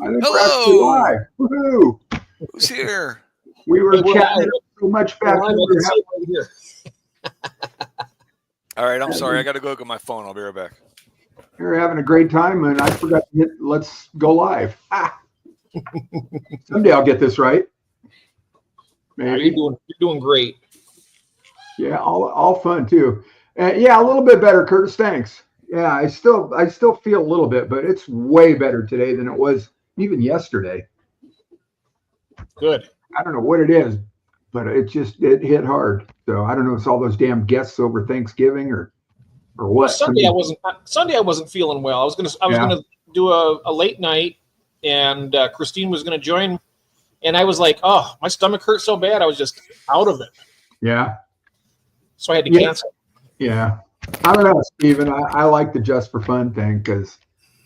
I think we're actually Hello. live. Woohoo! Who's here? We were Hey, chatting so much back Well, when we were see it right here. All right, I'm sorry. I got to go look at my phone. I'll be right back. You're having a great time, and I forgot to hit let's go live. Ah. Someday I'll get this right. Maybe. You're doing great. Yeah, all fun too. Yeah, a little bit better, Curtis. Thanks. Yeah, I still feel a little bit, but it's way better today than it was even yesterday. Good. I don't know what it is, but it hit hard. So I don't know if it's all those damn guests over Thanksgiving or what. Sunday I wasn't feeling well. I was gonna do a late night, and Christine was gonna join, and I was like, oh, my stomach hurt so bad, I was just out of it. Yeah. So I had to cancel. Yeah. I don't know, Steven. I like the just for fun thing because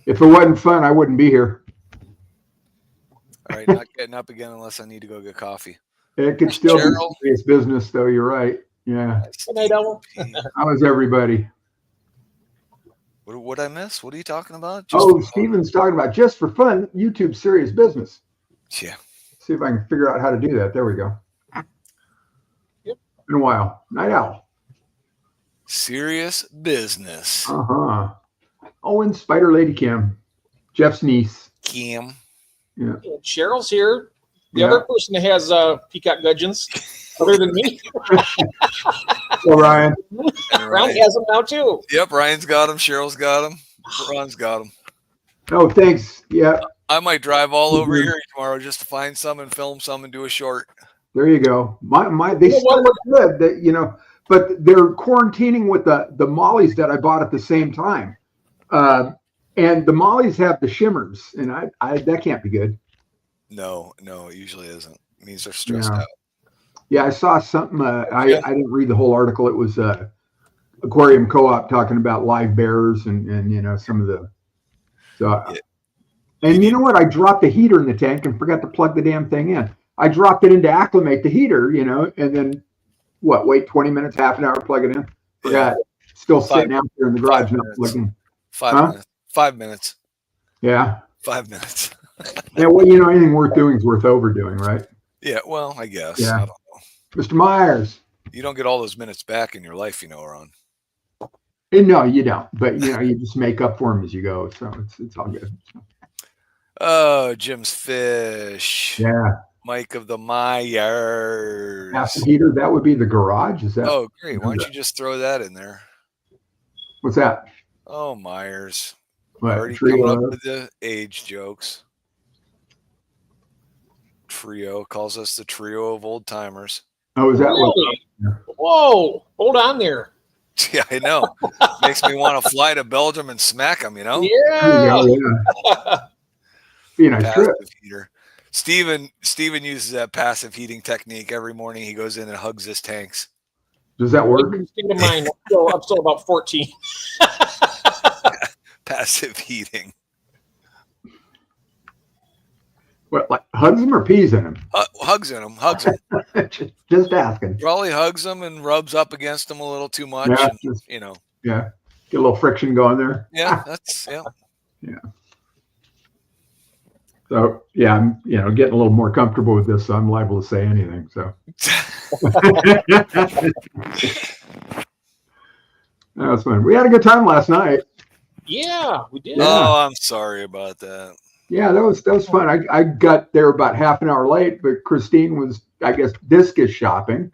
if it wasn't fun, I wouldn't be here. All right, not getting up again unless I need to go get coffee. It could still be serious business, though. You're right. Yeah. Good night, Ellen. How is everybody? What I miss? What are you talking about? Steven's talking about just for fun, YouTube serious business. Yeah. See if I can figure out how to do that. There we go. Yep. Been a while. Night Owl. Serious business. Uh-huh. And Spider Lady Kim. Jeff's niece. Kim. Yeah. Cheryl's here. The other person that has peacock gudgeons, other than me. Well, Ryan. Ryan has them now too. Yep, Ryan's got them. Cheryl's got them. Ron's got them. Oh, thanks. Yeah. I might drive all over here tomorrow just to find some and film some and do a short. There you go. They still look good. But they're quarantining with the mollies that I bought at the same time. And the mollies have the shimmers, and I that can't be good. No, it usually isn't. It means they're stressed out. Yeah, I saw something. I didn't read the whole article. It was Aquarium Co-op talking about live bears and some of the. And you know what? I dropped the heater in the tank and forgot to plug the damn thing in. I dropped it in to acclimate the heater, and then wait 20 minutes, half an hour, plug it in. Forgot. Still sitting out there in the garage, not plugging. 5 minutes. Yeah. 5 minutes. Yeah, well, anything worth doing is worth overdoing, right? Yeah, well, I guess. Yeah. I don't know. Mr. Myers. You don't get all those minutes back in your life, Ron. No, you don't. But, you just make up for them as you go. So it's all good. Oh, Jim's Fish. Yeah. Mike of the Myers. Acid heater, that would be the garage? Is that? Oh, great. Why don't you just throw that in there? What's that? Oh, Myers. What, already coming up with the age jokes. Trio calls us the trio of old timers. Oh, is that really? Whoa, hold on there. Yeah, I know. Makes me want to fly to Belgium and smack them, Yeah. Be a nice trip. Heater. Steven uses that passive heating technique every morning. He goes in and hugs his tanks. Does that work? State of mind. I'm still about 14. Passive heating. What, like hugs him or pees in him? Hugs in him. Hugs him. Just asking. Probably hugs him and rubs up against him a little too much. Yeah, and, Yeah. Get a little friction going there. Yeah, Yeah. So I'm getting a little more comfortable with this, so I'm liable to say anything. So that was fun. We had a good time last night. Yeah, we did. Oh, I'm sorry about that. Yeah, that was fun. I got there about half an hour late, but Christine was, I guess, discus shopping.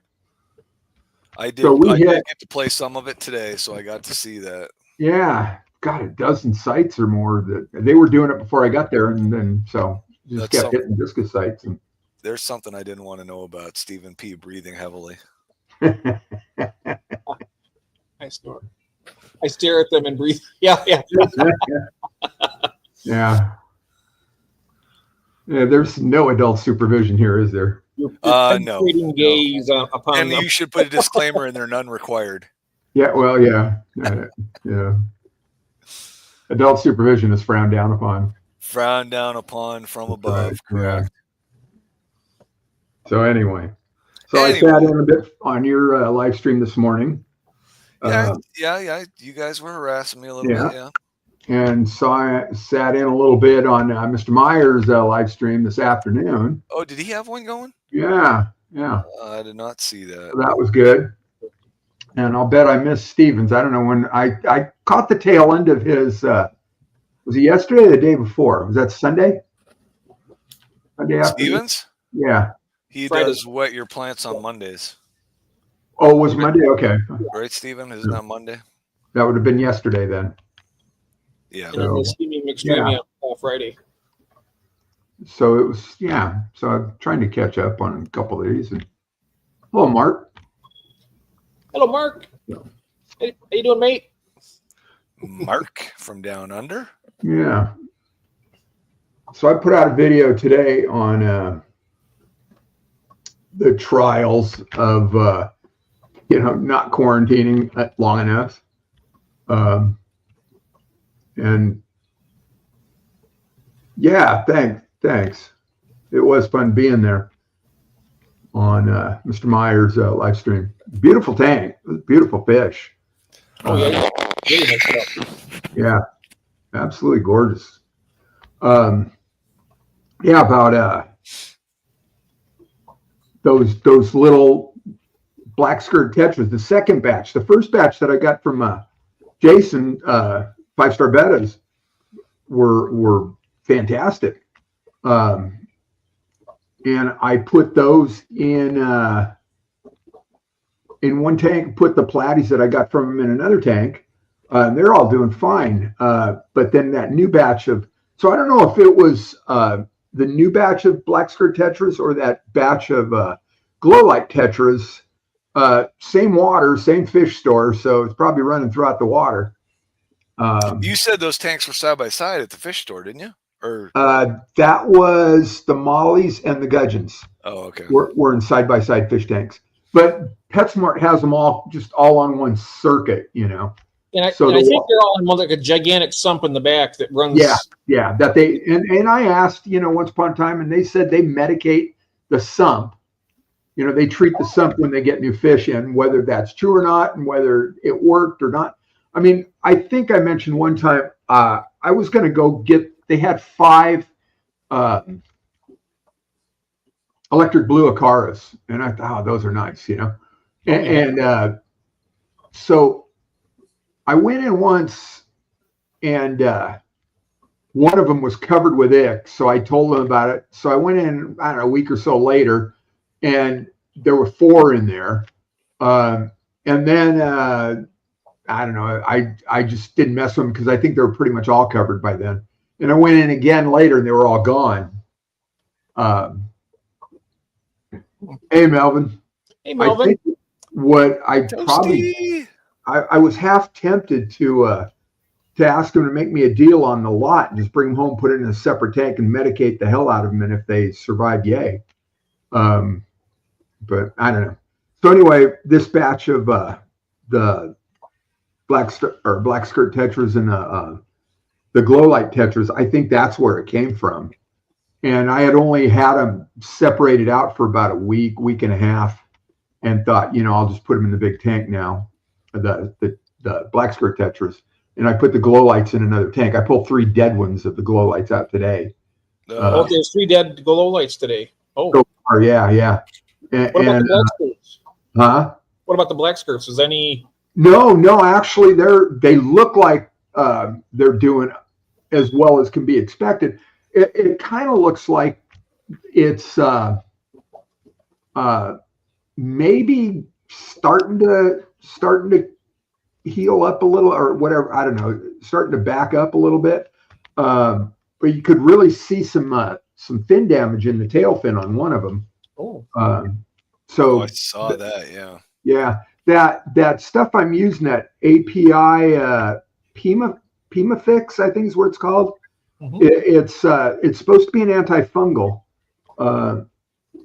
I did. So I did get to play some of it today, so I got to see that. Yeah, got a dozen sites or more that they were doing it before I got there, and then so just kept hitting discus sites. And there's something I didn't want to know about Stephen P. breathing heavily. I snort. I stare at them and breathe. Yeah. Yeah. There's no adult supervision here, is there? No. Gaze upon and them. You should put a disclaimer in there, none required. Yeah, well, yeah. Adult supervision is frowned down upon. Frowned down upon from above. Correct. Yeah. So anyway. I sat in a bit on your live stream this morning. Yeah. You guys were harassing me a little bit. Yeah. and sat in a little bit on Mr. Meyer's live stream this afternoon. Oh, did he have one going? Yeah. I did not see that. So that was good. And I'll bet I missed Stevens. I don't know when I caught the tail end of his. Was it yesterday or the day before? Was that Sunday? Sunday afternoon? Stevens? Yeah. He Friday. does wet your plants on Mondays. Oh, it was Monday? Okay. Right, Steven? Isn't that Monday? That would have been yesterday then. Yeah. And then the Steamy McStreamy on Friday. So it was, yeah. So I'm trying to catch up on a couple of these. And hello, Mark. Hello, Mark. Hey, how you doing, mate? Mark from down under? Yeah. So I put out a video today on the trials of, not quarantining long enough. And yeah, thanks. It was fun being there on Mr. Meyer's live stream. Beautiful tank, beautiful fish. Oh, yeah. Really nice stuff. Yeah, absolutely gorgeous. Yeah, about those little black skirt tetras. The second batch, the first batch that I got from Jason, 5-Star Bettas, were fantastic. And I put those in one tank, put the platies that I got from him in another tank. They're all doing fine. But then that new batch so I don't know if it was the new batch of black skirt tetras or that batch of glow light tetras. Same water, same fish store, so it's probably running throughout the water. You said those tanks were side by side at the fish store, didn't you? Or that was the mollies and the gudgeons. Oh, okay. Were in side by side fish tanks, but PetSmart has them all on one circuit, And I So think they're all in one, like a gigantic sump in the back that runs. Yeah. That they and I asked, once upon a time, and they said they medicate the sump. They treat the sump when they get new fish in, whether that's true or not, and whether it worked or not. I mean, I think I mentioned one time I was going to go get. They had 5 electric blue Acaras, and I thought, oh, those are nice, And so I went in once, and one of them was covered with ick. So I told them about it. So I went in, I don't know, a week or so later, and there were 4 in there. And then I don't know, I just didn't mess with them because I think they were pretty much all covered by then. And I went in again later, and they were all gone. Hey, Melvin. Hey, Melvin. I think what I Toasty. I was half tempted to ask him to make me a deal on the lot and just bring them home, put it in a separate tank, and medicate the hell out of them. And if they survive, yay. But I don't know. So anyway, this batch of the black skirt tetras and the glow light tetras, I think that's where it came from. And I had only had them separated out for about a week and a half, and thought, I'll just put them in the big tank now, the black skirt tetras. And I put the glow lights in another tank. I pulled 3 dead ones of the glow lights out today. There's 3 dead glow lights today. Oh, yeah. And, what about the black skirts? Huh? What about the black skirts? Is any? No. Actually, they look like they're doing as well as can be expected. It kind of looks like it's maybe starting to heal up a little, or whatever. I don't know, starting to back up a little bit. But you could really see some fin damage in the tail fin on one of them. Oh. So I saw that. Yeah. Yeah, that stuff I'm using, that API Pimafix, I think is what it's called. Mm-hmm. It's supposed to be an antifungal.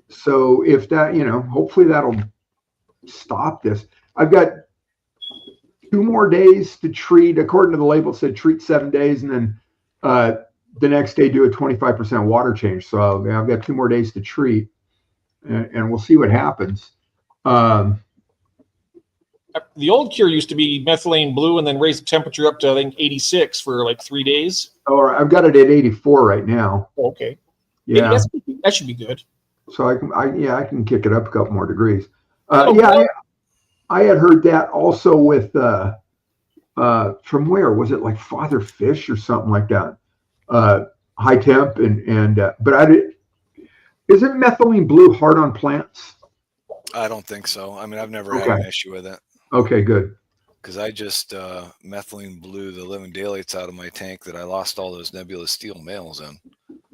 So if that, hopefully that'll stop this. I've got 2 more days to treat. According to the label, it said treat 7 days, and then the next day do a 25% water change. So I've got 2 more days to treat, and we'll see what happens. the old cure used to be methylene blue and then raise the temperature up to, I think, 86 for like 3 days. Oh, I've got it at 84 right now. Okay. Yeah. That should be good. So I can kick it up a couple more degrees. Oh, I had heard that also with from where was it, like Father Fish or something like that? High temp but isn't methylene blue hard on plants? I don't think so. I mean, I've never had an issue with it. Okay, good. Because I just methylene blew the living daylights out of my tank that I lost all those nebula steel males in.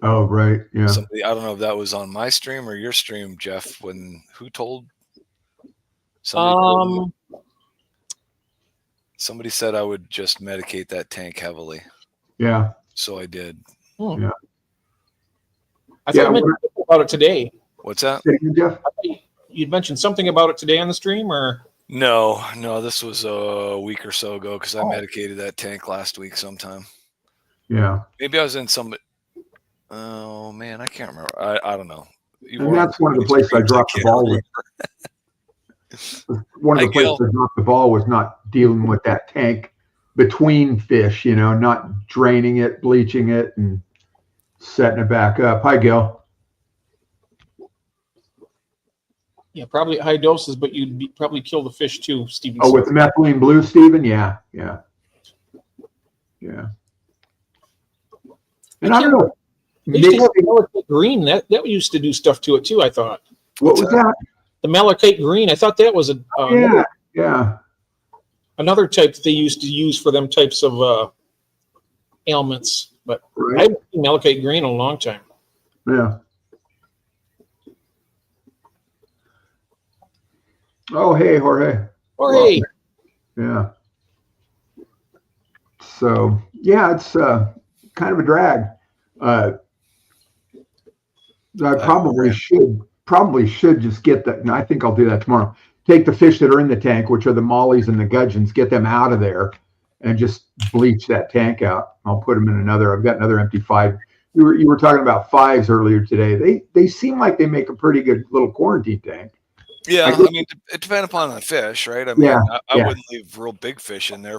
Oh, right. Yeah. Somebody, I don't know if that was on my stream or your stream, Jeff, who told? Somebody said I would just medicate that tank heavily. Yeah. So I did. Yeah. I thought you mentioned about it today. What's that? Jeff? You'd mentioned something about it today on the stream, or? No, this was a week or so ago because I medicated that tank last week sometime. Yeah. Maybe I was in some. Oh man, I can't remember. I don't know. And that's one of the places I dropped the ball with. One of the places I dropped the ball was not dealing with that tank between fish, not draining it, bleaching it, and setting it back up. Hi, Gil. Yeah, probably at high doses, but you'd probably kill the fish too, Stephen. Oh, with the methylene blue, Stephen? Yeah. And I don't know. Green, that used to do stuff to it too, I thought. What was that? The malachite green. I thought that was another type that they used to use for them types of ailments. But I haven't seen malachite green in a long time. Yeah. Oh, hey, Jorge. Jorge. Yeah. So, yeah, it's kind of a drag. I probably should just get that. And I think I'll do that tomorrow. Take the fish that are in the tank, which are the mollies and the gudgeons, get them out of there and just bleach that tank out. I'll put them in I've got another empty 5. You were talking about 5s earlier today. They seem like they make a pretty good little quarantine tank. Yeah, I mean, it depends upon the fish, right? I mean, I wouldn't leave real big fish in there.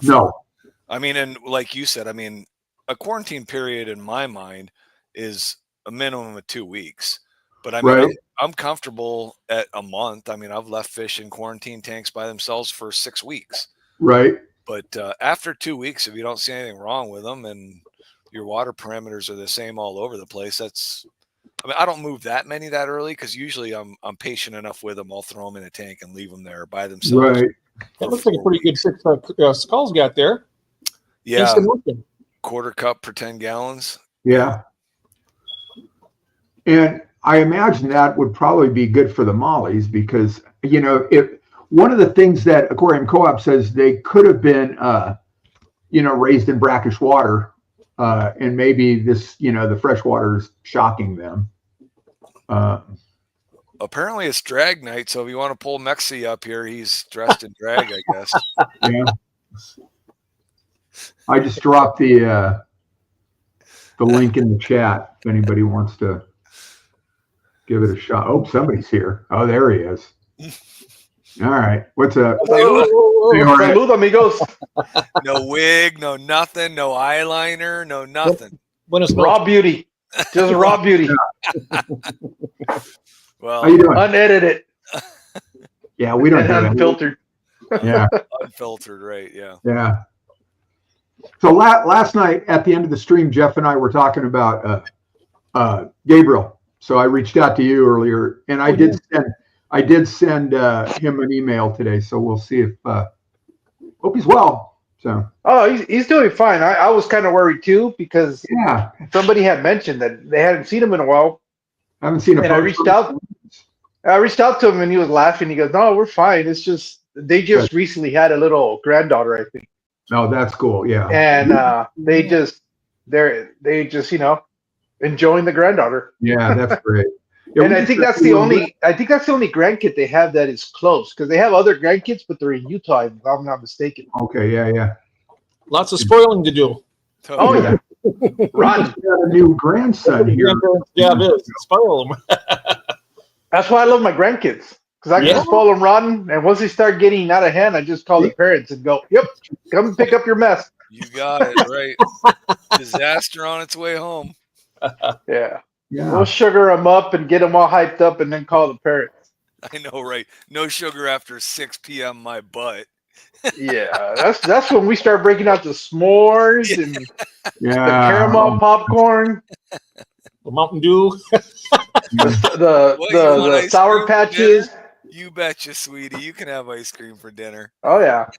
I mean, and like you said, I mean, a quarantine period in my mind is a minimum of 2 weeks. But I mean, I'm comfortable at a month. I mean, I've left fish in quarantine tanks by themselves for 6 weeks. Right. But after 2 weeks, if you don't see anything wrong with them and your water parameters are the same all over the place, I mean, I don't move that many that early because usually I'm patient enough with them. I'll throw them in a tank and leave them there by themselves. Right. That looks like a pretty good 6 skulls got there. Yeah. Quarter cup per 10 gallons. Yeah. And I imagine that would probably be good for the mollies because, if one of the things that Aquarium Co-op says they could have been, raised in brackish water. And maybe this, the fresh water is shocking them. Apparently it's drag night, so if you want to pull Mexi up here, he's dressed in drag, I guess. Yeah. I just dropped the link in the chat if anybody wants to give it a shot. Oh, somebody's here. Oh, there he is. All right. What's up? Salud, amigos. No wig, no nothing, no eyeliner, no nothing. Raw beauty. Just raw beauty. Well, how you doing? Unedited. Yeah, we don't have unfiltered. Yeah. Unfiltered, right? Yeah. Yeah. So last night at the end of the stream, Jeff and I were talking about Gabriel. So I reached out to you earlier, and I did send him an email today. So we'll see if hope he's well. So he's doing fine. I was kind of worried too because somebody had mentioned that they hadn't seen him in a while. I haven't seen him. And I reached out to him, and he was laughing. He goes, "No, we're fine. It's just they just recently had a little granddaughter, I think." Oh, that's cool. Yeah. And they just enjoying the granddaughter. Yeah, that's great. Yeah, and I think that's the only grandkid they have that is close because they have other grandkids, but they're in Utah, if I'm not mistaken. Okay, yeah. Lots of spoiling to do. Oh yeah. Ron's got a new grandson here. Yeah, it is. Spoil them. That's why I love my grandkids. Because I can just spoil them rotten, and once they start getting out of hand, I just call the parents and go, "Yep, come pick up your mess." You got it right. Disaster on its way home. Yeah. We'll sugar them up and get them all hyped up, and then call the parents. I know, right? No sugar after 6 p.m. My butt. Yeah, that's when we start breaking out the s'mores and the caramel popcorn, the Mountain Dew, the Sour Patches. You betcha, sweetie. You can have ice cream for dinner. Oh yeah.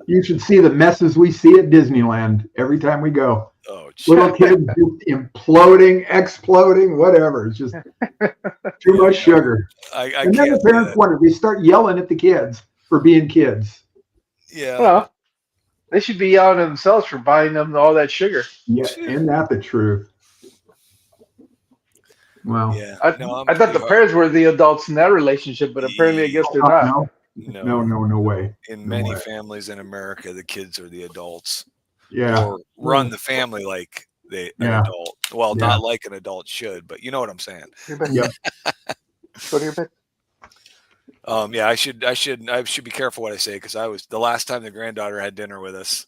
You should see the messes we see at Disneyland every time we go. Oh, little kids just imploding, exploding, whatever. It's just too much sugar. And then the parents wonder, they start yelling at the kids for being kids. Yeah. Well, they should be yelling at themselves for buying them all that sugar. Yeah, isn't that the truth? Well, yeah. I thought the parents were the adults in that relationship, but apparently I guess they're not. No way. In many families in America, the kids are the adults. Yeah. Or run the family like an adult. Well, not like an adult should, but you know what I'm saying. Yeah. Go to your bed. Yeah, I should be careful what I say, because I was the last time the granddaughter had dinner with us.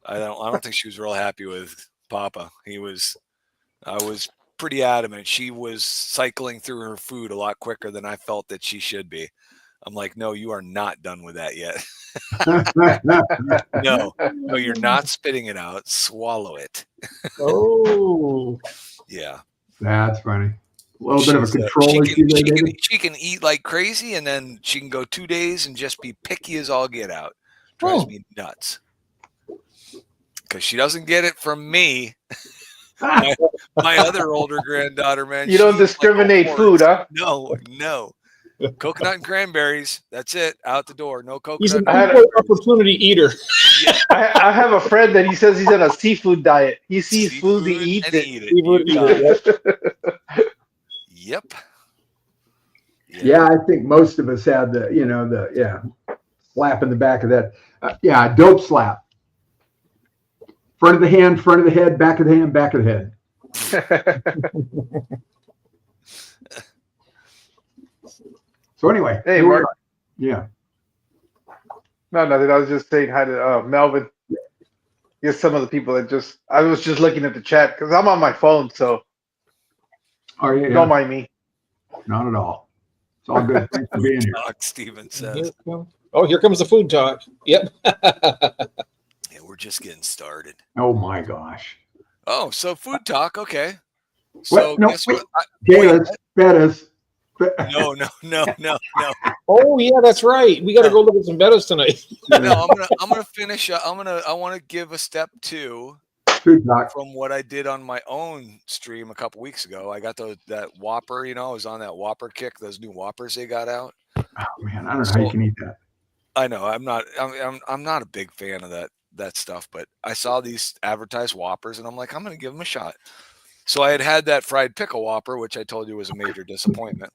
I don't think she was real happy with Papa. I was pretty adamant. She was cycling through her food a lot quicker than I felt that she should be. I'm like, no, you are not done with that yet. No, you're not spitting it out. Swallow it. Oh, yeah. That's funny. A little bit of a control issue. She can eat like crazy, and then she can go 2 days and just be picky as all get out. Drives me nuts. Because she doesn't get it from me. my other older granddaughter, man. You don't discriminate food, huh? No. Coconut and cranberries. That's it. Out the door. No coconut. He's an equal opportunity eater. Yeah. I have a friend that he says he's on a seafood diet. He sees food, he eats it. Yep. Yeah, I think most of us had the slap in the back of that. Dope slap. Front of the hand, front of the head, back of the hand, back of the head. So anyway. Hey, Mark. Yeah. No, nothing. I was just saying hi to Melvin. Yes, some of the people I was just looking at the chat because I'm on my phone, so don't mind me. Not at all. It's all good. Thanks for being here. Steven says. Oh, here comes the food talk. Yep. Yeah, we're just getting started. Oh my gosh. Oh, so food talk. Okay. So guess what? Bettas. No. Oh yeah, that's right. We got to go look at some bettas tonight. No, I'm gonna finish. I want to give a step 2 from what I did on my own stream a couple weeks ago. I got that Whopper. I was on that Whopper kick. Those new Whoppers they got out. Oh man, I don't know how you can eat that. I know. I'm not a big fan of that stuff, but I saw these advertised Whoppers, and I'm like, I'm gonna give them a shot. So I had that fried pickle Whopper, which I told you was a major disappointment.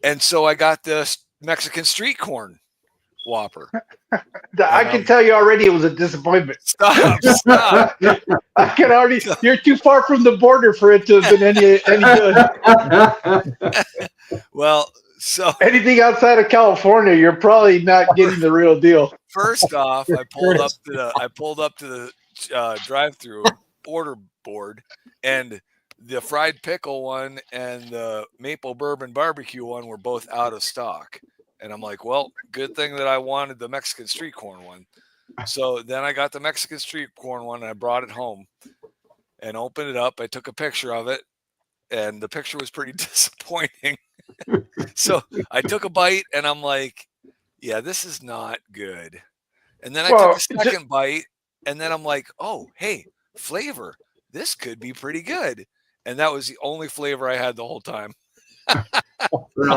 And so I got the Mexican street corn Whopper. I can tell you already it was a disappointment. Stop. I can already. You're too far from the border for it to have been any good. Well, so anything outside of California, you're probably not getting the real deal. First off, I pulled up to the drive-through order board, and the fried pickle one and the maple bourbon barbecue one were both out of stock. And I'm like, well, good thing that I wanted the Mexican street corn one. So then I got the Mexican street corn one, and I brought it home and opened it up. I took a picture of it, and the picture was pretty disappointing. So I took a bite, and I'm like, yeah, this is not good. And then I took a second bite, and then I'm like, oh, hey, flavor. This could be pretty good. And that was the only flavor I had the whole time.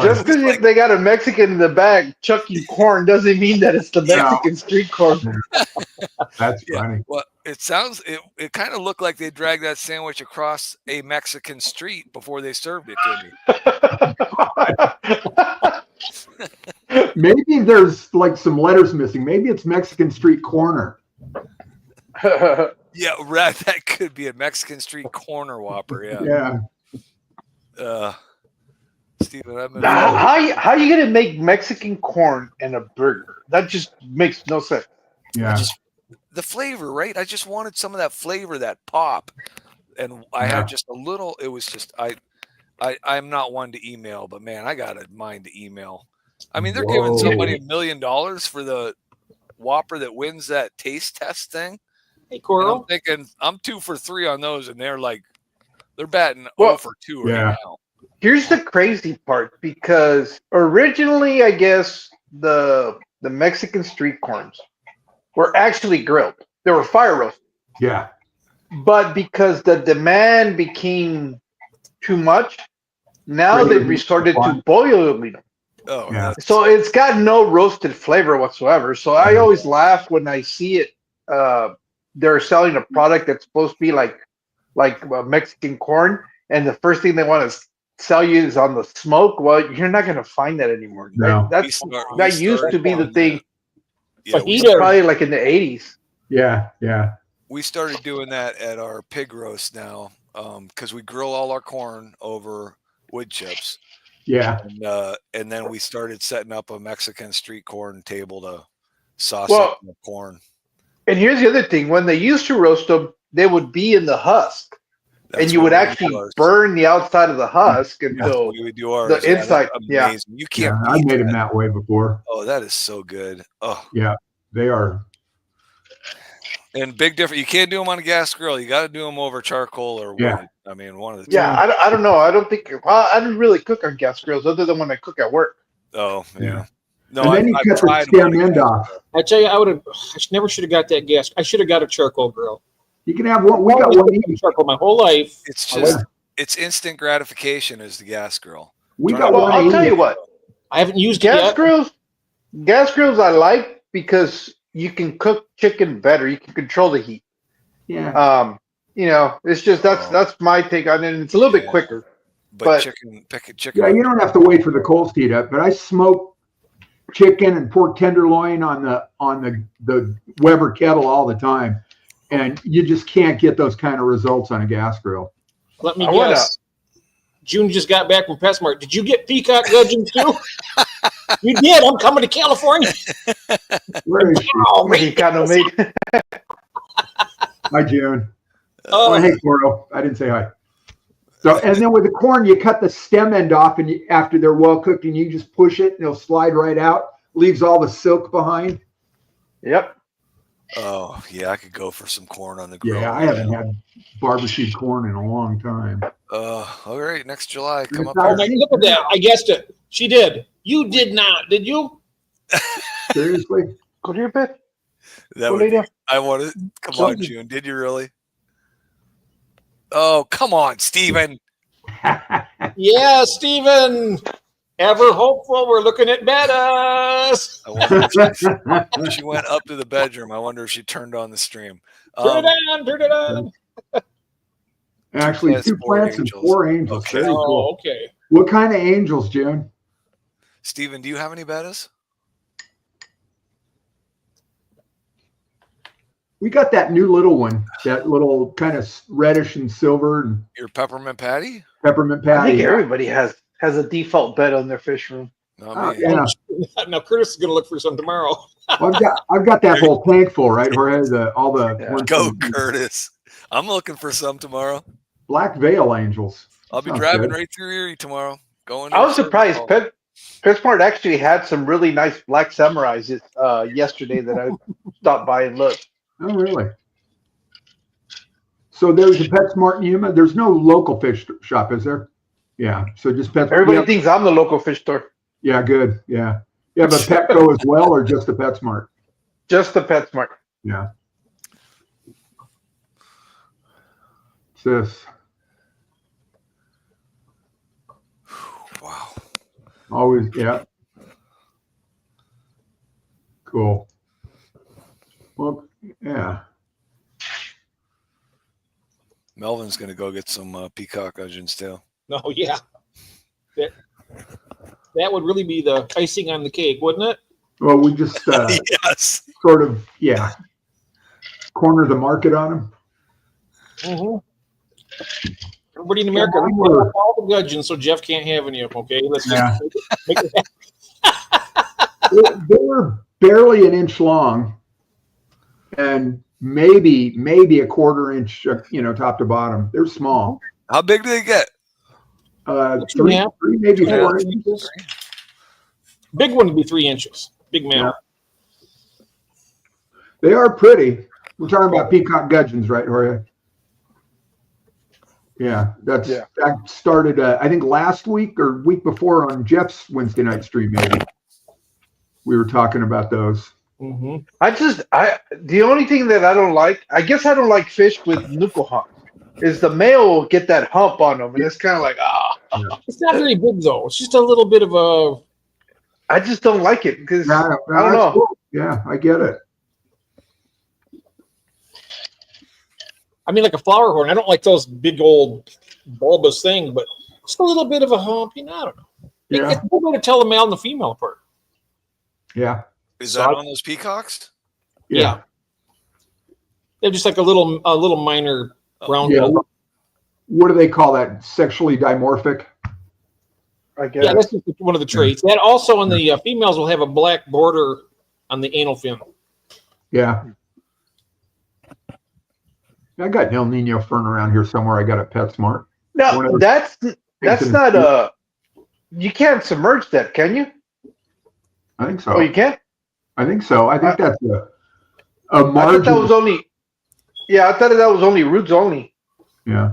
Just because they got a Mexican in the bag chucking corn doesn't mean that it's the Mexican street corn. That's funny. Well, it kind of looked like they dragged that sandwich across a Mexican street before they served it to me. Maybe there's like some letters missing. Maybe it's Mexican street corner. Yeah, right. That could be a Mexican street corner Whopper. Yeah. Yeah. Steven. I've been How you gonna make Mexican corn and a burger? That just makes no sense. Yeah. The flavor, right? I just wanted some of that flavor, that pop. And I had just a little, it was just, I'm not one to email, but man, I got a mind to email. I mean, they're giving somebody $1 million for the Whopper that wins that taste test thing. Hey, Coral. I'm thinking I'm 2 for 3 on those, and they're batting 0 for 2 right now. Here's the crazy part, because originally, I guess the Mexican street corns were actually grilled. They were fire roasted. Yeah. But because the demand became too much, now they've resorted to boiling them. Oh, yeah. So it's got no roasted flavor whatsoever. So I always laugh when I see it. They're selling a product that's supposed to be like Mexican corn, and the first thing they want to sell you is on the smoke. Well, you're not going to find that anymore. No. That used to be the thing. Yeah, probably like in the 80s. Yeah, yeah. We started doing that at our pig roast now, because we grill all our corn over wood chips. Yeah. And then we started setting up a Mexican street corn table to sauce up the corn. And here's the other thing. When they used to roast them, they would be in the husk. And you would actually burn the outside of the husk until the inside. Yeah. You can't. I made them that way before. Oh, that is so good. Oh, yeah, they are. And big difference. You can't do them on a gas grill. You got to do them over charcoal or wood. I mean, one of the two. Yeah, I don't know. I don't think I didn't really cook on gas grills other than when I cook at work. Oh, yeah. No, and then you cut the stem end off. I tell you, I never should have got that gas. I should have got a charcoal grill. You can have one. We got one charcoal my whole life. It's just it's instant gratification as the gas grill. We got one. I'll tell you what. I haven't used gas grills. Gas grills I like because you can cook chicken better. You can control the heat. Yeah. It's just that's my take on it. It's a little bit quicker. But chicken. Yeah, you don't have to wait for the coals to heat up. But I smoke chicken and pork tenderloin on the Weber kettle all the time. And you just can't get those kind of results on a gas grill. Let me guess. June just got back from PetSmart. Did you get peacock gudgeons too? You did. I'm coming to California. Where is she? Oh, mate. Hi, June. Hey, Coro. I didn't say hi. So, and then with the corn, you cut the stem end off, and after they're well cooked, and you just push it, and it'll slide right out. Leaves all the silk behind. Yep. Oh, yeah, I could go for some corn on the grill. Yeah, I haven't had barbecued corn in a long time. All right, next July, come up here. Look at that. I guessed it. She did. You did not, did you? Seriously? Go to your bed. I wanted. Come on, June. Did you really? Oh, come on, Steven. Yeah, Steven. Ever hopeful. We're looking at betas. She went up to the bedroom. I wonder if she turned on the stream. Turn it on. Actually, 2 plants and 4 angels. Okay. Very cool. Okay. What kind of angels, June? Steven, do you have any betas? We got that new little one, that little kind of reddish and silver. And your peppermint patty? Peppermint patty. I think everybody has a default bed on their fish room. Yeah. Now Curtis is going to look for some tomorrow. Well, I've got that whole tank full, right? Where has all the go, Curtis. I'm looking for some tomorrow. Black Veil angels. I'll be driving right through Erie tomorrow. I was surprised. PetSmart actually had some really nice black samurais yesterday that I stopped by and looked. Oh, really? So there's a PetSmart in Yuma. There's no local fish shop, is there? Yeah. So just PetSmart. Everybody thinks I'm the local fish store. Yeah, good. Yeah. Yeah, but Petco as well, or just the PetSmart? Just the PetSmart. Yeah. What's this? Wow. Always, yeah. Cool. Well, yeah. Melvin's going to go get some peacock gudgeons too. Oh, yeah. That would really be the icing on the cake, wouldn't it? Well, we just yes. sort of, corner the market on them. Mm-hmm. Everybody in America, we put up all the gudgeons, so Jeff can't have any of them. Okay, let's just make it they were barely an inch long, and maybe a quarter inch, top to bottom. They're small. How big do they get? Three, maybe 4 inches. Big one would be 3 inches. Big mammal. Yeah. They are pretty. We're talking about peacock gudgeons, right, Jorge? Yeah, that started, I think, last week or week before on Jeff's Wednesday night stream, maybe. We were talking about those. Mm-hmm. The only thing that I don't like, I guess I don't like fish with nuco hump, is the male will get that hump on them, and it's kind of like, It's not very big, though. It's just a little bit of a... I just don't like it, because I don't know. Cool. Yeah, I get it. I mean, like a flower horn. I don't like those big old bulbous things, but just a little bit of a hump. I don't know. Yeah. It's a way to tell the male and the female apart. Yeah. Is that on those peacocks? Yeah. They're just like a little minor brown. Yeah. What do they call that? Sexually dimorphic? I guess. Yeah, that's just one of the traits. That also on the females will have a black border on the anal fin. Yeah. I got an El Nino fern around here somewhere. I got at PetSmart. No, that's not you can't submerge that, can you? I think so. Oh, you can't? I think so. I think that's a margin. I thought that was only. Yeah, I thought that was only roots only. Yeah.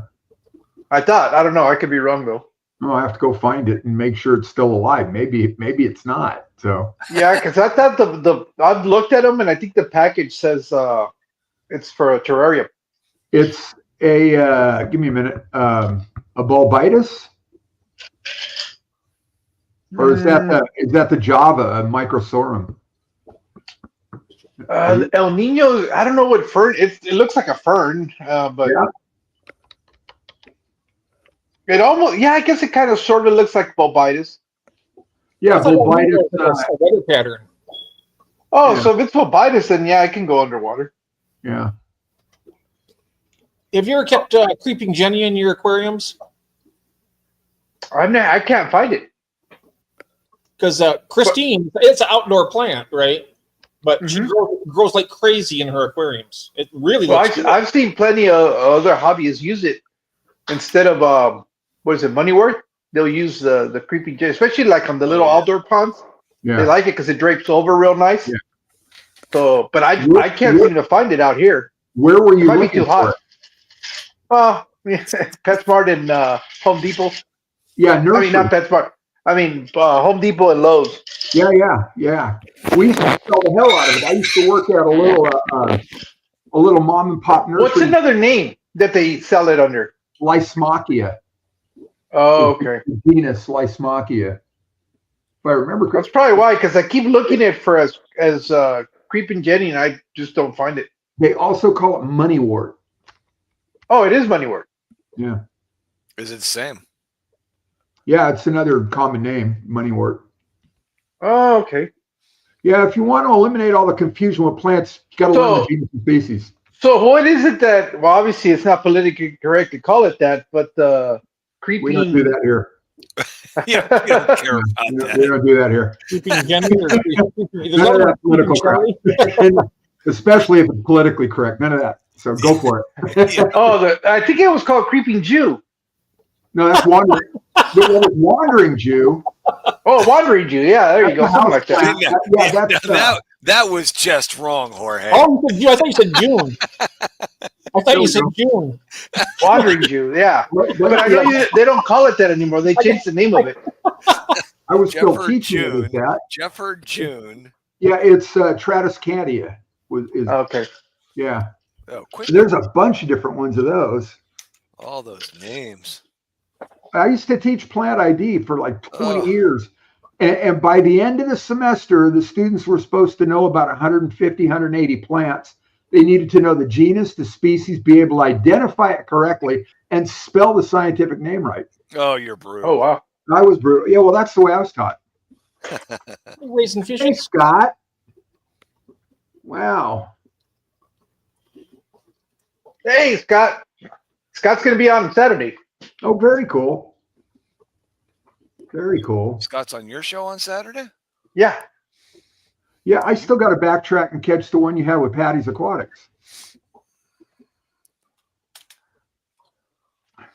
I thought. I don't know. I could be wrong though. No, I have to go find it and make sure it's still alive. Maybe it's not. So. Yeah, because I thought I've looked at them and I think the package says it's for a terrarium. It's a give me a minute. A bulbitis, or is that the Java, a microsorum? El Nino. I don't know what fern. It looks like a fern, but it almost. Yeah, I guess it kind of sort of looks like bulbitis. Yeah, bulbitis. A weather pattern. Oh, so if it's bulbitis, then I can go underwater. Yeah. Have you ever kept creeping Jenny in your aquariums? I can't find it. Because Christine, it's an outdoor plant, right? But she grows like crazy in her aquariums. It really looks good. I've seen plenty of other hobbyists use it instead of what is it, money worth? They'll use the creeping Jenny, especially like on the little outdoor ponds. Yeah. They like it because it drapes over real nice. Yeah. So, but I can't seem to find it out here. Where were you? It might be too hot. PetSmart and Home Depot. Yeah, nursery. I mean, not PetSmart. I mean, Home Depot and Lowe's. Yeah. We used to sell the hell out of it. I used to work at a little mom and pop nursery. What's another name that they sell it under? Lysmachia. Oh, okay. Genus Lysmachia. If I remember correctly. That's probably why, because I keep looking at it for as creeping Jenny, and I just don't find it. They also call it moneywort. Oh, it is moneywort. Yeah. Is it the same? Yeah, it's another common name, moneywort. Oh, okay. Yeah, if you want to eliminate all the confusion with plants, you got to learn the genus and species. So what is it that? Well, obviously it's not politically correct to call it that, but creeping. We don't do that here. Yeah, we don't care about that. We don't do that here. Creeping Jenny or none of that political correct. Especially if it's politically correct. None of that. So go for it. Yeah. I think it was called Creeping Jew. No, that's Wandering. Wandering Jew. Oh, Wandering Jew. Yeah, there you go. Something like that. That was just wrong, Jorge. Oh, I thought you said June. I thought you said June. Wandering Jew. Yeah, but I know they don't call it that anymore. They changed the name of it. I was still teaching it with that. Jefford June. Yeah, it's Tradescantia. Okay. Yeah. Oh, there's a bunch of different ones of those. All those names. I used to teach plant ID for like 20 years. And by the end of the semester, the students were supposed to know about 150, 180 plants. They needed to know the genus, the species, be able to identify it correctly, and spell the scientific name right. Oh, you're brutal. Oh, wow. I was brutal. Yeah, well, that's the way I was taught. Raising fish. Hey, Scott. Wow. Hey, Scott. Scott's going to be on Saturday. Oh, very cool. Very cool. Scott's on your show on Saturday? Yeah. Yeah, I still got to backtrack and catch the one you have with Patty's Aquatics.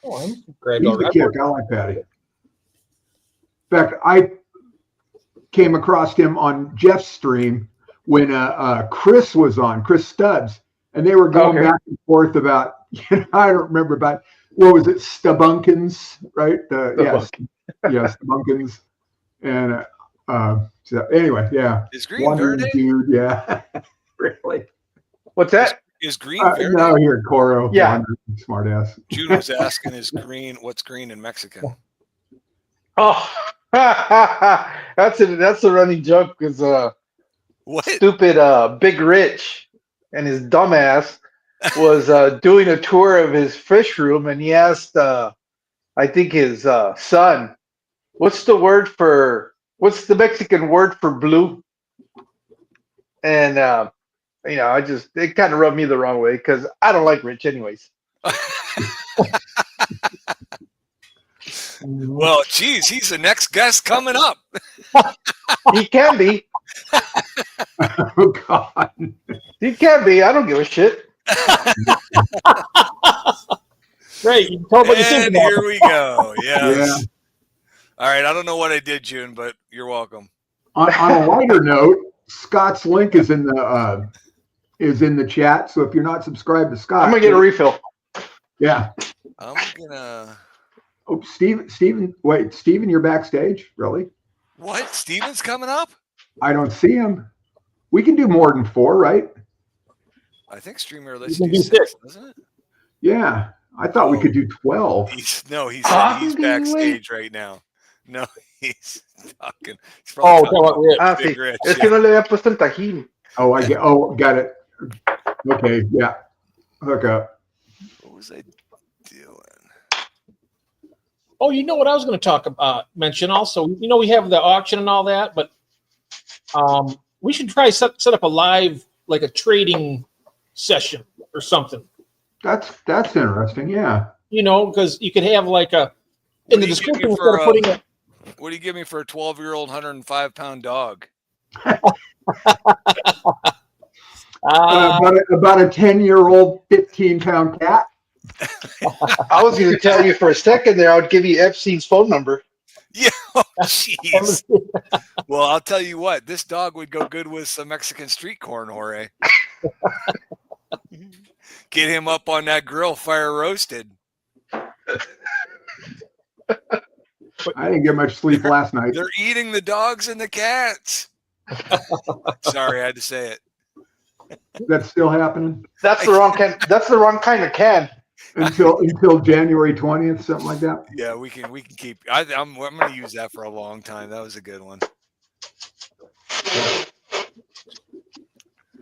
Oh, I'm great. He's the kick. I like Patty. In fact, I came across him on Jeff's stream when Chris was on, Chris Stubbs, and they were going back and forth about, I don't remember about, what was it, Stubunkins, right? Yes, Stubunkins. And so anyway, yeah. Is Green Verde? Dude, yeah. Really. What's that? Is Green Verde? No, here, Coro. Yeah. Smart ass. June was asking, what's green in Mexican? Oh, that's a running joke because what? Stupid Big Rich and his dumbass was doing a tour of his fish room, and he asked, I think his son, what's the Mexican word for blue? And it kind of rubbed me the wrong way because I don't like Rich anyways. Well, geez, he's the next guest coming up. He can be. Oh, God. He can be. I don't give a shit. Great. You told me And here we go. Yes. Yeah. All right. I don't know what I did, June, but you're welcome. On a lighter note, Scott's link is in the chat. So if you're not subscribed to Scott, I'm gonna get a refill. Yeah. I'm gonna. Oh, Steven, wait, Steven, you're backstage? Really? What? Steven's coming up? I don't see him. We can do more than 4, right? I think Streamer lets you do 6, doesn't it? Yeah. I thought we could do 12. He said he's backstage right now. No, he's talking. He's probably talking Big Rich. Es que no le había puesto el tajín. Got it. Okay, yeah. Hook up. What was I doing? Oh, you know what I was going to mention also. We have the auction and all that, but we should try set up a live, like a trading session or something. That's interesting. Yeah. Because you could have like in the description instead of putting it. What do you give me for a 12-year-old 105-pound dog? About a 10-year-old 15-pound cat. I was going to tell you for a second there, I would give you Epstein's phone number. Yeah, jeez. Well, I'll tell you what, this dog would go good with some Mexican street corn, Jorge. Get him up on that grill, fire roasted. I didn't get much sleep last night. They're eating the dogs and the cats. Sorry, I had to say it. That's still happening? That's the wrong kind. That's the wrong kind of can. Until January 20th, something like that. Yeah, we can keep. I'm going to use that for a long time. That was a good one.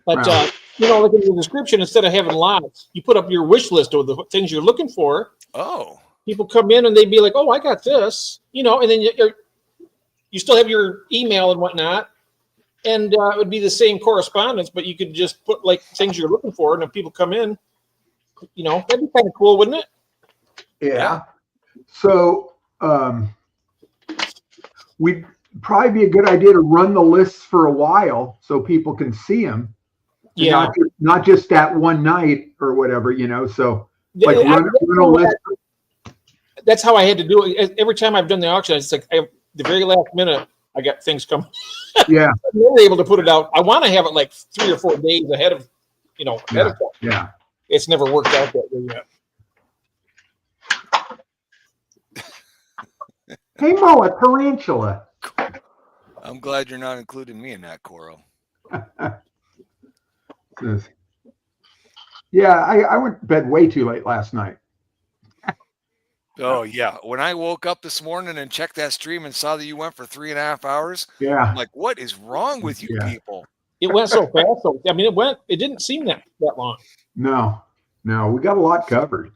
But like in the description, instead of having lots, you put up your wish list of the things you're looking for. Oh. People come in and they'd be like, "Oh, I got this," and then you still have your email and whatnot, and it would be the same correspondence, but you could just put like things you're looking for, and if people come in, that'd be kind of cool, wouldn't it? Yeah. So we'd probably be a good idea to run the lists for a while so people can see them. Yeah. Not just that one night or whatever, So like run a list. That's how I had to do it. Every time I've done the auction, it's like the very last minute, I got things coming. Yeah. We were able to put it out. I want to have it like 3 or 4 days ahead of, of time. Yeah. It's never worked out that way yet. Hey, Mo, a tarantula. I'm glad you're not including me in that, Coro. Yeah, I went to bed way too late last night. Oh, yeah. When I woke up this morning and checked that stream and saw that you went for 3.5 hours, I'm like, what is wrong with you people? It went so fast. It didn't seem that long. No, we got a lot covered.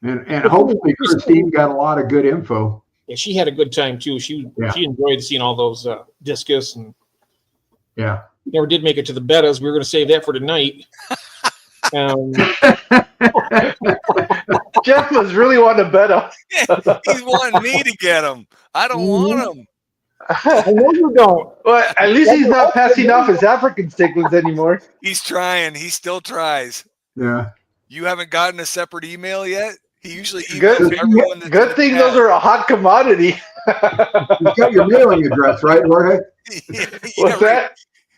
And hopefully Christine got a lot of good info. Yeah, she had a good time too. She enjoyed seeing all those discus and never did make it to the bettas. We were going to save that for tonight. Jeff was really wanting to bet us. He's wanting me to get him. I don't want him. I know you don't. Well, at least he's not passing off his African cichlids anymore. He's trying. He still tries. Yeah. You haven't gotten a separate email yet? He usually emails everyone. Good thing those are a hot commodity. He's got your mailing address, right, Jorge? What's that?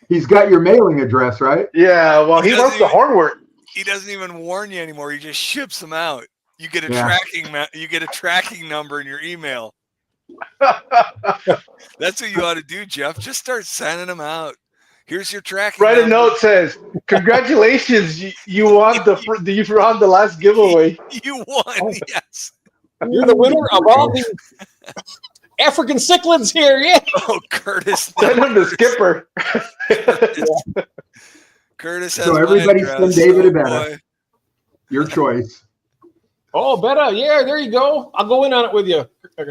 He's got your mailing address, right? Yeah, well, he wants the hornwork. He doesn't even warn you anymore. He just ships them out. You get a tracking number in your email. That's what you ought to do, Jeff. Just start sending them out. Here's your tracking. Write a note says, "Congratulations, you won the last giveaway. You won, yes. You're the winner of all the African cichlids here." Yeah. Oh, Curtis. Send him the skipper. Curtis has so everybody send David a betta. Boy. Your choice. Oh, betta. Yeah, there you go. I'll go in on it with you,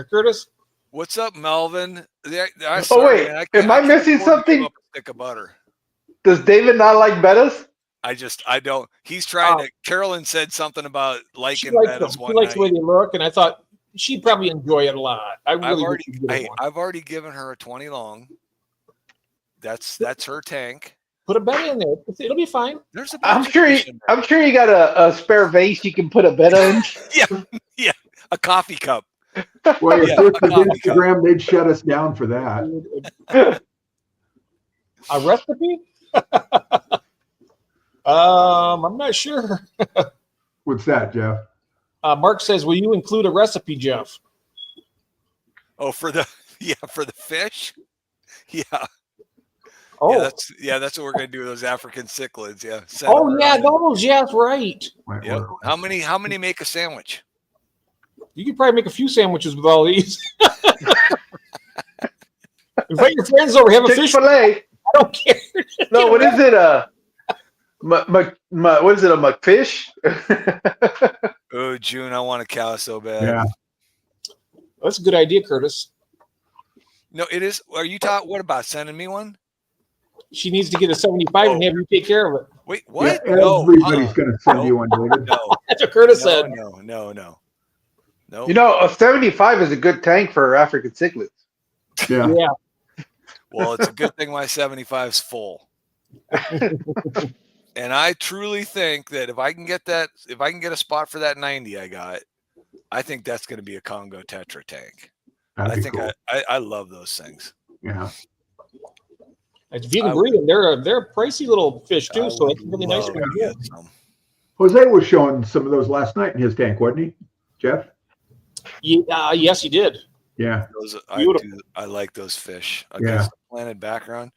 Curtis. What's up, Melvin? Am I missing something? A stick of butter. Does David not like bettas? I don't. He's trying to. Carolyn said something about liking bettas one She likes night. the way they look, and I thought she'd probably enjoy it a lot. I've already given her a 20 long. That's her tank. Put a betta in there. It'll be fine. There's I'm sure you got a spare vase you can put a betta in. yeah, a coffee cup. Well, if this was Instagram, they'd shut us down for that. A recipe? I'm not sure. What's that, Jeff? Mark says, "Will you include a recipe, Jeff?" Oh, for the fish? Yeah. Oh, that's what we're gonna do with those African cichlids. Yeah. Those. Yeah, that's right. Yep. How many make a sandwich? You could probably make a few sandwiches with all these. Invite your friends over. Have a fish fillet. I don't care. No, what is it? What is it? A McFish? Oh, June, I want a cow so bad. Yeah. That's a good idea, Curtis. No, it is. Are you talking? What about sending me one? She needs to get a 75 and have you take care of it. Wait, what? Yeah, everybody's going to send you one, David. No. That's what Curtis said. No. You know, a 75 is a good tank for African cichlids. Yeah. Well, it's a good thing my 75's full. And I truly think that if I can get a spot for that 90 I think that's going to be a Congo Tetra tank. Cool. I love those things. Yeah. If you can breed them, they're a pricey little fish too, so it's really nice when you get some. Jose was showing some of those last night in his tank, wasn't he, Jeff? Yes, he did. Yeah. I like those fish The against the planted background.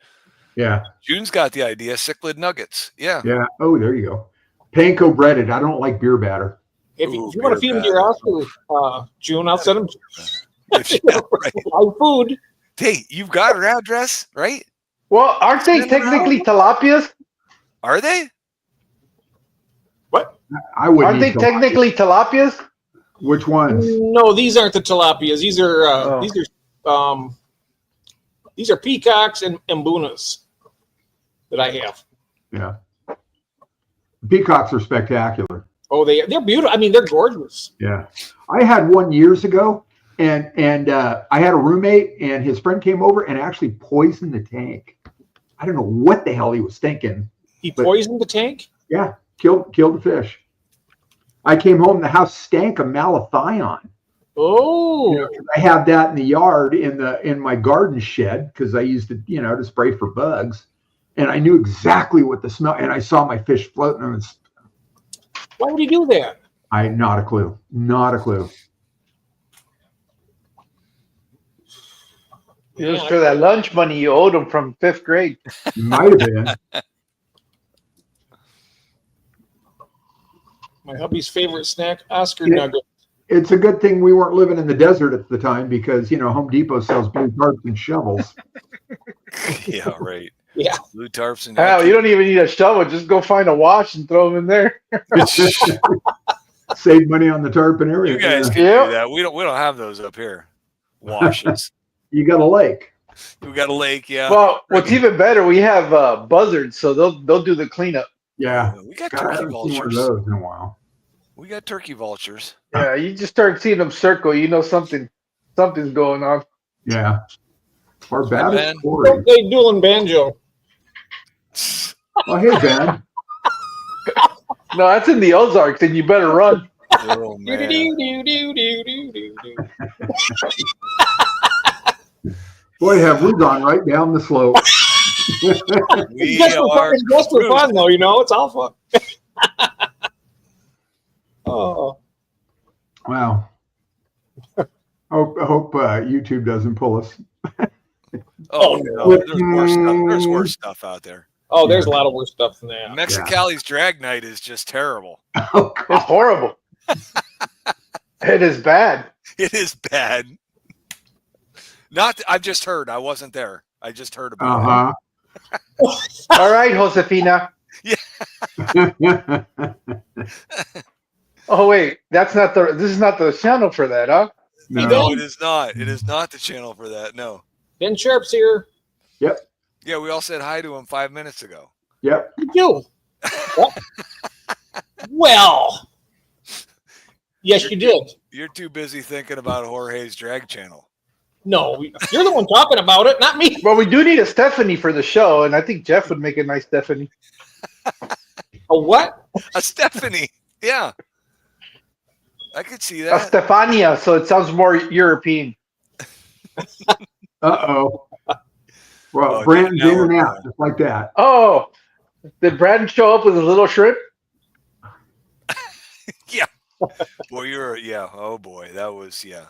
Yeah. June's got the idea. Cichlid nuggets. Yeah. Yeah. Oh, there you go. Panko breaded. I don't like beer batter. If you want to feed them to your house, June, I'll send them food. Hey, you've got her address, right? Well, aren't they technically tilapias? Are they? What? I wouldn't. Aren't they technically tilapias? Which ones? No, these aren't the tilapias. These are peacocks and mbunas that I have. Yeah. Peacocks are spectacular. Oh, they're beautiful. I mean, they're gorgeous. Yeah. I had one years ago, and I had a roommate, and his friend came over and actually poisoned the tank. I don't know what the hell he was thinking. He poisoned the tank? Yeah. Killed the fish. I came home, the house stank of malathion. Oh. I have that in the yard in my garden shed because I used it, to spray for bugs. And I knew exactly what the smell, and I saw my fish floating. Why would he do that? Not a clue. Not a clue. It was for that lunch money you owed him from 5th grade. Might have been. My hubby's favorite snack, Oscar nugget. It's a good thing we weren't living in the desert at the time because, Home Depot sells blue tarps and shovels. Yeah, right. Yeah. Blue tarps and you don't even need a shovel. Just go find a wash and throw them in there. Save money on the tarp and everything. You guys can do that. We don't have those up here. Washes. You got a lake. We got a lake, yeah. Well, what's even better, we have buzzards, so they'll do the cleanup. Yeah. We got God, I turkey haven't seen one of vultures. those in a while. We got turkey vultures. Yeah, you just start seeing them circle. You know something's going on. Yeah. Or Hi, bad Ben. story. They dueling banjo. Oh, hey, Ben. No, that's in the Ozarks, and you better run. Oh man. Boy, have we gone right down the slope. We just are for fun, though. You know, it's all fun. Oh. Wow. I hope YouTube doesn't pull us. Oh no, there's worse stuff. There's worse stuff out there. Oh, there's a lot of worse stuff than that. Mexicali's drag night is just terrible. Oh, It's horrible. It is bad. It is bad. Not. I've just heard. I wasn't there. I just heard about it. All right, Josefina. Oh wait, this is not the channel for that, huh? No, it is not. It is not the channel for that. No. Ben Sharp's here. Yep. Yeah, we all said hi to him 5 minutes ago. Yep. You. Well. Yes, you did. You're too busy thinking about Jorge's drag channel. No, you're the one talking about it, not me. Well, we do need a Stephanie for the show, and I think Jeff would make a nice Stephanie. A what? A Stephanie. Yeah. I could see A that. Stefania, so it sounds more European. Uh-oh. Well, Oh, Brandon's now in and we're out, just like that. Oh, did Brandon show up with a little shrimp? Yeah. Boy, oh boy, that was, yeah.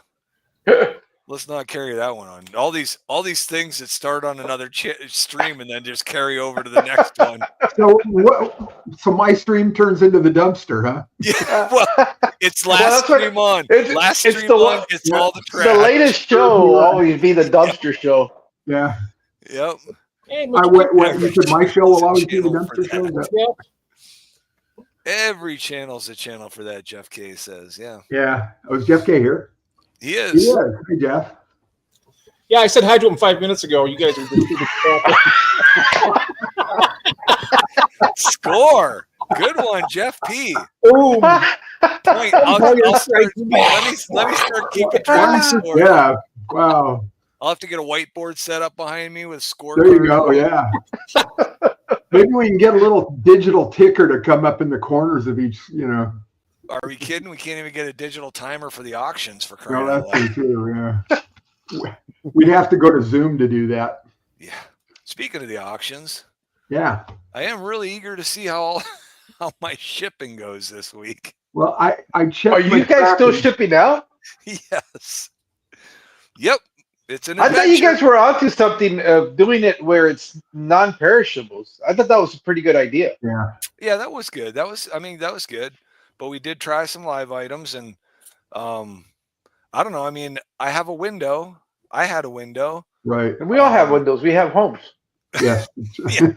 Let's not carry that one on. All these things that start on another stream and then just carry over to the next one. So my stream turns into the dumpster, huh? Yeah, well, it's last stream on. Last stream on gets all the trash. The latest show will always be the dumpster show. Yeah. Yep. Hey, You said my show will always be the dumpster show? yeah. Every channel's a channel for that, Jeff K says. Yeah. Yeah. Oh, is Jeff K here? He is. He is. Hey, Jeff. Yeah, I said hi to him 5 minutes ago. You guys are just Score. Good one, Jeff P. Boom. Point. Let me start keeping track of score. Yeah. Wow. I'll have to get a whiteboard set up behind me with score. There you go. Yeah. Maybe we can get a little digital ticker to come up in the corners of each, Are we kidding? We can't even get a digital timer for the auctions for crying No, out that's loud. true. Yeah. We'd have to go to Zoom to do that. Yeah. Speaking of the auctions, Yeah. I am really eager to see how my shipping goes this week. Well, I checked. Are you guys still shipping out? Yes. Yep. It's an I adventure. thought you guys were onto something of doing it where it's non-perishables. I thought that was a pretty good idea. Yeah. Yeah, that was good. That was good. But we did try some live items, and I don't know. I mean, I have a window. I had a window. Right. And we all have windows. We have homes. Yes. Yeah.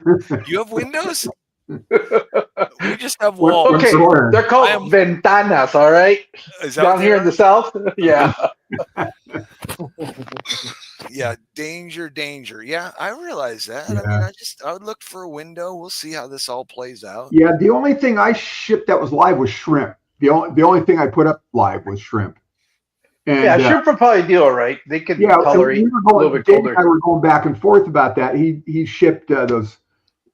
You have windows? We just have walls. Okay, they're called ventanas, all right? Is that Down here in the south? Yeah. Yeah, danger. Yeah, I realize that. Yeah. I mean, I would look for a window. We'll see how this all plays out. Yeah, the only thing I shipped that was live was shrimp. The only thing I put up live was shrimp. And, yeah, shrimp will probably do all right. They could tolerate a little bit colder. Dave and I were going back and forth about that. He shipped the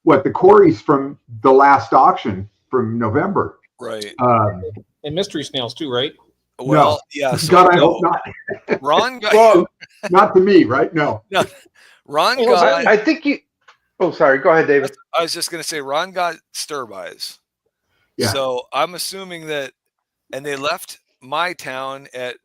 Corys from the last auction from November. Right. And mystery snails too, right? Well, no. yeah. So God, I hope not. Ron got well, not to me, right? No. Ron got. I think you. Oh, sorry. Go ahead, David. I was just going to say Ron got stir-bys. Yeah. So I'm assuming that, and they left my town at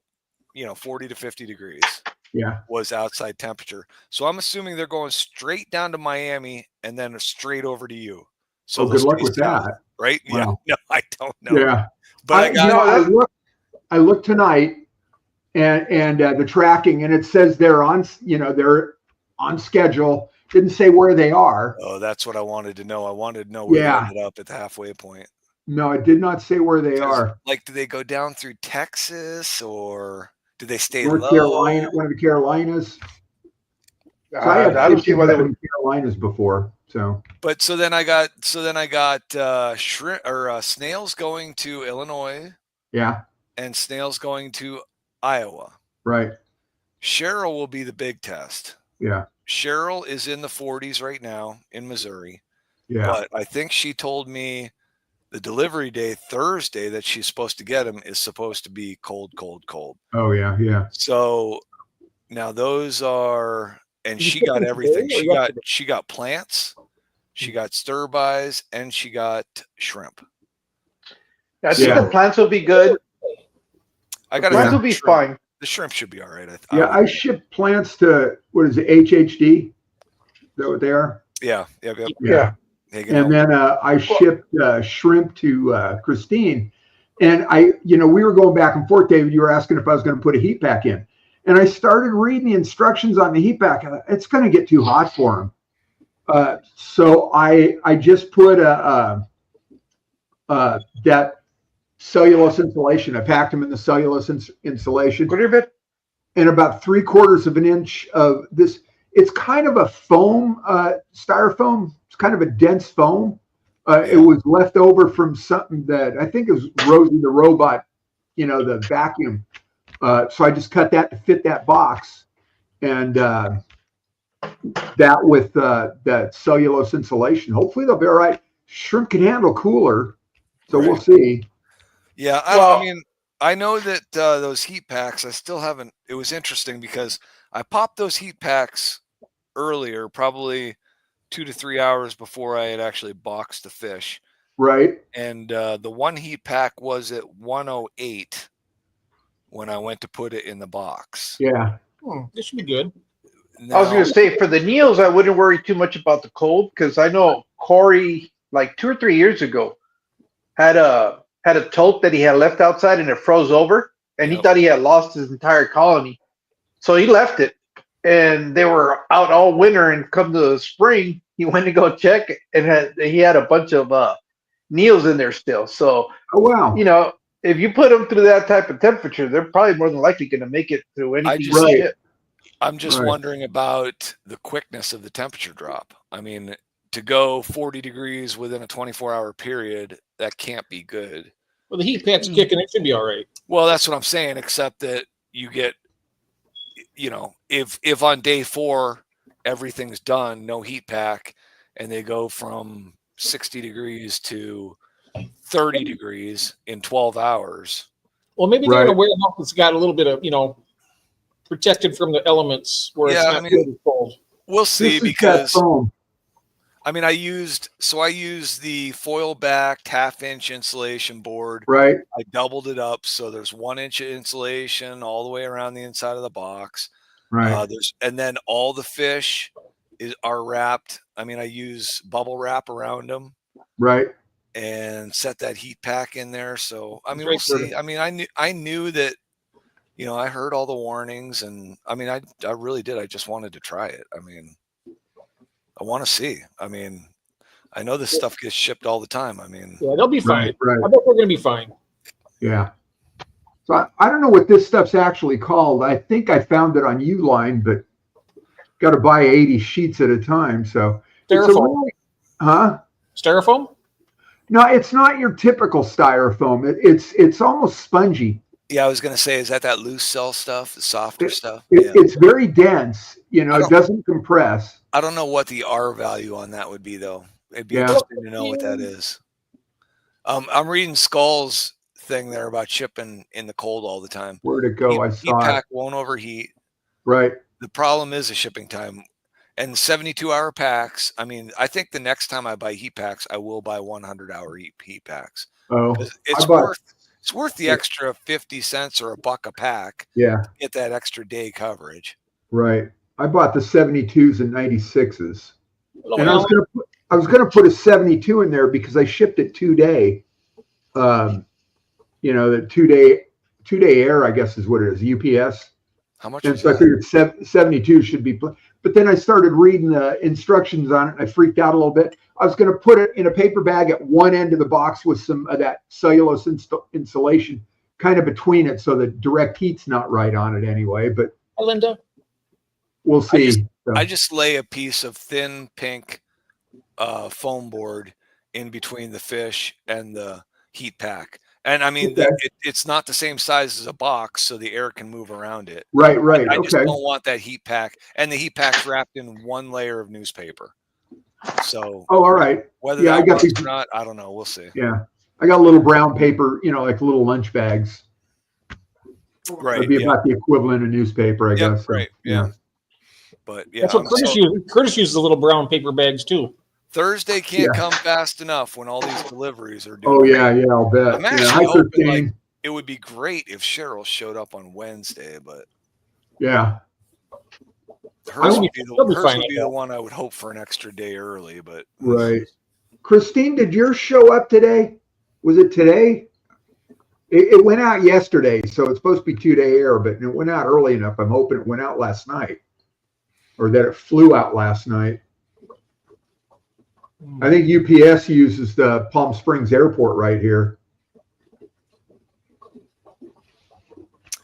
40 to 50 degrees. Yeah. Was outside temperature. So I'm assuming they're going straight down to Miami and then straight over to you. So good luck with that. Right? Wow. Yeah. No, I don't know. Yeah. But I looked tonight and the tracking, and it says they're on schedule. Didn't say where they are. Oh, that's what I wanted to know. I wanted to know where they ended up at the halfway point. No, it did not say where they are. Like, do they go down through Texas, or do they stay North low? Carolina, one of the Carolinas. I don't see why they would. Carolinas before. So. But so then I got shrimp or snails going to Illinois, Yeah. And Snail's going to Iowa. Right. Cheryl will be the big test. Yeah. Cheryl is in the 40s right now in Missouri. Yeah. But I think she told me the delivery day, Thursday, that she's supposed to get them is supposed to be cold, cold, cold. Oh, yeah. Yeah. So now those are, and she got everything. She got plants, she got stir-bys, and she got shrimp. I think the plants will be good. Plants will be fine. The shrimp should be all right. I ship plants to, what is it, HHD? Is that what they are? Yeah. And then I shipped shrimp to Christine. And we were going back and forth, David. You were asking if I was going to put a heat pack in. And I started reading the instructions on the heat pack. It's going to get too hot for them. So I just put that cellulose insulation. I packed them in the cellulose insulation. And about 3/4 of an inch of this. It's kind of a foam, styrofoam. It's kind of a dense foam. It was left over from something that I think it was Rosie the robot, the vacuum. So I just cut that to fit that box, and that with that cellulose insulation. Hopefully they'll be all right. Shrimp can handle cooler, so we'll see. Yeah, I mean, I know that those heat packs, I still haven't. It was interesting because I popped those heat packs earlier, probably 2 to 3 hours before I had actually boxed the fish. Right. And the one heat pack was at 108 when I went to put it in the box. Yeah. This should be good. Now, I was going to say, for the Neils, I wouldn't worry too much about the cold because I know Corey, like 2 or 3 years ago, had a tote that he had left outside and it froze over, and he thought he had lost his entire colony. So he left it, and they were out all winter, and come to the spring, he went to go check, and he had a bunch of Neils in there still. So, if you put them through that type of temperature, they're probably more than likely going to make it through anything. I'm just wondering about the quickness of the temperature drop. I mean, to go 40 degrees within a 24-hour period, that can't be good. Well, the heat pack's kicking. It should be all right. Well, that's what I'm saying, except that you get, if on day 4 everything's done, no heat pack, and they go from 60 degrees to 30 degrees in 12 hours. Well, maybe they're in a warehouse that's got a little bit of, protected from the elements where it's not really cold. We'll see, because I used the foil backed 1/2-inch insulation board. Right. I doubled it up so there's 1 inch of insulation all the way around the inside of the box. Right. And then all the fish are wrapped. I use bubble wrap around them. Right. And set that heat pack in there. So we'll see. I knew that. I heard all the warnings, and I really did. I just wanted to try it. I want to see. I know this stuff gets shipped all the time. They'll be fine. Right. I bet they're going to be fine. Yeah. So I don't know what this stuff's actually called. I think I found it on Uline, but got to buy 80 sheets at a time. So Styrofoam. Styrofoam? No, it's not your typical styrofoam. It's almost spongy. Yeah, I was going to say, is that loose cell stuff, the softer stuff? It's very dense. It doesn't compress. I don't know what the R value on that would be, though. It'd be interesting to know what that is. I'm reading Skull's thing there about shipping in the cold all the time. Where'd it go? I saw heat pack won't overheat. Right. The problem is the shipping time. And 72-hour packs. I think the next time I buy heat packs, I will buy 100-hour heat packs. Oh, it's worth the extra 50 cents or $1 a pack. Yeah. To get that extra day coverage. Right. I bought the 72s and 96s. And I was gonna put a 72 in there because I shipped it 2-day. The 2-day air, I guess is what it is, UPS. How much? And so I figured 72 should be. But then I started reading the instructions on it, and I freaked out a little bit. I was going to put it in a paper bag at one end of the box with some of that cellulose insulation kind of between it, so the direct heat's not right on it anyway. But Linda, we'll see. I just lay a piece of thin pink foam board in between the fish and the heat pack, And I mean, Okay. it's not the same size as a box, so the air can move around it. Right. I just Okay. don't want that heat pack, and the heat pack's wrapped in one layer of newspaper. So, Oh, all right. whether Yeah, I that got works these. or not, I don't know. We'll see. Yeah, I got little brown paper, like little lunch bags. Right. That'd be about the equivalent of newspaper, I guess. So, right. Yeah. But yeah, that's what Curtis uses. Curtis uses the little brown paper bags too. Thursday can't come fast enough when all these deliveries are due. Oh yeah, I'll bet. I'm actually hoping it would be great if Cheryl showed up on Wednesday, but hers would be the one I would hope for an extra day early. But right, Christine, did yours show up today? Was it today? It went out yesterday, so it's supposed to be 2-day air, but it went out early enough. I'm hoping it went out last night, or that it flew out last night. I think UPS uses the Palm Springs Airport right here.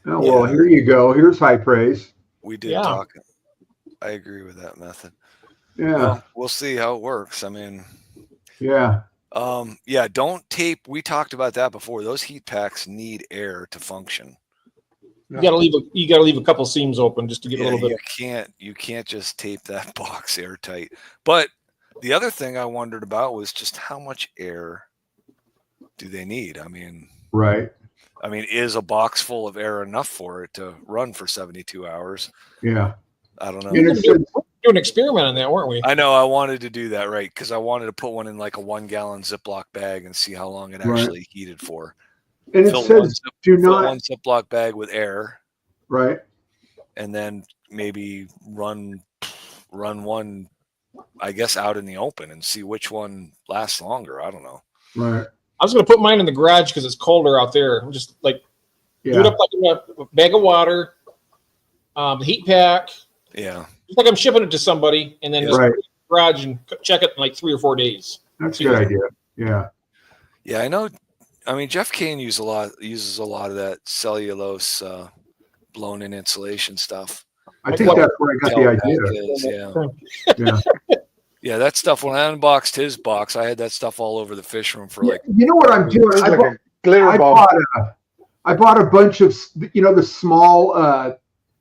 Oh, well, here you go. Here's high praise. We did talk. I agree with that method. Yeah. Well, we'll see how it works. I mean, don't tape. We talked about that before. Those heat packs need air to function. You gotta leave a couple seams open just to get a little bit. You can't just tape that box airtight. But the other thing I wondered about was just how much air do they need? I mean, is a box full of air enough for it to run for 72 hours? Yeah. I don't know. We were doing an experiment on that, weren't we? I know. I wanted to do that, right? Because I wanted to put one in like a 1-gallon Ziploc bag and see how long it actually heated for. And it says do not one Ziploc bag with air. Right. And then maybe run one, I guess, out in the open and see which one lasts longer. I don't know. Right. I was going to put mine in the garage because it's colder out there. I'm just like do it up like a bag of water, the heat pack. Yeah. It's like I'm shipping it to somebody, and then just put it in the garage and check it in like 3 or 4 days. That's a good idea. Yeah. Yeah, I know. I mean, Jeff Kane uses a lot of that cellulose blown-in insulation stuff. I think that's where I got the idea. Yeah, that stuff. When I unboxed his box, I had that stuff all over the fish room for like. You know what I'm doing? I bought a bunch of the small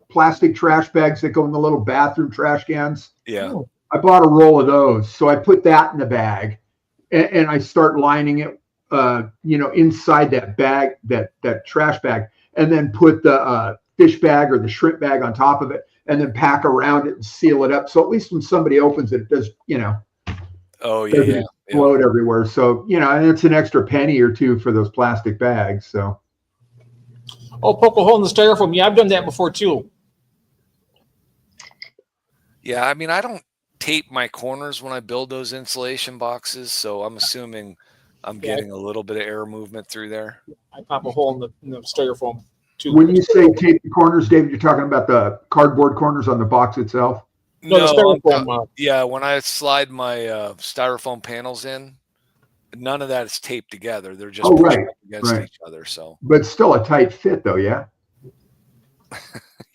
plastic trash bags that go in the little bathroom trash cans. Yeah. I bought a roll of those, so I put that in the bag, and I start lining it, inside that bag, that trash bag, and then put the fish bag or the shrimp bag on top of it, and then pack around it and seal it up. So at least when somebody opens it, it does, float everywhere. So, and it's an extra penny or two for those plastic bags. So. Oh, poke a hole in the styrofoam. Yeah, I've done that before too. Yeah, I mean, I don't tape my corners when I build those insulation boxes, so I'm assuming I'm getting a little bit of air movement through there. I pop a hole in the styrofoam too. When you say tape the corners, David, you're talking about the cardboard corners on the box itself? No, the styrofoam. Yeah, when I slide my styrofoam panels in, none of that is taped together. They're just against each other. So, but still a tight fit, though. Yeah.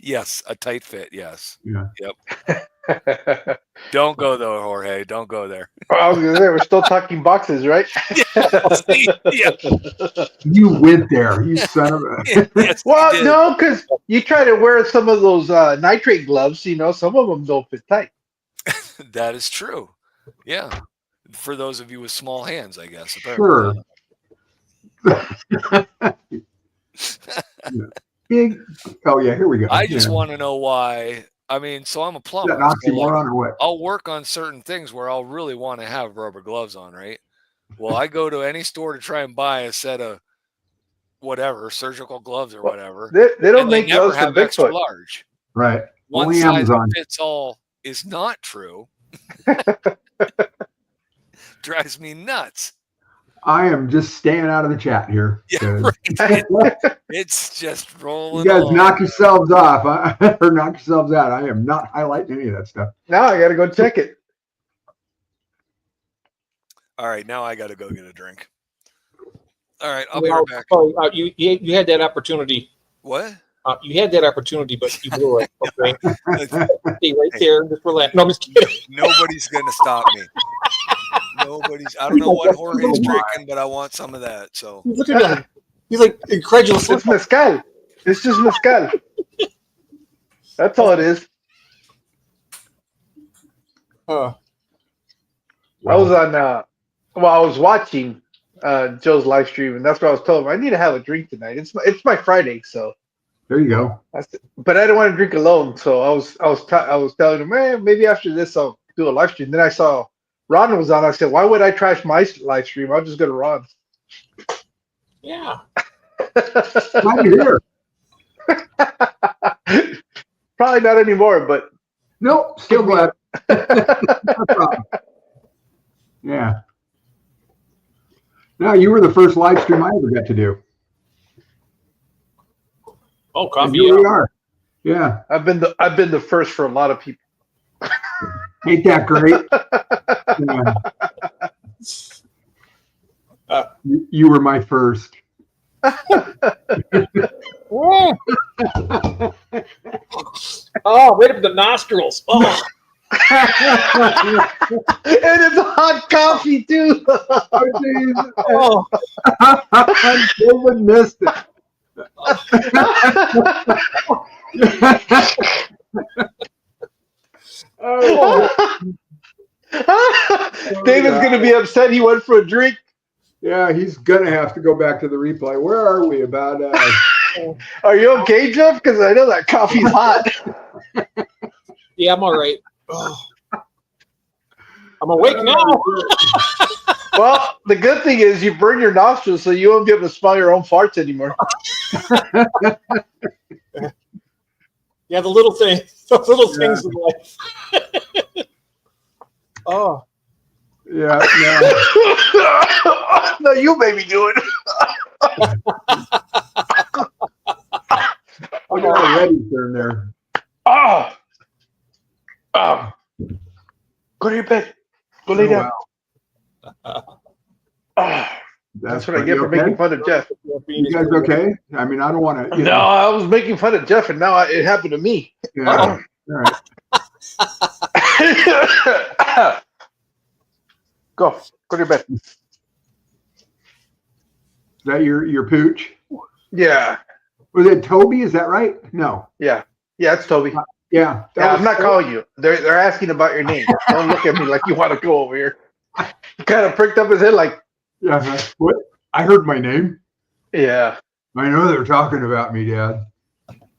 Yes, a tight fit. Yes. Yeah. Yep. Don't go though, Jorge. Don't go there. I was gonna say we're still talking boxes, right? Yeah. You went there, you son of a. Yes, well, no, because you try to wear some of those nitrate gloves. Some of them don't fit tight. That is true. Yeah. For those of you with small hands, I guess. Apparently. Sure. Big. Oh yeah, here we go. I just want to know why. I mean, so I'm a plumber. Is that an oxymoron or what? I'll work on certain things where I'll really want to have rubber gloves on, right? Well, I go to any store to try and buy a set of whatever surgical gloves or whatever. They don't make never gloves have for extra Bigfoot. large. Right. One Only size Amazon. fits all is not true. Drives me nuts. I am just staying out of the chat here. Yeah, right. It's just rolling. You guys knock yourselves off or knock yourselves out. I am not highlighting any of that stuff. Now I got to go check it. All right, now I got to go get a drink. All right, I'll be right back. You had that opportunity. What? You had that opportunity, but you blew it. Okay, stay right there. Just relax. No, I'm just kidding. Nobody's gonna stop me. I don't know what Jorge's drinking, but I want some of that. So Look at him. He's like incredulous. It's mezcal. It's just mezcal. That's all it is. I was on. I was watching Joe's live stream, and that's what I was telling him. I need to have a drink tonight. It's my Friday, so there you go. But I didn't want to drink alone, so I was telling him, man, maybe after this I'll do a live stream. Then I saw Ron was on. I said, why would I trash my live stream? I'll just go to Ron. Yeah. Glad you're here. Probably not anymore, but nope, still glad. No problem. Yeah. No, you were the first live stream I ever got to do. Oh, coffee. Here we are. Yeah. I've been the first for a lot of people. Ain't that great? Yeah. You were my first. Oh, right up in the nostrils. Oh. And it's hot coffee too. Oh. David missed it. David's gonna be upset he went for a drink. Yeah, he's gonna have to go back to the replay. Where are we about? Are you okay, Jeff? Because I know that coffee's hot. Yeah, I'm all right. Oh. I'm awake now. Well, the good thing is you burn your nostrils, so you won't be able to smell your own farts anymore. Yeah, the little things in life. Oh. Yeah. No, you made me do it. I got a ready turn there. Oh. Go to your bed. Go lay down. That's what I get for making fun of Jeff. You guys okay? I mean, I don't want to. No, I was making fun of Jeff, and now it happened to me. Yeah. All right. Go to your bed. Is that your pooch? Yeah. Was it Toby? Is that right? No. Yeah, it's Toby. Yeah. I'm not calling you. They're asking about your name. Don't look at me like you want to go over here. He kind of pricked up his head like. Yeah. What? I heard my name. Yeah. I know they're talking about me, Dad.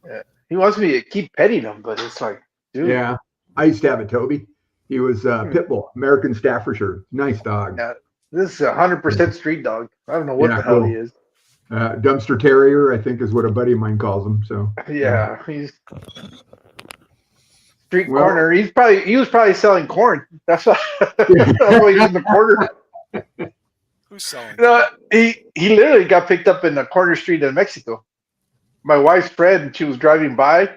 Yeah. He wants me to keep petting him, but it's like, dude. Yeah. I used to have a Toby. He was Pitbull, American Staffordshire. Nice dog. Yeah. This is 100% street dog. I don't know what the hell he is. Dumpster Terrier, I think, is what a buddy of mine calls him. So. Yeah, he's street corner. He was probably selling corn. That's why he's in the corner. Who's selling? He literally got picked up in the corner street in Mexico. My wife's friend, she was driving by.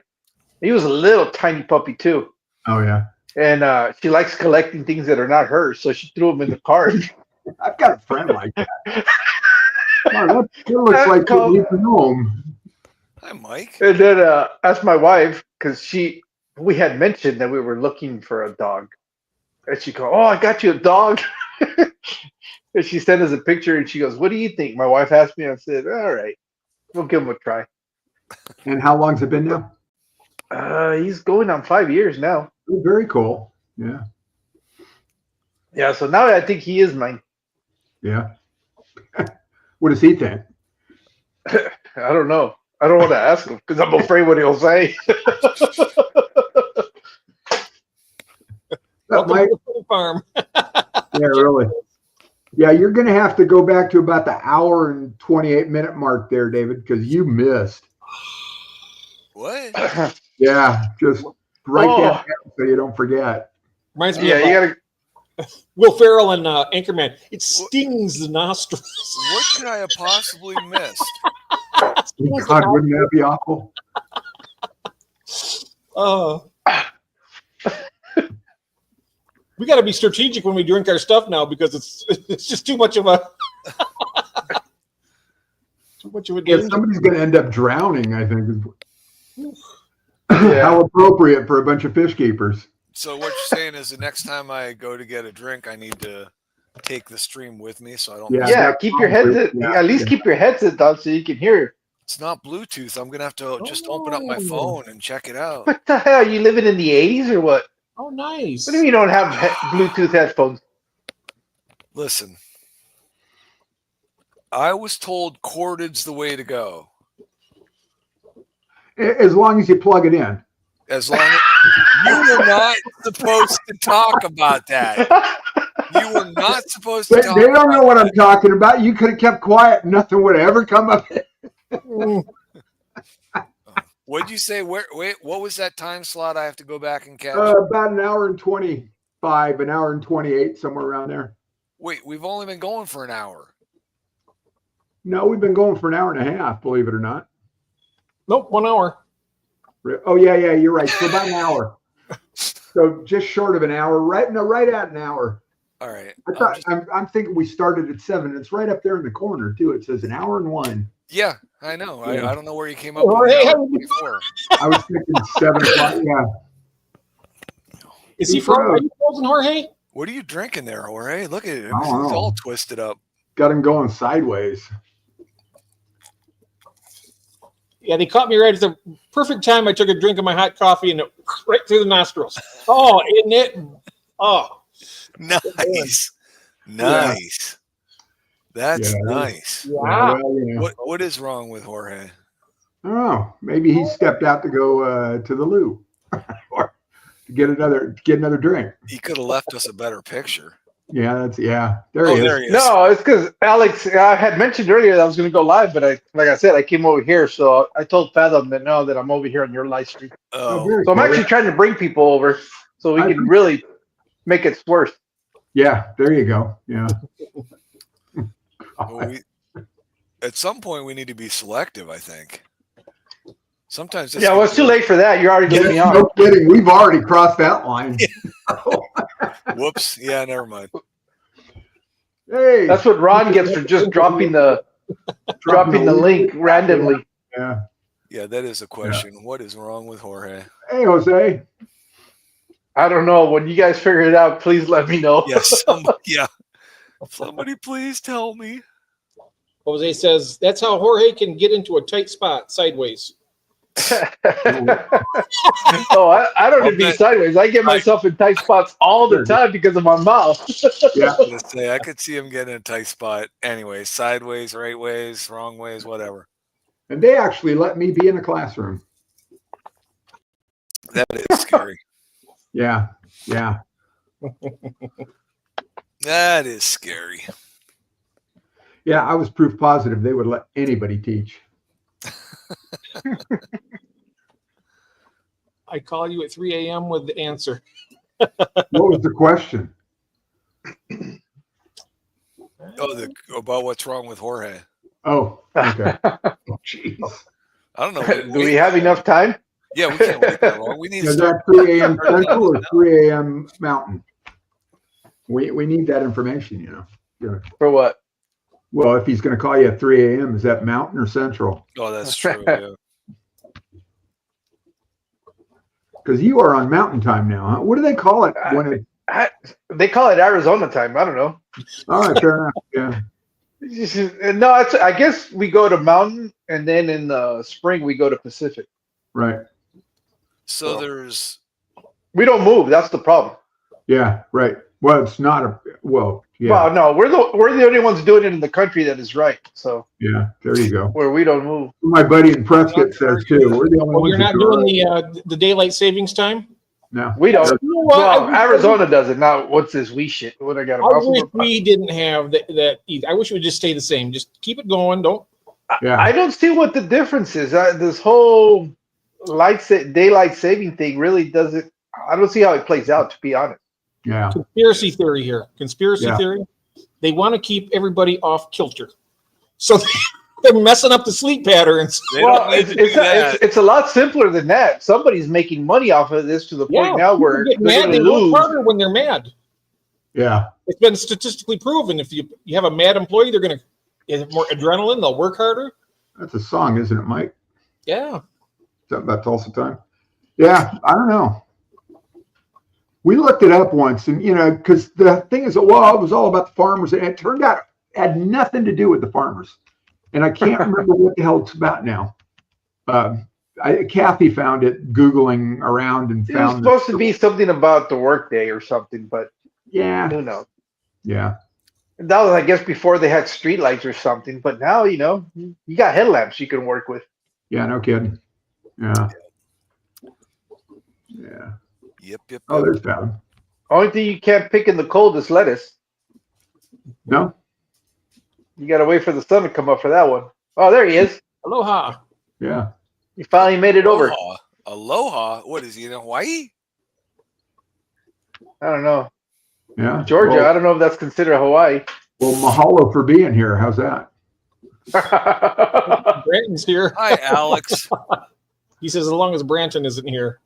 He was a little tiny puppy too. Oh yeah. And she likes collecting things that are not hers, so she threw him in the car. I've got a friend like that. Oh, that looks like you need to know him. Hi, Mike. And then asked my wife because we had mentioned that we were looking for a dog, and she goes, "Oh, I got you a dog." And she sent us a picture, and she goes, "What do you think?" My wife asked me. I said, "All right, we'll give him a try." And how long's it been now? He's going on 5 years now. Oh, very cool. Yeah. Yeah. So now I think he is mine. Yeah. What does he think? I don't know. I don't want to ask him because I'm afraid what he'll say. Welcome to the farm. Yeah, really. Yeah, you're going to have to go back to about the hour and 28-minute mark there, David, because you missed. What? Yeah, just write that down so you don't forget. Reminds me you of gotta. Will Ferrell and Anchorman. It stings the nostrils. What could I have possibly missed? God, wouldn't that be awful? Oh. We got to be strategic when we drink our stuff now because it's just too much of a Yeah, somebody's going to end up drowning, I think. How appropriate for a bunch of fish keepers. So what you're saying is the next time I go to get a drink, I need to take the stream with me so I don't. Yeah, keep your headset. At least keep your headset on so you can hear. It's not Bluetooth. I'm gonna have to just open up my phone and check it out. What the hell? Are you living in the 80s or what? Oh, nice. What do you mean you don't have Bluetooth headphones? Listen, I was told corded's the way to go. As long as you plug it in. As long as you were not supposed to talk about that. You were not supposed to talk. They don't know what I'm talking about. You could have kept quiet. Nothing would ever come up. What'd you say? Wait, what was that time slot I have to go back and catch? About an hour and 25, an hour and 28, somewhere around there. Wait, we've only been going for an hour. No, we've been going for an hour and a half, believe it or not. Nope, 1 hour. Oh, yeah, you're right. So about an hour. So just short of an hour, right at an hour. All right. I'm thinking we started at 7. It's right up there in the corner, too. It says an hour and 1. Yeah, I know. Yeah. I don't know where you came up with that. I was thinking 7 o'clock, yeah. Is he frozen, Jorge? What are you drinking there, Jorge? Look at it. It's know. all twisted up. Got him going sideways. Yeah, they caught me right at the perfect time. I took a drink of my hot coffee and it right through the nostrils. Oh, isn't it? Oh. Nice. Nice. That's nice. Yeah. Well, What is wrong with Jorge? Oh, maybe he stepped out to go to the loo or to get another drink. He could have left us a better picture. Yeah, there he is. No, it's because Alex, I had mentioned earlier that I was going to go live, but like I said, I came over here, so I told Fathom that I'm over here on your live stream. Oh, so I'm actually trying to bring people over so we can really make it worse. Yeah, there you go. Yeah. Well, at some point, we need to be selective, I think. Sometimes. Yeah, well, it's too late for that. You're already getting me on. No kidding. We've already crossed that line. Whoops. Yeah, never mind. Hey. That's what Ron gets for just dropping the link randomly. Yeah. Yeah, that is a question. Yeah. What is wrong with Jorge? Hey, Jose. I don't know. When you guys figure it out, please let me know. Yes. Somebody please tell me. Jose says that's how Jorge can get into a tight spot sideways. Oh, I don't need to be sideways. I get myself in tight spots all the time because of my mouth. Yeah. I was gonna say, I could see him getting in a tight spot anyway, sideways, right ways, wrong ways, whatever. And they actually let me be in a classroom. That is scary. Yeah. That is scary. Yeah, I was proof positive they would let anybody teach. I call you at 3 a.m. with the answer. What was the question? About what's wrong with Jorge. Oh, okay. Oh, jeez. I don't know. Do we have enough time? Yeah, we can't wait that long. We need to start 3 a.m. Central or 3 a.m. Mountain. We need that information, Yeah. For what? Well, if he's going to call you at 3 a.m., is that Mountain or Central? Oh, that's true. Yeah. Because you are on Mountain time now, huh? What do they call it when they call it Arizona time. I don't know. All right, fair enough. Yeah. No, I guess we go to Mountain, and then in the spring we go to Pacific. Right. So we don't move. That's the problem. Yeah. Right. Well, it's not yeah. Well, no, we're the only ones doing it in the country that is right. So yeah, there you go. Where we don't move. My buddy in Prescott says too. We're the only ones. You're not doing the daylight savings time. No, we don't. Well, Arizona does it. Now, what's this we shit? What I got? I wish we didn't have that either. I wish it would just stay the same. Just keep it going. Don't. Yeah. I don't see what the difference is. This whole daylight saving thing really doesn't. I don't see how it plays out, to be honest. Yeah. Conspiracy theory here. Theory. They want to keep everybody off kilter, so they're messing up the sleep patterns. Well, it's a lot simpler than that. Somebody's making money off of this to the point now where they're mad. They work harder when they're mad. Yeah. It's been statistically proven. If you have a mad employee, they're going to have more adrenaline. They'll work harder. That's a song, isn't it, Mike? Yeah. Something about Tulsa time. Yeah, I don't know. We looked it up once, and because the thing is, well, it was all about the farmers, and it turned out it had nothing to do with the farmers, and I can't remember what the hell it's about now. Kathy found it Googling around and It was found supposed to be something about the workday or something, but yeah, who knows? Yeah. That was, I guess, before they had streetlights or something. But now, you got headlamps you can work with. Yeah, no kidding. Yeah. Yeah. Yep. Oh, there's that. Only thing you can't pick in the cold is lettuce. No. You got to wait for the sun to come up for that one. Oh, there he is. Aloha. Yeah. He finally made it over. Aloha. What is he in Hawaii? I don't know. Yeah. Georgia. Well, I don't know if that's considered Hawaii. well, mahalo for being here. How's that? Branton's here. Hi, Alex. He says as long as Branton isn't here.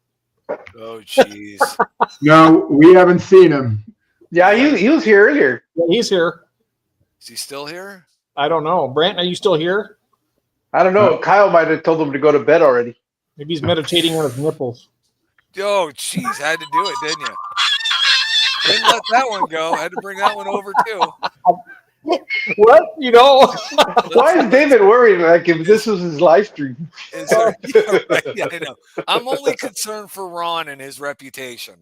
Oh, jeez. No, we haven't seen him. Yeah, he was here earlier. Yeah, he's here. Is he still here? I don't know. Branton, are you still here? I don't know. Kyle might have told him to go to bed already. Maybe he's meditating on his nipples. Oh, jeez. Had to do it, didn't you? Didn't let that one go. Had to bring that one over, too. What? Why is David worried like if this was his live stream? Yeah, right. Yeah, I know. I'm only concerned for Ron and his reputation.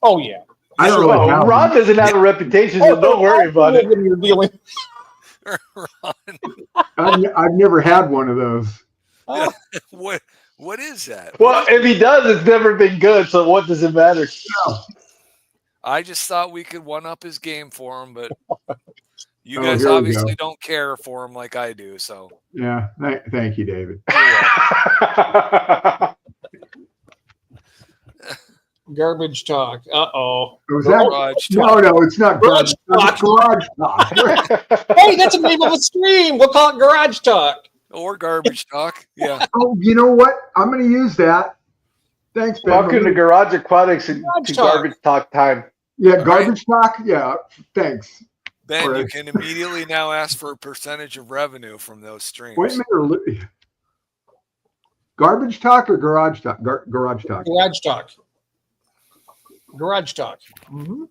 Oh, yeah. I don't really have Ron one. doesn't have a reputation, so don't worry about it. You're dealing. Ron. I've never had one of those. What is that? Well, if he does, it's never been good, so what does it matter? No. I just thought we could one-up his game for him, but you Oh, guys here we obviously go. don't care for him like I do, so. Yeah. Thank you, David. Garbage talk. Uh-oh. Was that? Garage talk. No, it's not Garage garage. talk. Garage talk. Hey, that's the name of a stream. We'll call it Garage Talk. Or garbage talk. Yeah. Oh, you know what? I'm going to use that. Thanks, Ben. Welcome to Garage Aquatics and Garage to talk. Garbage Talk time. Yeah, garbage talk. Yeah, thanks. Ben, All you right. can immediately now ask for a percentage of revenue from those streams. Wait a minute. Garbage talk or garage talk? Garage talk. Garage Talk. Garage Talk. Mm-hmm.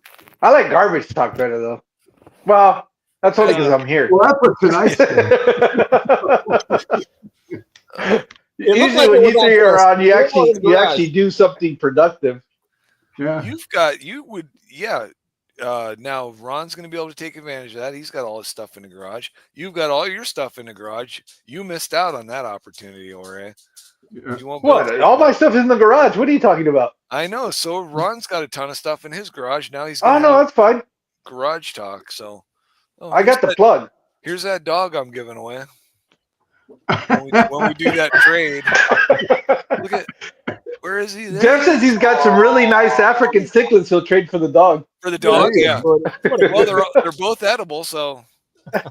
I like Garbage Talk better, though. Well, that's only because I'm here. Well, that's what tonight's doing. Usually when you three are on, you actually do something productive. Yeah. Now Ron's going to be able to take advantage of that. He's got all his stuff in the garage. You've got all your stuff in the garage. You missed out on that opportunity, Ore. You won't be able to What? take All that. my stuff is in the garage. What are you talking about? I know. So Ron's got a ton of stuff in his garage. Now he's Oh, got no, that's fine. garage talk. So I got the plug. Here's that dog I'm giving away. When we do that trade, look at where is he? There Jeff says he's got some really nice African cichlids he'll trade for the dog. for the dog. Yeah. Whatever. Well, they're both edible, so Just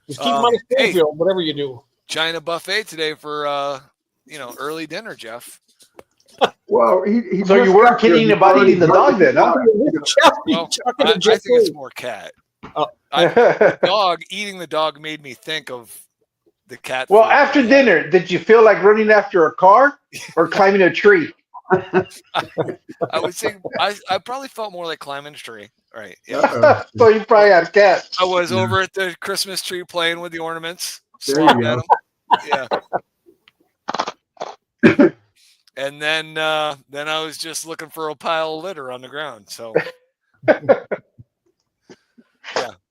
keep them out of hey. Springfield, whatever you do. China buffet today for early dinner, Jeff. Well, he So just you weren't got there kidding about before eating the dog then, huh? Well, I think it's more cat. The dog eating the dog made me think of the cat. Well, food. after dinner, did you feel like running after a car or climbing a tree? I would say I probably felt more like climbing a tree. Right. Yeah. So you probably had a cat. I was over at the Christmas tree playing with the ornaments. There you swatting go. at 'em. Yeah. And then I was just looking for a pile of litter on the ground. So yeah.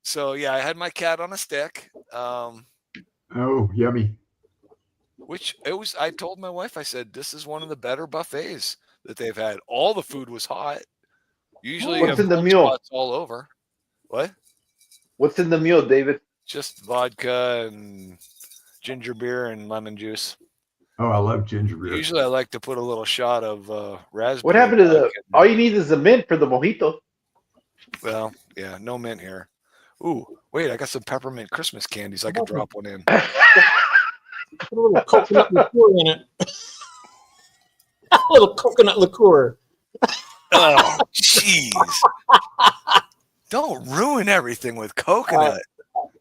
So yeah, I had my cat on a stick. Oh, yummy. I told my wife, I said, this is one of the better buffets that they've had. All the food was hot. Usually you What's have in the cold meal? spots all over. What? What's in the meal, David? Just vodka and ginger beer and lemon juice. Oh, I love ginger beer. Usually I like to put a little shot of raspberry. What happened to the? vodka. All you need is the mint for the mojito. Well, yeah, no mint here. Ooh, wait, I got some peppermint Christmas candies. I could drop one in. Put a little coconut liqueur in it. A little coconut liqueur. Oh, jeez. Don't ruin everything with coconut.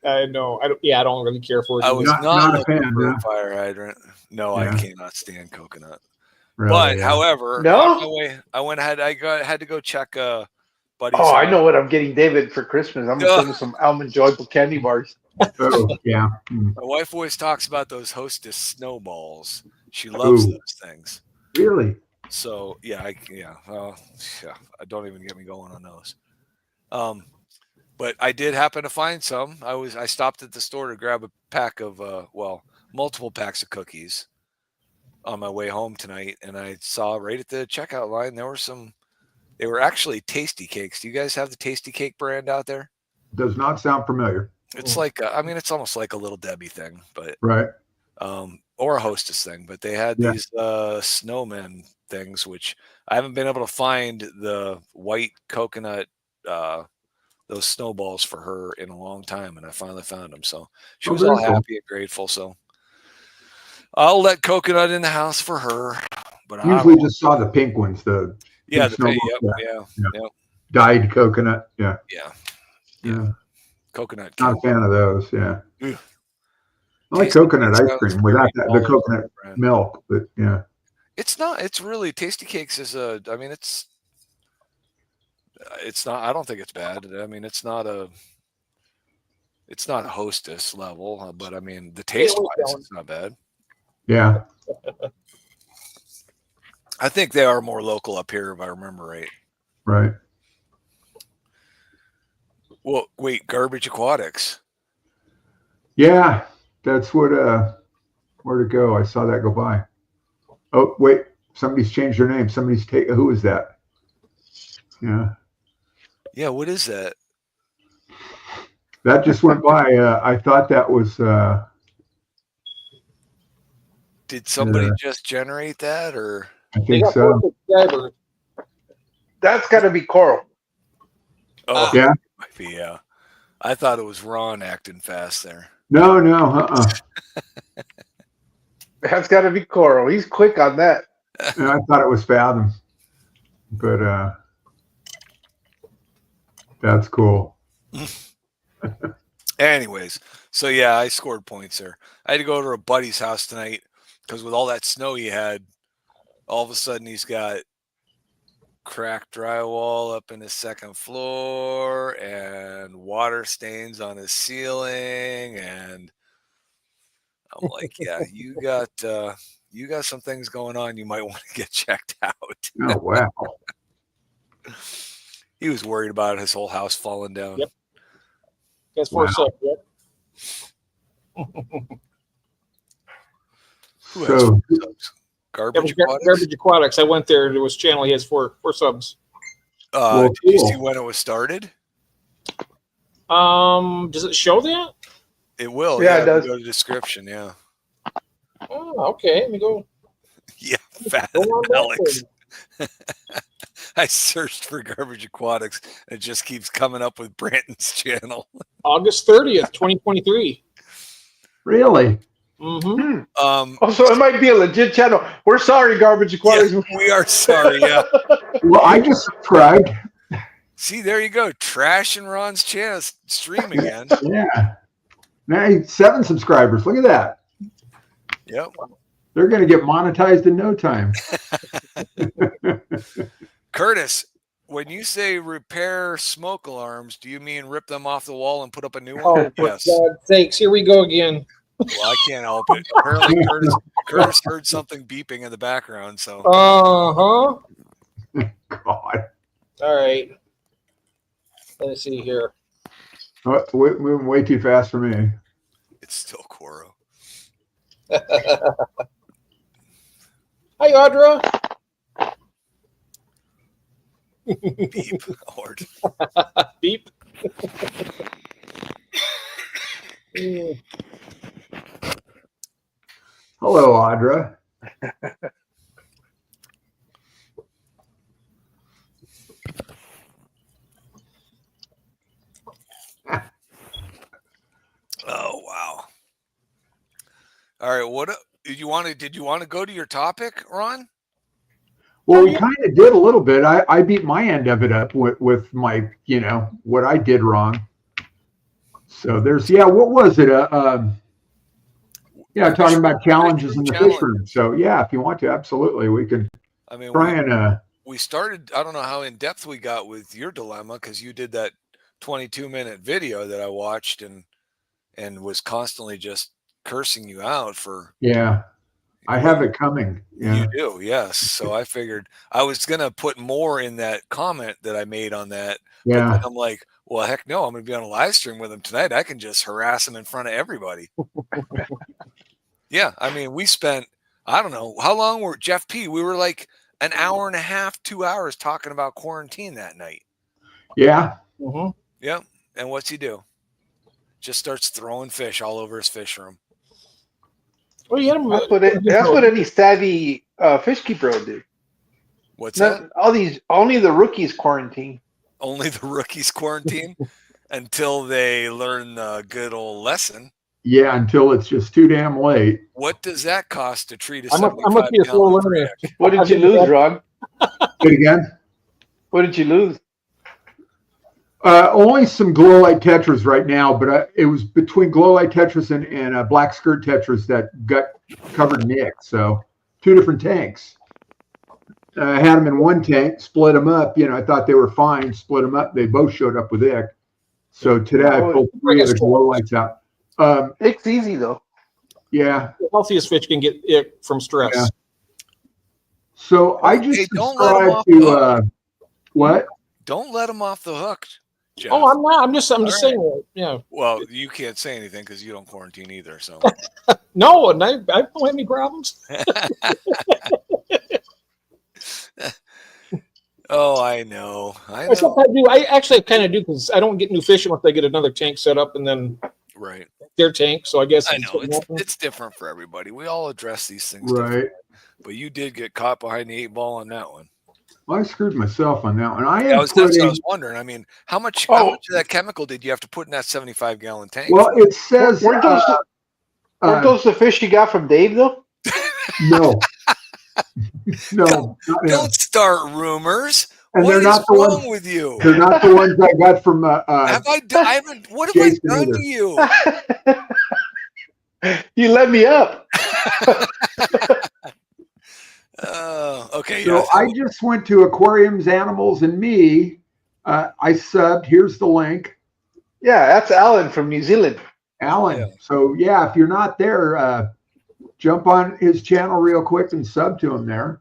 I know. I don't really care for it. I was Not not a looking fan, for yeah. a fire hydrant. No, I Yeah. cannot stand coconut. Really, but yeah. however, No? on my way, had to go check buddy's. Oh, I know what I'm getting David for Christmas. I'm gonna send him some Almond Joy candy bars. Oh, yeah. Mm. My wife always talks about those Hostess snowballs. She loves those things. Really? So yeah, I don't even get me going on those. But I did happen to find some. I stopped at the store to grab a pack of multiple packs of cookies on my way home tonight, and I saw right at the checkout line there were some. They were actually Tasty Cakes. Do you guys have the Tasty Cake brand out there? Does not sound familiar. It's like it's almost like a Little Debbie thing, but right. Or a Hostess thing. But they had these snowmen things, which I haven't been able to find the white coconut those snowballs for her in a long time, and I finally found them. So she was all happy and grateful. So I'll let coconut in the house for her. But usually just saw the pink ones, the pink, dyed coconut, yeah. Coconut. Not a fan of those, yeah. I like coconut ice cream without the coconut milk, but yeah. It's not. It's really Tasty Cakes is it's not. I don't think it's bad. I mean, it's not a Hostess level, but I mean, the taste wise, it's not bad. Yeah. I think they are more local up here, if I remember right. Right. Well, wait, Garbage Aquatics. Yeah, that's what. Where to go? I saw that go by. Oh wait, somebody's changed their name. Somebody's who is that? Yeah. Yeah, what is that? That just went by. I thought that was. Did somebody just generate that, or? I think so. That's got to be Coral. Oh, yeah. Might be, yeah. I thought it was Ron acting fast there. No. That's got to be Coral. He's quick on that. And I thought it was Fathom, but that's cool. Anyways, so yeah, I scored points there. I had to go to a buddy's house tonight because with all that snow he had, all of a sudden he's got cracked drywall up in his second floor and water stains on his ceiling, and I'm like, yeah, you got some things going on. You might want to get checked out. Oh wow. He was worried about his whole house falling down. Yep. That's for sub, yep. Who has four subs? Garbage Aquatics. I went there. There was channel. He has four subs. Did you see when it was started? Does it show that? It will. Yeah, it does. Go to the description. Yeah. Oh, okay. Let me go. Yeah, fat Alex. I searched for Garbage Aquatics. It just keeps coming up with Brandon's channel. August 30th, 2023. Really? Mm-hmm. So it might be a legit channel. We're sorry, Garbage Aquatics. Yeah, we are sorry. Yeah. Well, I just subscribed. See, there you go. Trash and Ron's channel stream again. Yeah. Now 7 subscribers. Look at that. Yep. They're going to get monetized in no time. Curtis, when you say repair smoke alarms, do you mean rip them off the wall and put up a new one? Oh, for God's sakes. Here we go again. Well, I can't help it. Apparently, Curtis heard something beeping in the background. So. Uh-huh. God. All right. Let's see here. Oh, moving way too fast for me. It's still Quoro. Hi, Audra. Beep. Lord. Beep. Hello, Audra. Oh wow! All right, what did you want to go to your topic, Ron? Well, we kind of did a little bit. I beat my end of it up with my, what I did wrong. So there's, what was it? Yeah, talking about challenges in the challenge. fish room. So yeah, if you want to, absolutely, we can try and. We started. I don't know how in depth we got with your dilemma because you did that 22-minute video that I watched and was constantly just cursing you out for. Yeah, I have it coming. Yeah. You do, yes. So I figured I was gonna put more in that comment that I made on that. Yeah. But then I'm like, well, heck no, I'm gonna be on a live stream with him tonight. I can just harass him in front of everybody. Yeah, I mean, we spent, I don't know, how long were Jeff P? We were like an hour and a half, 2 hours talking about quarantine that night. Yeah. Mm-hmm. Yeah. And what's he do? Just starts throwing fish all over his fish room. Well, yeah, that's what any savvy fish keeper will do. What's that? Only the rookies quarantine. Only the rookies quarantine until they learn the good old lesson. Yeah, until it's just too damn late. What does that cost to treat a I must be a slow learner. What did you lose, Rod? Say it again. What did you lose? Only some glow light tetras right now, but it was between glow light tetras and black skirt tetras that got covered in ick. So 2 different tanks. I had them in one tank, split them up. I thought they were fine. Split them up. They both showed up with ick. So today I pulled 3 of the glow lights out. Ick's easy though. Yeah. The healthiest fish can get ick from stress. Yeah. So I just subscribe to what? Don't let them off the hook, Jeff. Oh, I'm not. I'm just saying that. Yeah. Well, you can't say anything because you don't quarantine either. So no, and I don't have any problems. Oh, I know. Except I do. I actually kind of do because I don't get new fish unless they get another tank set up and then their tank. So I guess I know it's different for everybody. We all address these things, right? But you did get caught behind the 8 ball on that one. Well, I screwed myself on that one. I was wondering. I mean, how much of that chemical did you have to put in that 75-gallon tank? Well, it says weren't those the fish you got from Dave though? No. No. Don't start rumors. And what is wrong with you? They're not the ones I got from. What have I done to you? You let me up. Okay. So I just went to Aquariums, Animals, and Me. I subbed. Here's the link. Yeah, that's Alan from New Zealand. Alan. Yeah. So yeah, if you're not there, jump on his channel real quick and sub to him there.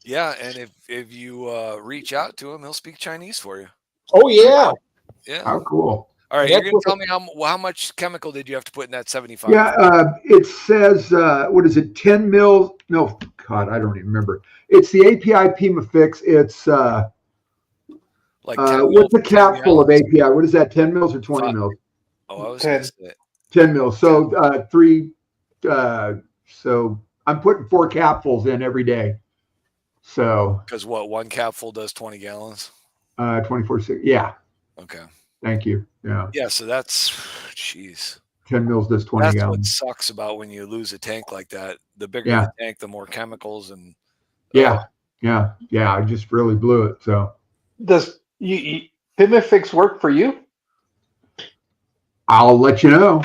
Yeah, and if you reach out to him, he'll speak Chinese for you. Oh yeah. Yeah. How cool. All right, you're gonna tell me how much chemical did you have to put in that 75? Yeah, it says what is it? 10 mils? No, God, I don't even remember. It's the API Pima Fix. It's what's a cap full of API? What is that? 10 mils or 20 mils? Oh, I was 10. 10 mils. So 3. So I'm putting 4 capfuls in every day. So because one capful does 20 gallons? 24/6. Yeah. Okay. Thank you. Yeah. Yeah. So that's, jeez. 10 mils does 20 gallons. That's what sucks about when you lose a tank like that. The bigger the tank, the more chemicals and. Yeah. I just really blew it. So. Does Pimifix work for you? I'll let you know.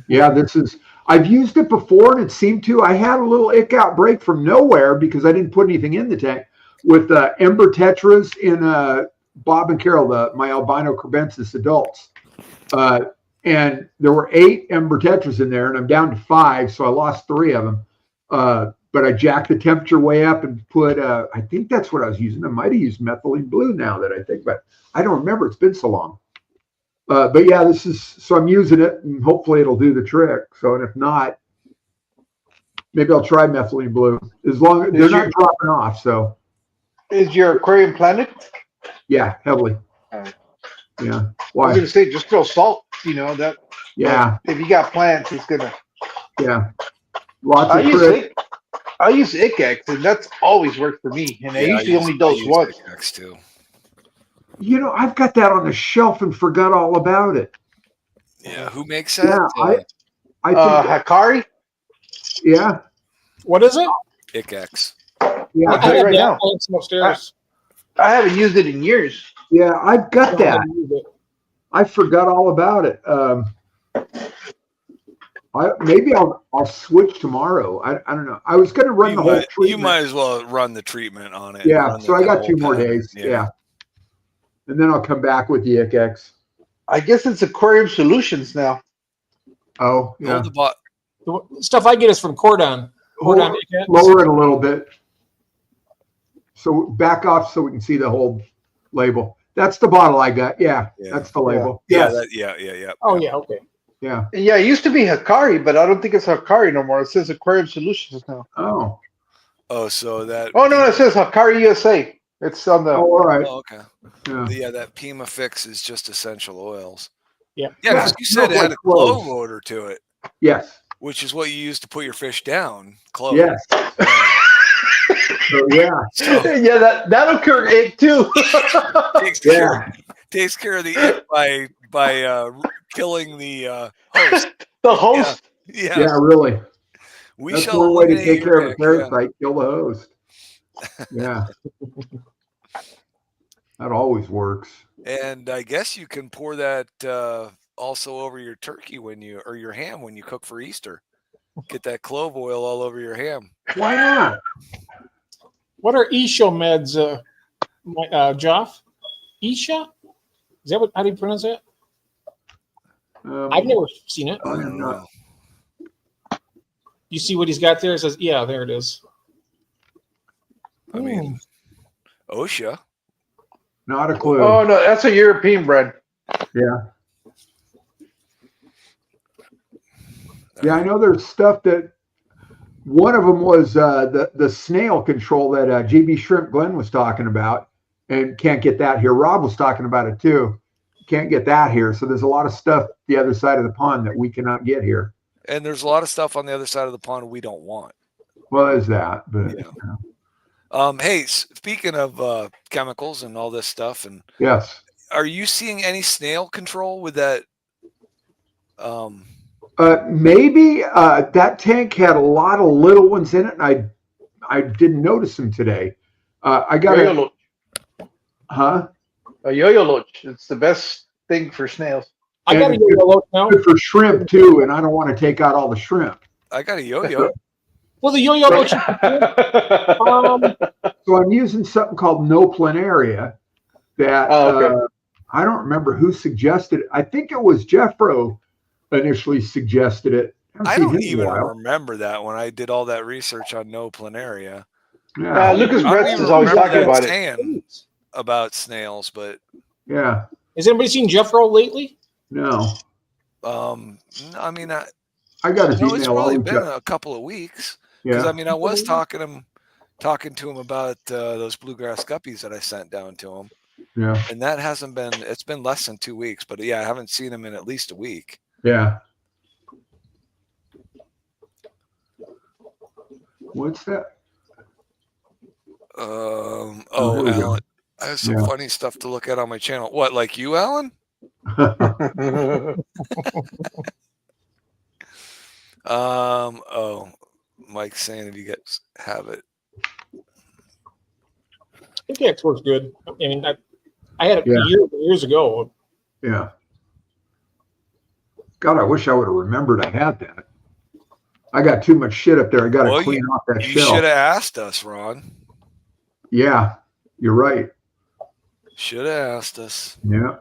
Yeah, I've used it before and it seemed to. I had a little ick outbreak from nowhere because I didn't put anything in the tank with Ember Tetras in Bob and Carol, my albino crebensis adults. And there were 8 Ember Tetras in there and I'm down to 5, so I lost 3 of them. But I jacked the temperature way up and put, I think that's what I was using. I might have used methylene blue now that I think, but I don't remember. It's been so long. But yeah, so I'm using it and hopefully it'll do the trick. So, and if not, maybe I'll try methylene blue as long as they're not dropping off. So is your aquarium planted? Yeah, heavily. Yeah. Why? I was going to say, just throw salt, that. Yeah. If you got plants, it's going to. Yeah. Lots of trick. I use Icex, and that's always worked for me. And I usually only dose once. Icex too. I've got that on the shelf and forgot all about it. Yeah, who makes that? Yeah, I think Hikari. Yeah. What is it? Icex. Yeah, I have right now. Upstairs. I haven't used it in years. Yeah, I've got that. I forgot all about it. Maybe I'll switch tomorrow. I don't know. I was going to run the whole treatment. You might as well run the treatment on it. Yeah. So I got 2 more days. Yeah. And then I'll come back with the ICX. I guess it's Aquarium Solutions now. Oh, yeah. The stuff I get is from Cordon. Lower it a little bit. So back off so we can see the whole label. That's the bottle I got. Yeah. That's the label. Yeah. Yes. Oh, yeah. Okay. Yeah. Yeah, it used to be Hikari, but I don't think it's Hikari no more. It says Aquarium Solutions now. Oh. Oh, so that. Oh, no, it says Hikari USA. It's on the. Oh, all right. Oh, okay. Yeah, that Pima Fix is just essential oils. Yeah. Yeah, because you said it had a clove odor to it. Yes. Which is what you use to put your fish down. Clove. Yes. So, yeah. Yeah, that'll cure it too. Takes care of the ick by killing the host. The host. Yeah. Yeah, really. That's one way to take care of a parasite. Kill the host. Yeah. That always works. And I guess you can pour that also over your turkey or your ham when you cook for Easter. Get that clove oil all over your ham. Why not? What are Isha meds, Joff? Isha? Is that how do you pronounce that? I've never seen it. I don't know. You see what he's got there? It says, yeah, there it is. I mean, OSHA. Not a clue. Oh, no, that's a European brand. Yeah. Yeah, I know there's stuff that one of them was the snail control that GB Shrimp Glenn was talking about, and can't get that here. Rob was talking about it too. Can't get that here. So there's a lot of stuff the other side of the pond that we cannot get here. And there's a lot of stuff on the other side of the pond we don't want. Well, there's that, but hey, speaking of chemicals and all this stuff, and yes, are you seeing any snail control with that? Maybe that tank had a lot of little ones in it, and I didn't notice them today. I got a yo-yo loach. It's the best thing for snails. I got a yo-yo loach now. Good for shrimp too, and I don't want to take out all the shrimp. I got a yo-yo. Well, the yo-yo loach. So I'm using something called No Planaria. That I don't remember who suggested it. I think it was Jeffro initially suggested it. I don't even remember that when I did all that research on No Planaria. Yeah. Lucas Bretz is always talking about it. About snails, but yeah. Has anybody seen Jeffro lately? No. I mean, I got his email. It's probably been a couple of weeks. Because Yeah. I mean, I was talking to him about those bluegrass guppies that I sent down to him. Yeah. And that hasn't been. It's been less than 2 weeks, but yeah, I haven't seen him in at least a week. Yeah. What's that? Alan, I have some funny stuff to look at on my channel. What, like you, Alan? Mike's saying if you guys have it. ICX works good. I mean, I had it years ago. Yeah. God, I wish I would have remembered I had that. I got too much shit up there. I got to clean off that shelf. You should have asked us, Ron. Yeah, you're right. Should have asked us. Yeah.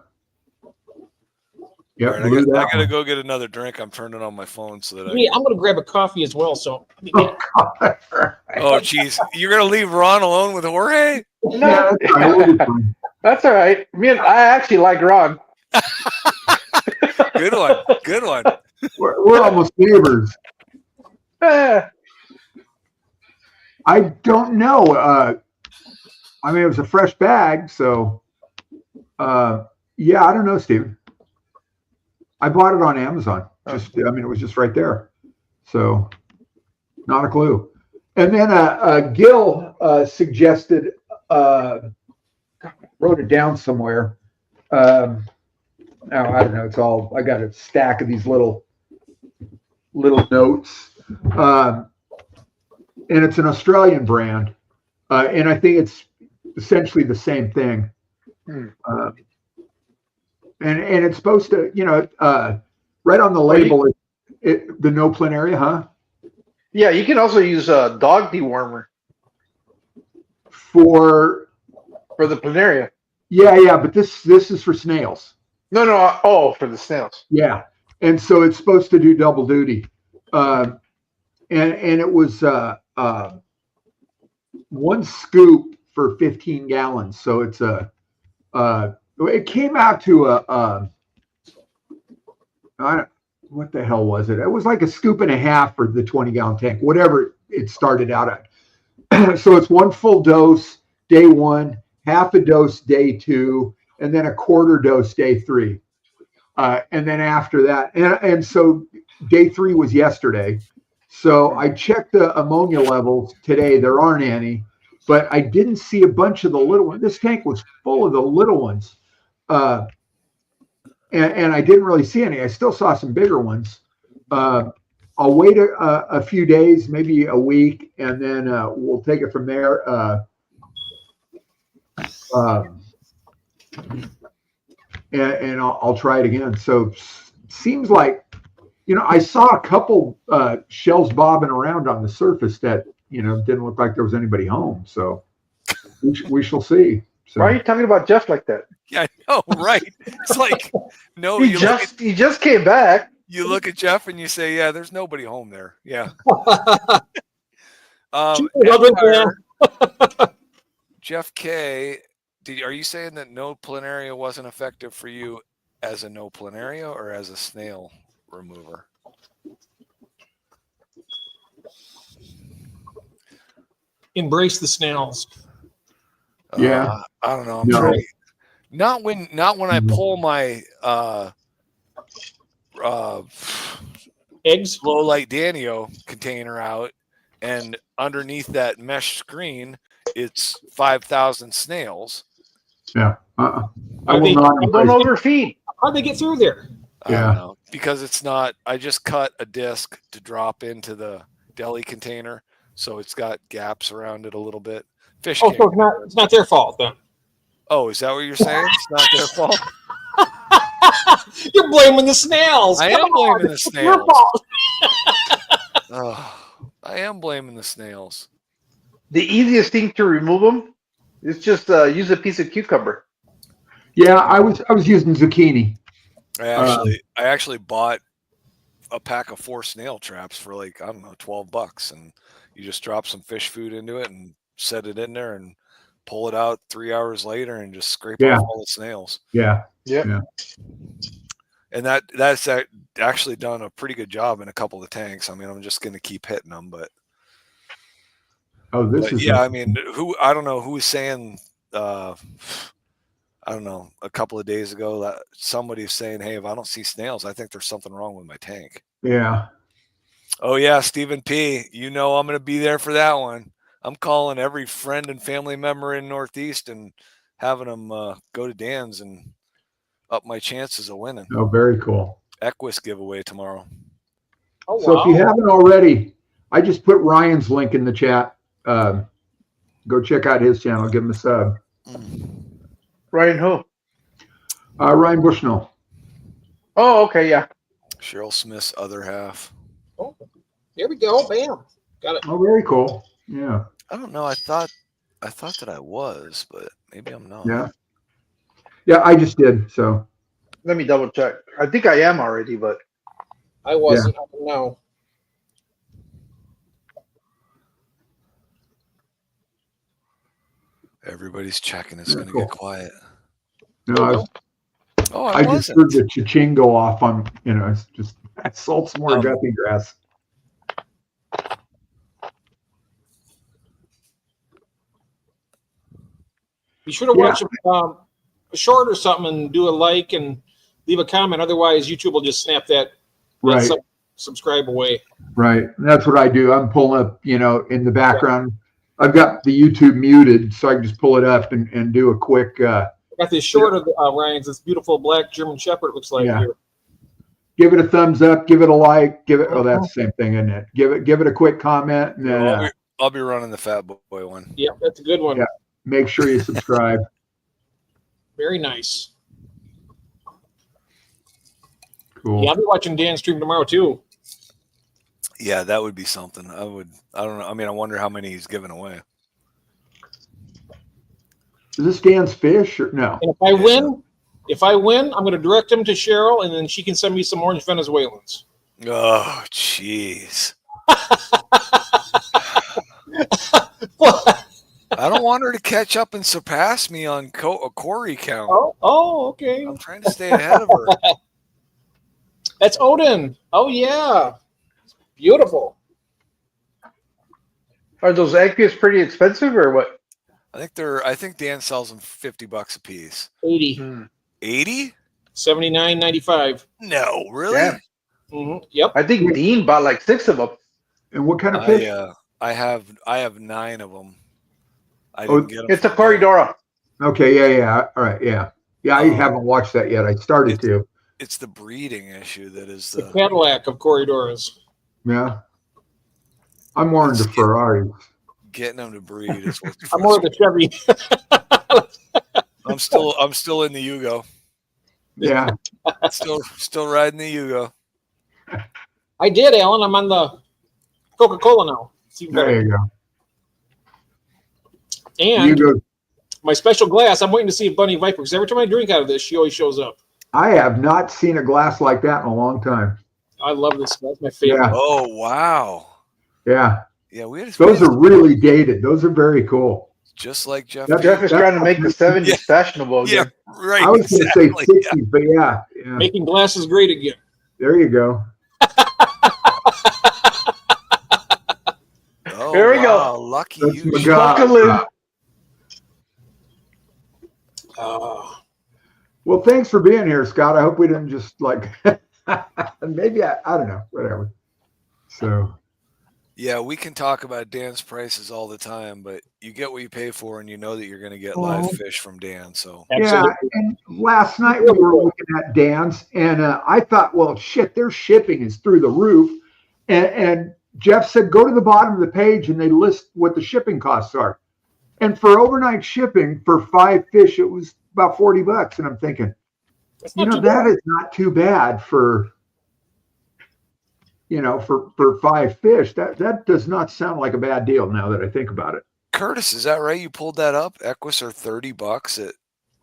Yeah. Right, I got to go get another drink. I'm turning on my phone so that I'm going to grab a coffee as well. So. Oh, geez. You're going to leave Ron alone with Jorge? No. That's all right. I actually like Ron. Good one. Good one. We're almost neighbors. I don't know. I mean, it was a fresh bag, so yeah, I don't know, Steven. I bought it on Amazon. I mean, it was just right there. So not a clue. And then Gil suggested, wrote it down somewhere. I don't know. It's all, I got a stack of these little notes. And it's an Australian brand. And I think it's essentially the same thing. And it's supposed to, right on the label, The no planaria, huh? Yeah, you can also use a dog dewormer For the planaria. yeah, but this is for snails. No. Oh, for the snails. Yeah, and so it's supposed to do double duty, and it was 1 scoop for 15 gallons. So it's it came out to what the hell was it? It was like a scoop and a half for the 20-gallon tank, whatever it started out at. So it's 1 full dose day 1, half a dose day 2, and then a quarter dose day 3. And then after that, and so day 3 was yesterday. So I checked the ammonia levels today. There aren't any, but I didn't see a bunch of the little ones. This tank was full of the little ones. And I didn't really see any. I still saw some bigger ones. I'll wait a few days, maybe a week, and then we'll take it from there. And I'll try it again. So seems like, I saw a couple shells bobbing around on the surface that, didn't look like there was anybody home. So we shall see. So. Why are you talking about Jeff like that? Yeah, I know, right? It's like, no, he just came back. You look at Jeff and you say, yeah, there's nobody home there. Yeah. Jeff K, are you saying that no planaria wasn't effective for you as a no planaria or as a snail remover? Embrace the snails. Yeah. I don't know. I'm trying. Not when I pull my eggs, low light Danio container out, and underneath that mesh screen, it's 5,000 snails. Yeah. I will not. Don't overfeed. How'd they get through there? I don't know, because it's not. I just cut a disc to drop into the deli container, so it's got gaps around it a little bit. Fish. Oh, so it's not their fault then. Oh, is that what you're saying? It's not their fault. You're blaming the snails. I am blaming the snails. Your fault. I am blaming the snails. The easiest thing to remove them is just use a piece of cucumber. Yeah, I was using zucchini. I actually bought a pack of 4 snail traps for like, I don't know, $12, and you just drop some fish food into it and set it in there and pull it out 3 hours later and just scrape off all the snails. Yeah. And that's actually done a pretty good job in a couple of tanks. I mean, I'm just going to keep hitting them, but I mean, I don't know who was saying, I don't know, a couple of days ago that somebody's saying, hey, if I don't see snails, I think there's something wrong with my tank. Yeah. Oh yeah. Stephen P, I'm going to be there for that one. I'm calling every friend and family member in Northeast and having them go to Dan's and up my chances of winning. Oh, very cool. Equus giveaway tomorrow. Oh, wow. So if you haven't already, I just put Ryan's link in the chat. Go check out his channel. Give him a sub. Ryan who? Ryan Bushnell. Oh, okay, yeah. Cheryl Smith's other half. Oh, here we go. Bam. Got it. Oh, very cool. Yeah. I don't know. I thought that I was, but maybe I'm not. Yeah, I just did. So let me double check. I think I am already, but I wasn't. I don't know. Everybody's checking. It's going to get quiet. No, I just heard the cha-ching go off on. It's just I sold some more guppy grass. Be sure to watch a short or something and do a like and leave a comment. Otherwise, YouTube will just snap that subscribe away. Right. That's what I do. I'm pulling up, in the background. I've got the YouTube muted, so I can just pull it up and do a quick. I got this short of Ryan's. This beautiful black German Shepherd, it looks like here. Give it a thumbs up. Give it a like. Give it. Oh, that's the same thing, isn't it? Give it a quick comment. And then, I'll be running the Fat Boy one. Yeah, that's a good one. Yeah. Make sure you subscribe. Very nice. Cool. Yeah, I'll be watching Dan's stream tomorrow too. Yeah, that would be something. I don't know. I mean, I wonder how many he's giving away. Is this Dan's fish or no? And if I win, I'm going to direct him to Cheryl, and then she can send me some orange Venezuelans. Oh, jeez. I don't want her to catch up and surpass me on a Corey count. Oh, okay. I'm trying to stay ahead of her. That's Odin. Oh, yeah. Beautiful. Are those aqueous pretty expensive or what? I think Dan sells them $50 a piece. 80. 80? 79.95. No, really? Yeah. Mm-hmm. Yep. I think Dean bought like 6 of them. And what kind of fish? I have 9 of them. I didn't get them. It's a Corridora. Okay, yeah. All right, yeah. Yeah, I haven't watched that yet. I started to. It's the breeding issue that is the Cadillac of Corridoras. Yeah. I'm more into Ferraris. Getting them to breed is what's I'm more of the Chevy. I'm still in the Yugo. Yeah. Still riding the Yugo. I did, Alan. I'm on the Coca-Cola now. There you go. And my special glass, I'm waiting to see if Bunny Viper, because every time I drink out of this, she always shows up. I have not seen a glass like that in a long time. I love this. That's my favorite. Yeah. Oh, wow. Yeah. Yeah, those are really dated. Those are very cool. Just like Jeff. Jeff is trying to make the 70s fashionable again. Yeah, right. I was going to say 60s, but yeah. Making glasses great again. There you go. Oh, there we go. Lucky that's you. Well, thanks for being here, Scott. I hope we didn't just like maybe I don't know, whatever. So yeah, we can talk about Dan's prices all the time, but you get what you pay for, and you know that you're going to get live fish from Dan. So yeah, and last night we were looking at Dan's, and I thought, well, shit, their shipping is through the roof, and Jeff said, go to the bottom of the page, and they list what the shipping costs are, and for overnight shipping for 5 fish, it was about $40, and I'm thinking, that is not too bad for. For 5 fish, that does not sound like a bad deal now that I think about it. Curtis, is that right? You pulled that up? Equus are $30 at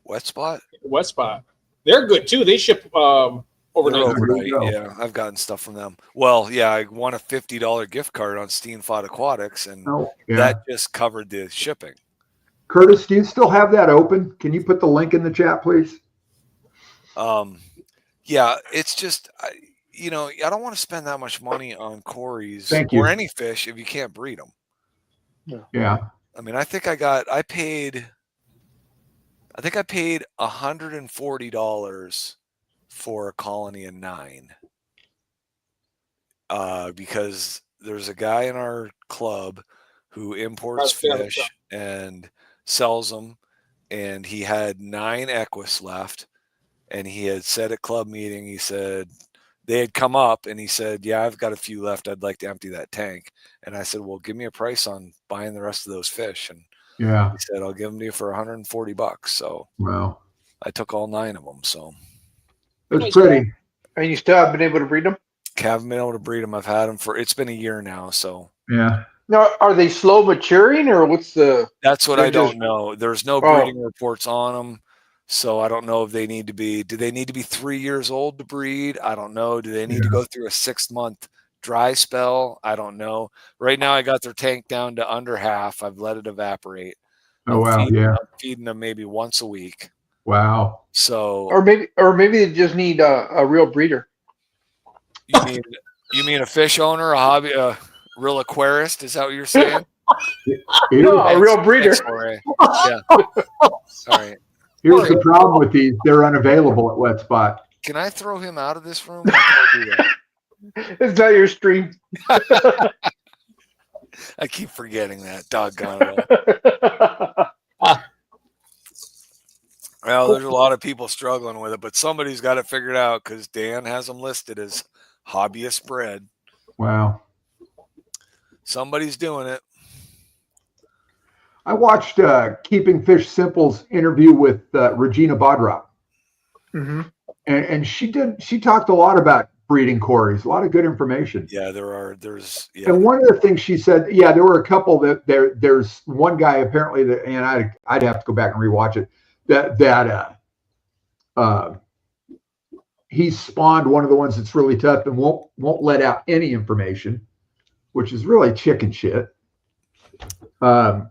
Wet Spot? Wet Spot. They're good too. They ship overnight. Yeah, I've gotten stuff from them. Well, yeah, I won a $50 gift card on Steenfod Aquatics, and that just covered the shipping. Curtis, do you still have that open? Can you put the link in the chat, please? Yeah, it's just I don't want to spend that much money on Corys or any fish if you can't breed them. Yeah. I mean, I think I paid $140 for a colony of 9. Because there's a guy in our club who imports fish and sells them, and he had 9 Equus left, and he had said at club meeting, he said, they had come up and he said, yeah, I've got a few left. I'd like to empty that tank. And I said, well, give me a price on buying the rest of those fish. And he said, I'll give them to you for $140. So I took all 9 of them. So that's pretty. And you still haven't been able to breed them? Haven't been able to breed them. I've had them it's been a year now. So yeah. Now, are they slow maturing or what's the? That's what I don't know. There's no breeding reports on them. So I don't know if do they need to be 3 years old to breed? I don't know. Do they need to go through a 6-month dry spell? I don't know. Right now I got their tank down to under half. I've let it evaporate. I'm feeding them maybe once a week. Wow. So or maybe they just need a real breeder. You mean a fish owner, a hobby, a real aquarist? Is that what you're saying? No, a real breeder. Yeah. All right. Here's the problem with these. They're unavailable at Wet Spot. Can I throw him out of this room? How can I do that? It's not your stream. I keep forgetting that. Doggone it. Well, there's a lot of people struggling with it, but somebody's got it figured out because Dan has them listed as hobbyist bred. Wow. Somebody's doing it. I watched Keeping Fish Simple's interview with Regina Bodrop. Mm-hmm. And she talked a lot about breeding quarries. A lot of good information. Yeah, there's And one of the things she said, there were a couple that there's one guy apparently that, and I'd have to go back and rewatch it, that he spawned one of the ones that's really tough and won't let out any information, which is really chicken shit. Why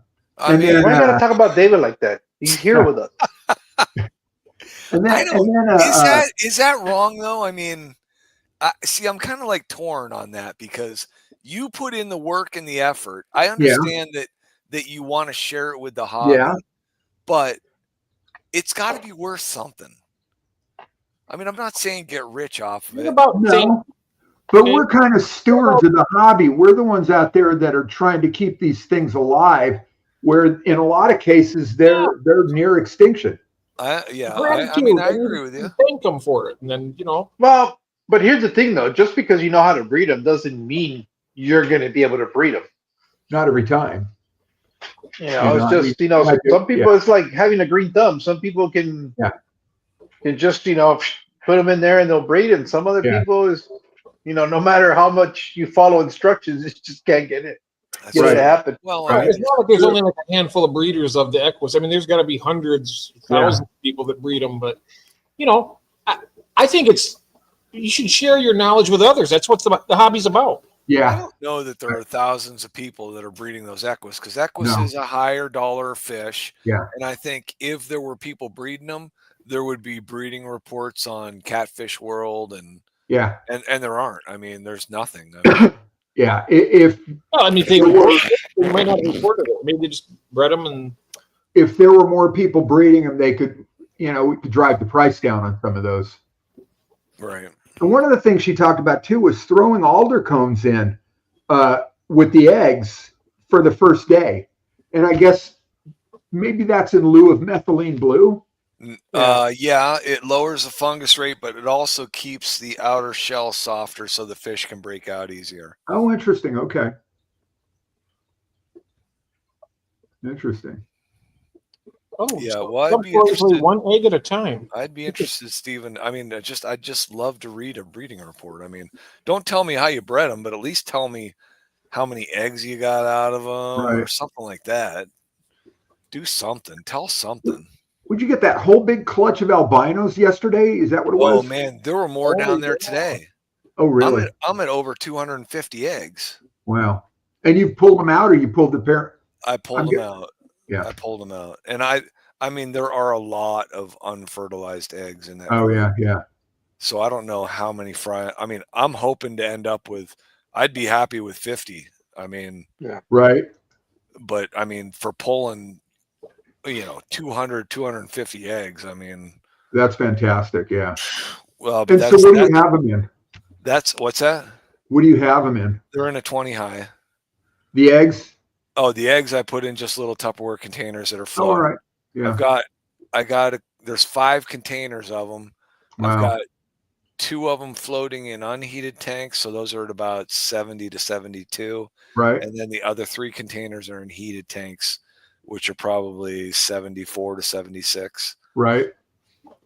you gotta talk about David like that? He's here with us. Is that wrong though? I mean, I'm kind of like torn on that because you put in the work and the effort. I understand that you want to share it with the hobby, but it's got to be worth something. I mean, I'm not saying get rich off of it. But we're kind of stewards of the hobby. We're the ones out there that are trying to keep these things alive, where in a lot of cases they're near extinction. I mean, I agree with you. Thank them for it, and then Well, but here's the thing, though. Just because you know how to breed them doesn't mean you're going to be able to breed them. Not every time. It's just some people it's like having a green thumb. Some people can just put them in there and they'll breed. And some other people is no matter how much you follow instructions, it just can't get it. Get it to happen. Well, it's not like there's only like a handful of breeders of the Equus. I mean, there's got to be hundreds, thousands of people that breed them. But I think you should share your knowledge with others. That's what the hobby's about. Yeah. I don't know that there are thousands of people that are breeding those Equus because Equus is a higher dollar fish. Yeah. And I think if there were people breeding them, there would be breeding reports on Catfish World and there aren't. I mean, there's nothing. Yeah. They might not have reported it. Maybe they just bred them. And if there were more people breeding them, they could, we could drive the price down on some of those. Right. And one of the things she talked about too was throwing alder cones in with the eggs for the first day. And I guess maybe that's in lieu of methylene blue. It lowers the fungus rate, but it also keeps the outer shell softer so the fish can break out easier. Oh, interesting. Okay. Interesting. Oh, yeah. Well, I'd be interested. One egg at a time. I'd be interested, Stephen. I mean, I just love to read a breeding report. I mean, don't tell me how you bred them, but at least tell me how many eggs you got out of them or something like that. Do something. Tell something. Would you get that whole big clutch of albinos yesterday? Is that what it was? Oh man, there were more down there today. Oh really? I'm at over 250 eggs. Wow. And you pulled them out, or you pulled the parent? I pulled them out. Yeah. I pulled them out. And I mean, there are a lot of unfertilized eggs in that. Oh yeah. So I don't know how many I mean, I'm hoping to end up with, I'd be happy with 50. I mean, right. But I mean, for pulling, 200, 250 eggs. I mean, that's fantastic. Yeah. Well, but so what do you have them in? What's that? What do you have them in? They're in a 20 high. The eggs? Oh, the eggs I put in just little Tupperware containers that are floating. Oh, all right. Yeah. There's 5 containers of them. Wow. I've got 2 of them floating in unheated tanks. So those are at about 70 to 72. Right. And then the other 3 containers are in heated tanks, which are probably 74 to 76. Right.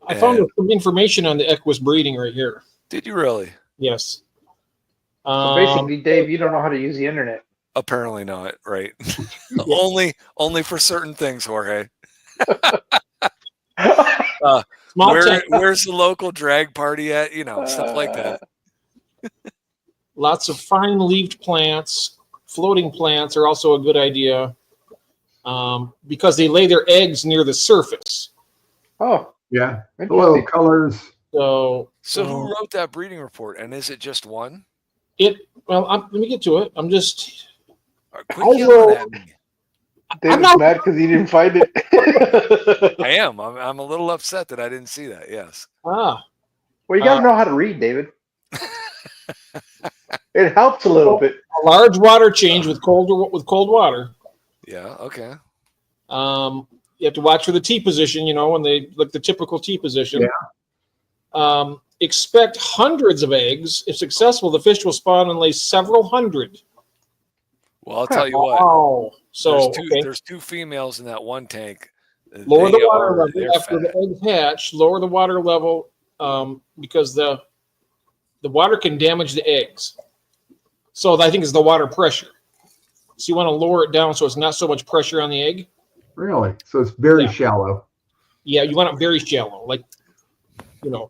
I found some information on the Equus breeding right here. Did you really? Yes. So basically, Dave, you don't know how to use the internet. Apparently not, right? only for certain things, Jorge. Where's the local drag party at? Stuff like that. Lots of fine-leaved plants. Floating plants are also a good idea because they lay their eggs near the surface. Oh, yeah. Hello, colors. So who wrote that breeding report? And is it just one? Let me get to it. I'm just. David's mad because he didn't find it. I am. I'm a little upset that I didn't see that. Yes. Well, you got to know how to read, David. It helps a little bit. A large water change with cold water. Yeah. Okay. You have to watch for the T position. When they look the typical T position. Yeah. Expect hundreds of eggs. If successful, the fish will spawn and lay several hundred. Well, I'll tell you what. Oh, so there's 2 females in that one tank. Lower the water level after the eggs hatch. Lower the water level because the the water can damage the eggs. So I think it's the water pressure. So you want to lower it down so it's not so much pressure on the egg. Really? So it's very shallow. Yeah, you want it very shallow, like, So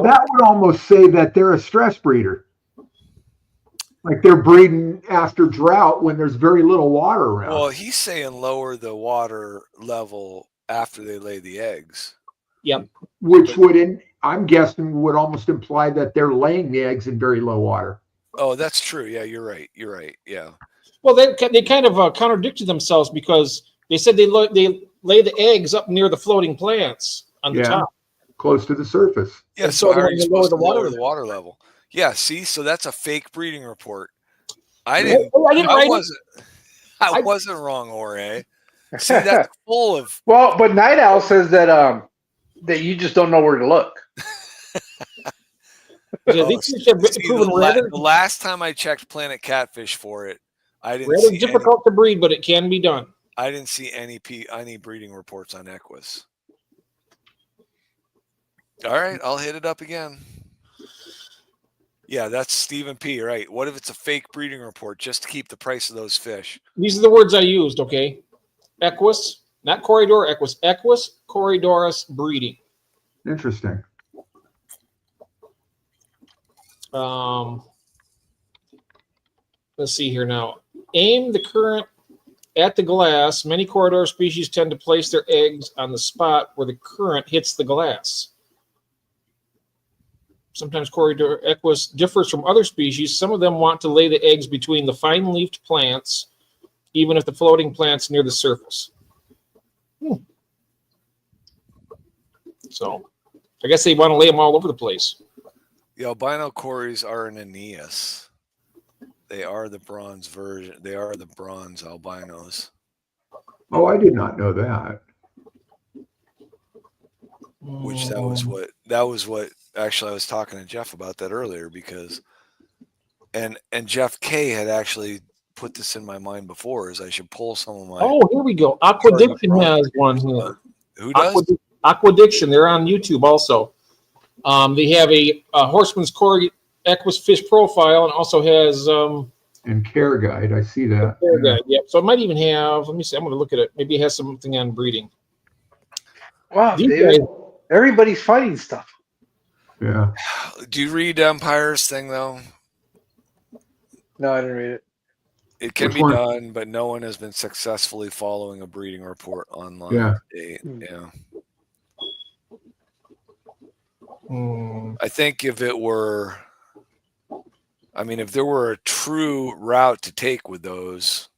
that would almost say that they're a stress breeder. Like they're breeding after drought when there's very little water around. Well, he's saying lower the water level after they lay the eggs. Yep. Which would, I'm guessing, would almost imply that they're laying the eggs in very low water. Oh, that's true. Yeah, you're right. Yeah. Well, they kind of contradicted themselves because they said they lay the eggs up near the floating plants on the top, close to the surface. Yeah. So how are you supposed to lower the water level? Yeah. See, so that's a fake breeding report. I wasn't wrong, Jorge. See, that's full of. Well, but Night Owl says that you just don't know where to look. The last time I checked Planet Catfish for it, I didn't see difficult to breed, but it can be done. I didn't see any breeding reports on Equus. All right, I'll hit it up again. Yeah, that's Stephen P. Right. What if it's a fake breeding report just to keep the price of those fish? These are the words I used, okay? Equus, not Corridor, Equus. Equus corridoris breeding. Interesting. Let's see here now. Aim the current at the glass. Many corridor species tend to place their eggs on the spot where the current hits the glass. Sometimes corridor equus differs from other species. Some of them want to lay the eggs between the fine-leafed plants, even if the floating plant's near the surface. So I guess they want to lay them all over the place. The albino cories are an Aeneas. They are the bronze version. They are the bronze albinos. Oh, I did not know that. Which that was what actually I was talking to Jeff about that earlier because and Jeff K had actually put this in my mind before is I should pull some of my here we go. Aquadiction has one here. Who does? Aquadiction, they're on YouTube also. They have a Horseman's Cory Equus fish profile and also has and care guide. I see that. Care guide, yep. So it might even have. Let me see. I'm going to look at it. Maybe it has something on breeding. Wow, David, everybody's fighting stuff. Yeah. Do you read Empire's thing though? No, I didn't read it. It can be done, but no one has been successfully following a breeding report online. Yeah. Yeah. I think if there were a true route to take with those,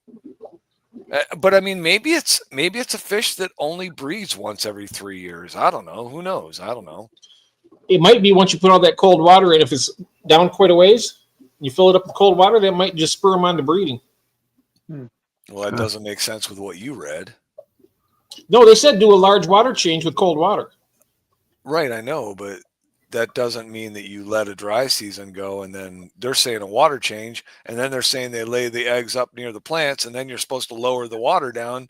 but I mean, maybe it's a fish that only breeds once every 3 years. I don't know. Who knows? I don't know. It might be once you put all that cold water in, if it's down quite a ways, you fill it up with cold water, that might just spur them on to breeding. Well, that doesn't make sense with what you read. No, they said do a large water change with cold water. Right, I know, but that doesn't mean that you let a dry season go and then they're saying a water change and then they're saying they lay the eggs up near the plants and then you're supposed to lower the water down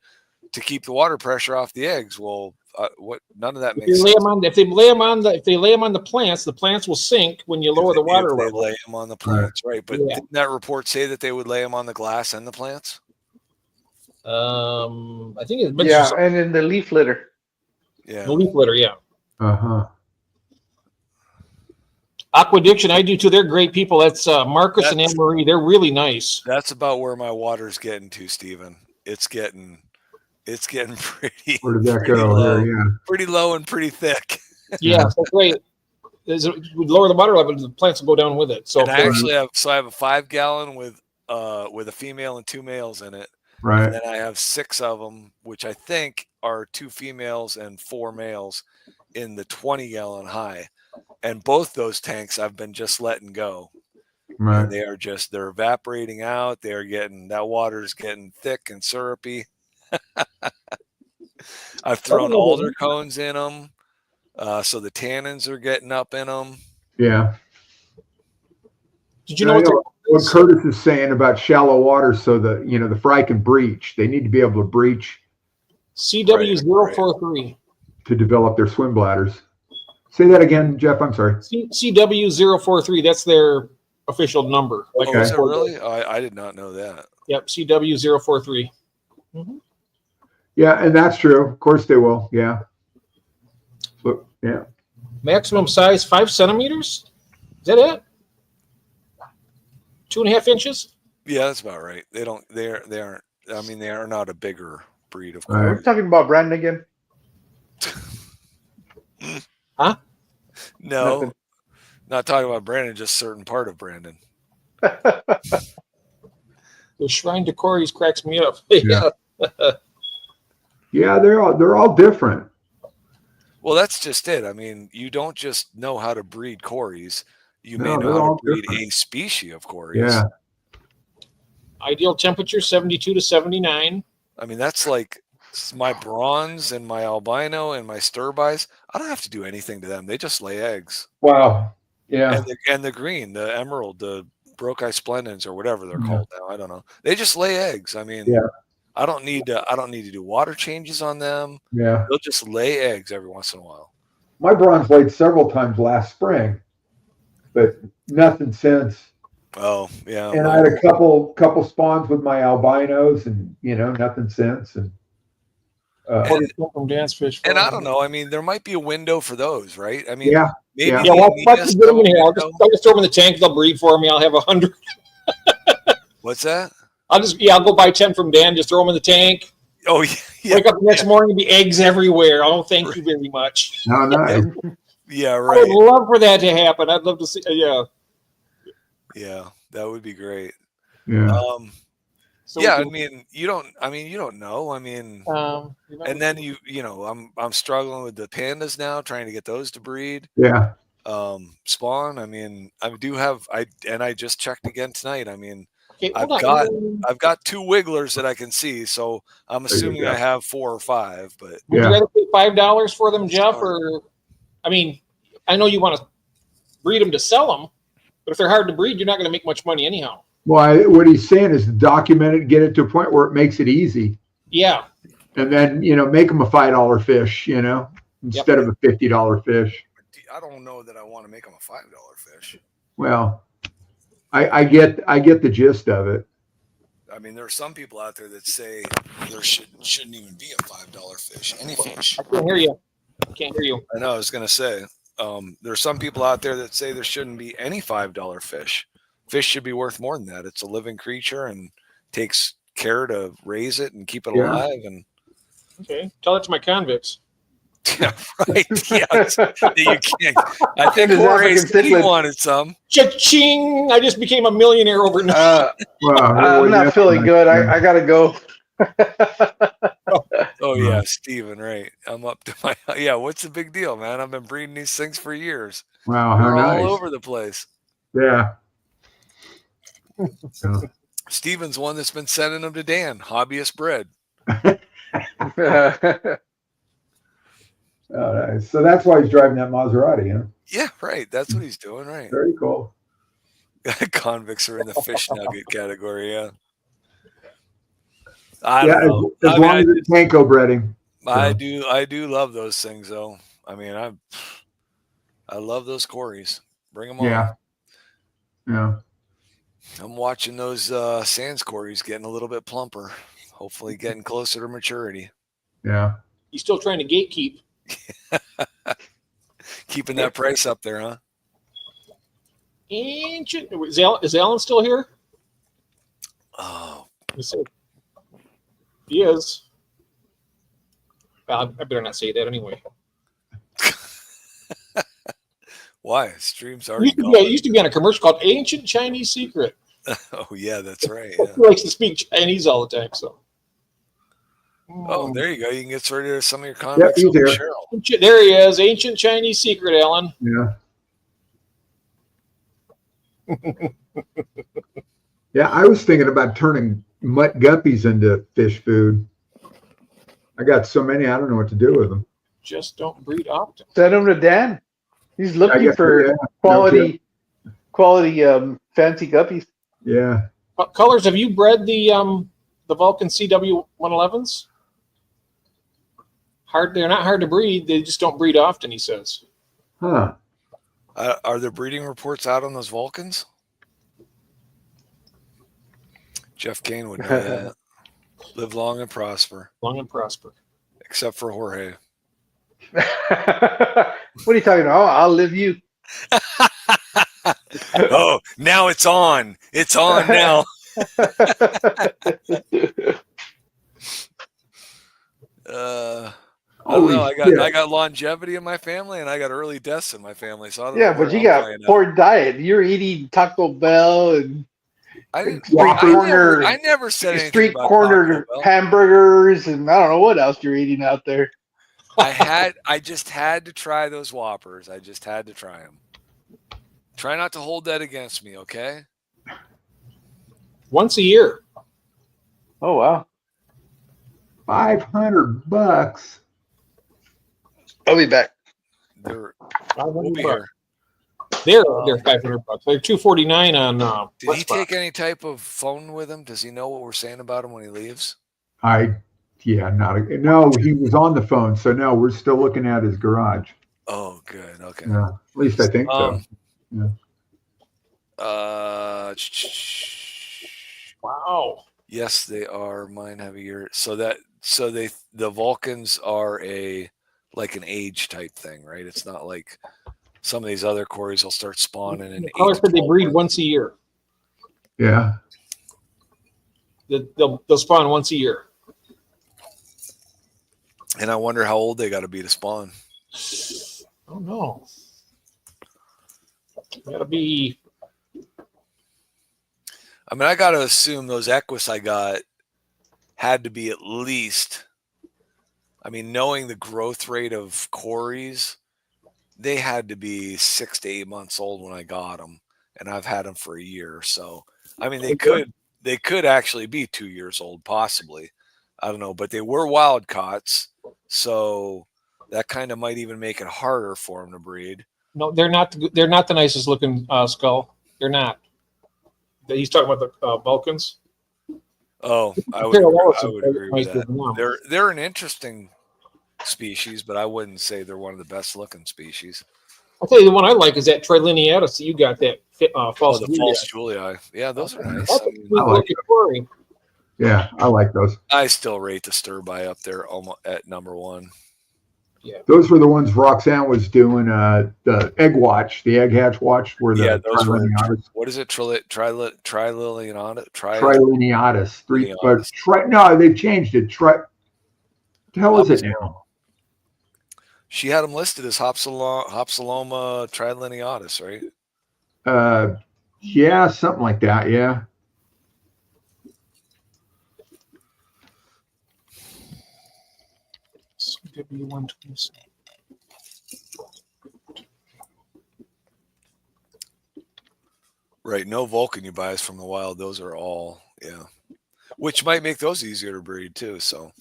to keep the water pressure off the eggs. Well, what? None of that makes sense. If they lay them on the plants will sink when you lower the water level. They lay them on the plants, right? But didn't that report say that they would lay them on the glass and the plants? I think it's and in the leaf litter. Yeah, the leaf litter. Yeah. Aquadiction, I do too. They're great people. That's Marcus and Anne Marie. They're really nice. That's about where my water's getting to, Stephen. It's getting pretty. Where did that go? Low, yeah. Pretty low and pretty thick. Yeah, that's great. We lower the water level, the plants will go down with it. So and I have a 5 gallon with a female and 2 males in it. Right. And then I have 6 of them, which I think are 2 females and 4 males in the 20 gallon high. And both those tanks I've been just letting go. Right. And they're evaporating out. That water's getting thick and syrupy. I've thrown alder cones in them. So the tannins are getting up in them. Yeah. Did you know what Curtis is saying about shallow water so that, the fry can breach? They need to be able to breach. CW043. To develop their swim bladders. Say that again, Jeff. I'm sorry. CW043. That's their official number. Like, oh, is it really? I did not know that. Yep, CW043. Mm-hmm. Yeah, and that's true. Of course they will. Yeah. Look, yeah. Maximum size 5 centimeters. Is that it? 2.5 inches. Yeah, that's about right. They aren't. I mean, they are not a bigger breed of course. We're talking about Brandon again. Huh? No, Nothing. Not talking about Brandon. Just certain part of Brandon. The Shrine to Corey's cracks me up. Yeah. Yeah, they're all different. Well, that's just it. I mean, you don't just know how to breed Corys. You may know how to breed a species of Corys. Yeah. Ideal temperature 72 to 79. I mean, that's like my bronze and my albino and my Sturbis. I don't have to do anything to them. They just lay eggs. Wow. Yeah. And the green, the emerald, the Brocae splendens or whatever they're called now. I don't know. They just lay eggs. I mean, I don't need to do water changes on them. Yeah. They'll just lay eggs every once in a while. My bronze laid several times last spring, but nothing since. Oh, yeah. And I had a couple spawns with my albinos, and nothing since. And from Dance Fish. And I don't know. I mean, there might be a window for those, right? I mean, maybe. Yeah, I'll just throw them in the tank. They'll breed for me. I'll have 100. What's that? I'll go buy 10 from Dan. Just throw them in the tank. Oh yeah. Wake up the next morning and be eggs everywhere. Oh, thank you very much. No, nice. Yeah, right. I would love for that to happen. I'd love to see. Yeah, that would be great. Yeah. I mean, you don't know. I mean, and then I'm struggling with the pandas now, trying to get those to breed. Yeah. Spawn. I mean, I just checked again tonight. I mean, okay, I've got 2 wigglers that I can see, so I'm assuming I have 4 or 5. But would you rather pay $5 for them, Jeff, or I mean, I know you want to breed them to sell them, but if they're hard to breed, you're not going to make much money anyhow. Well, what he's saying is document it, get it to a point where it makes it easy. Yeah. And then, make them a $5 fish, instead of a $50 fish. I don't know that I want to make them a $5 fish. Well, I get the gist of it. I mean, there are some people out there that say there shouldn't even be a $5 fish, any fish. I can't hear you. I know. I was going to say, there are some people out there that say there shouldn't be any $5 fish. Fish should be worth more than that. It's a living creature and takes care to raise it and keep it alive. And okay, tell that to my convicts. Yeah, right. Yeah, you can't. I think Jorge said he wanted some. Cha-ching! I just became a millionaire overnight. I'm not feeling good. I gotta go. Oh yeah, Steven, right. I'm up to my what's the big deal, man? I've been breeding these things for years. Wow, how nice. All over the place. Yeah. Steven's one that's been sending them to Dan, hobbyist bred. Oh, nice. So that's why he's driving that Maserati, huh? Yeah, right. That's what he's doing, right. Very cool. Convicts are in the fish nugget category, yeah. As long as it's Panko breeding. I do love those things, though. I mean, I love those Corys. Bring them on. Yeah. I'm watching those Sands Corys getting a little bit plumper. Hopefully getting closer to maturity. Yeah. He's still trying to gatekeep. Keeping that price up there, huh? Ancient. Is Alan still here? Oh. He is. Well, I better not say that anyway. Why? Stream's already it used to be on a commercial called Ancient Chinese Secret. Oh, yeah, that's right. Yeah. He likes to speak Chinese all the time, so. Oh, there you go. You can get started with some of your convicts. Yep, Cheryl. There he is. Ancient Chinese Secret, Alan. Yeah. Yeah, I was thinking about turning mutt guppies into fish food. I got so many, I don't know what to do with them. Just don't breed often. Send them to Dan. He's looking for quality fancy guppies. Yeah. What colors have you bred the Vulcan CW 111s? They're not hard to breed. They just don't breed often, he says. Huh. Are there breeding reports out on those Vulcans? Jeff Kane would know that. Live long and prosper. Long and prosper. Except for Jorge. What are you talking about? I'll live you. Oh, now it's on. It's on now. I don't know. I got longevity in my family, and I got early deaths in my family. So I don't know. Yeah, but you got poor diet. You're eating Taco Bell and I never said anything street about corner hamburgers, and I don't know what else you're eating out there. I just had to try those Whoppers. I just had to try them. Try not to hold that against me, okay? Once a year. Oh wow. $500. I'll be back. We'll be here. They're $500. They're $249 on. Did he take any type of phone with him? Does he know what we're saying about him when he leaves? No, he was on the phone, so no, we're still looking at his garage. Oh, good. Okay. Yeah, at least I think so. Yeah. Wow. Yes, they are. Mine have a year. The Vulcans are like an age type thing, right? It's not like some of these other Corys will start spawning in. Color said they breed once a year. Yeah. They'll spawn once a year. And I wonder how old they got to be to spawn. I don't know. Got to be. I mean, I got to assume those Equus I got had to be at least. I mean, knowing the growth rate of Corys, they had to be 6 to 8 months old when I got them, and I've had them for a year. So, I mean, they could actually be 2 years old, possibly. I don't know, but they were wild caughts, so that kind of might even make it harder for them to breed. No, they're not. They're not the nicest looking skull. They're not. He's talking about the Vulcans. Oh, I would agree with that. They're an interesting species, but I wouldn't say they're one of the best looking species. I'll tell you the one I like is that trilineatus that you got, that false Julii. Yeah, those are nice. Yeah, I like those. I still rate the Sturby up there almost at number one. Yeah, those were the ones Roxanne was doing. The egg watch, the egg hatch watch, were the those were. What is it? Trilineatus. Trilineatus. No, they've changed it. What the hell is it now? She had them listed as Hopsaloma trilineatus, right? Yeah, something like that. Yeah. CW127. Right. No Vulcan you buy is from the wild. Those are all, which might make those easier to breed too. So.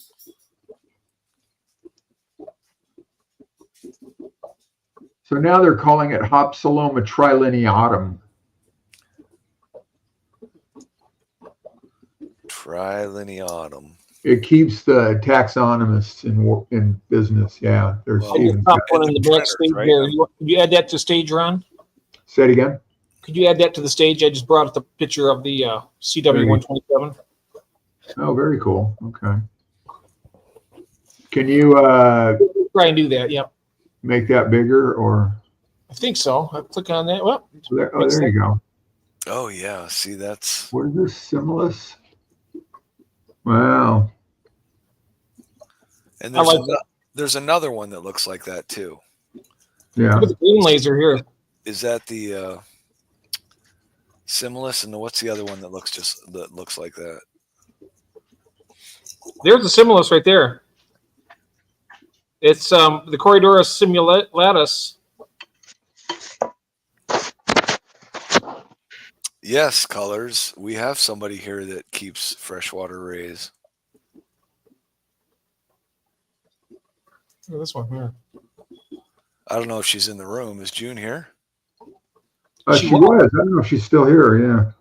So now they're calling it Hopsaloma trilineatum. Trilineatum. It keeps the taxonomists in business. Yeah, there's one in the backstage right? there. Could you add that to stage, Ron? Say it again. Could you add that to the stage? I just brought up the picture of the CW127. Oh, very cool. Okay. Can you try and do that? Yep. Make that bigger, or? I think so. I click on that. Well, there you go. Oh yeah. See, that's. What is this? Similis? Wow. And there's another one that looks like that too. Yeah. Look at the green laser here. Is that the Similis, and what's the other one that looks like that? There's the Similis right there. It's the Corydorus simulatus. Yes, colors. We have somebody here that keeps freshwater rays. Look at this one here. I don't know if she's in the room. Is June here? She was. I don't know if she's still here. Yeah.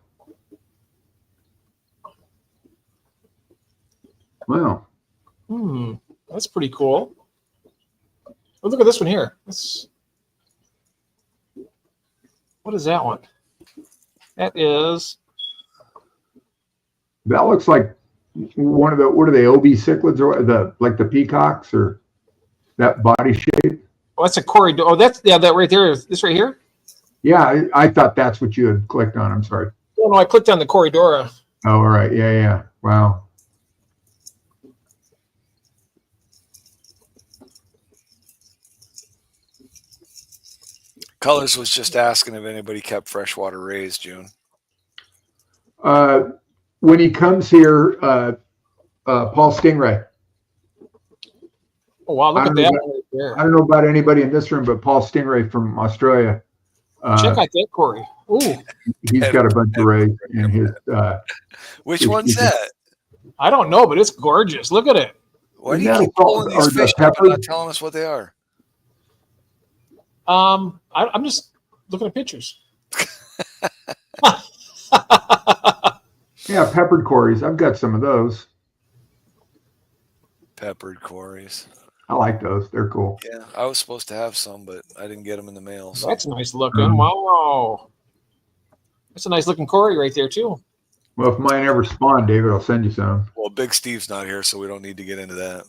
Wow. That's pretty cool. Oh, look at this one here. What is that one? That is. That looks like one of the, what are they, OB cichlids or the peacocks or that body shape? Oh, that's a corridor. Oh, that's that right there. This right here? Yeah, I thought that's what you had clicked on. I'm sorry. Oh, no, I clicked on the corridora. Oh, all right. Yeah. Wow. Colors was just asking if anybody kept freshwater rays, June. When he comes here, Paul Stingray. Oh, wow, look at that right there. I don't know about anybody in this room, but Paul Stingray from Australia. Check out that Corey. Ooh. He's got a bunch of rays in his. Which one's that? I don't know, but it's gorgeous. Look at it. Why do you keep pulling these fish up and not telling us what they are? I'm just looking at pictures. Yeah, peppered cories. I've got some of those. Peppered cories. I like those. They're cool. Yeah, I was supposed to have some, but I didn't get them in the mail. So. That's nice looking. Wow. That's a nice looking cory right there, too. Well, if mine ever spawn, David, I'll send you some. Well, Big Steve's not here, so we don't need to get into that.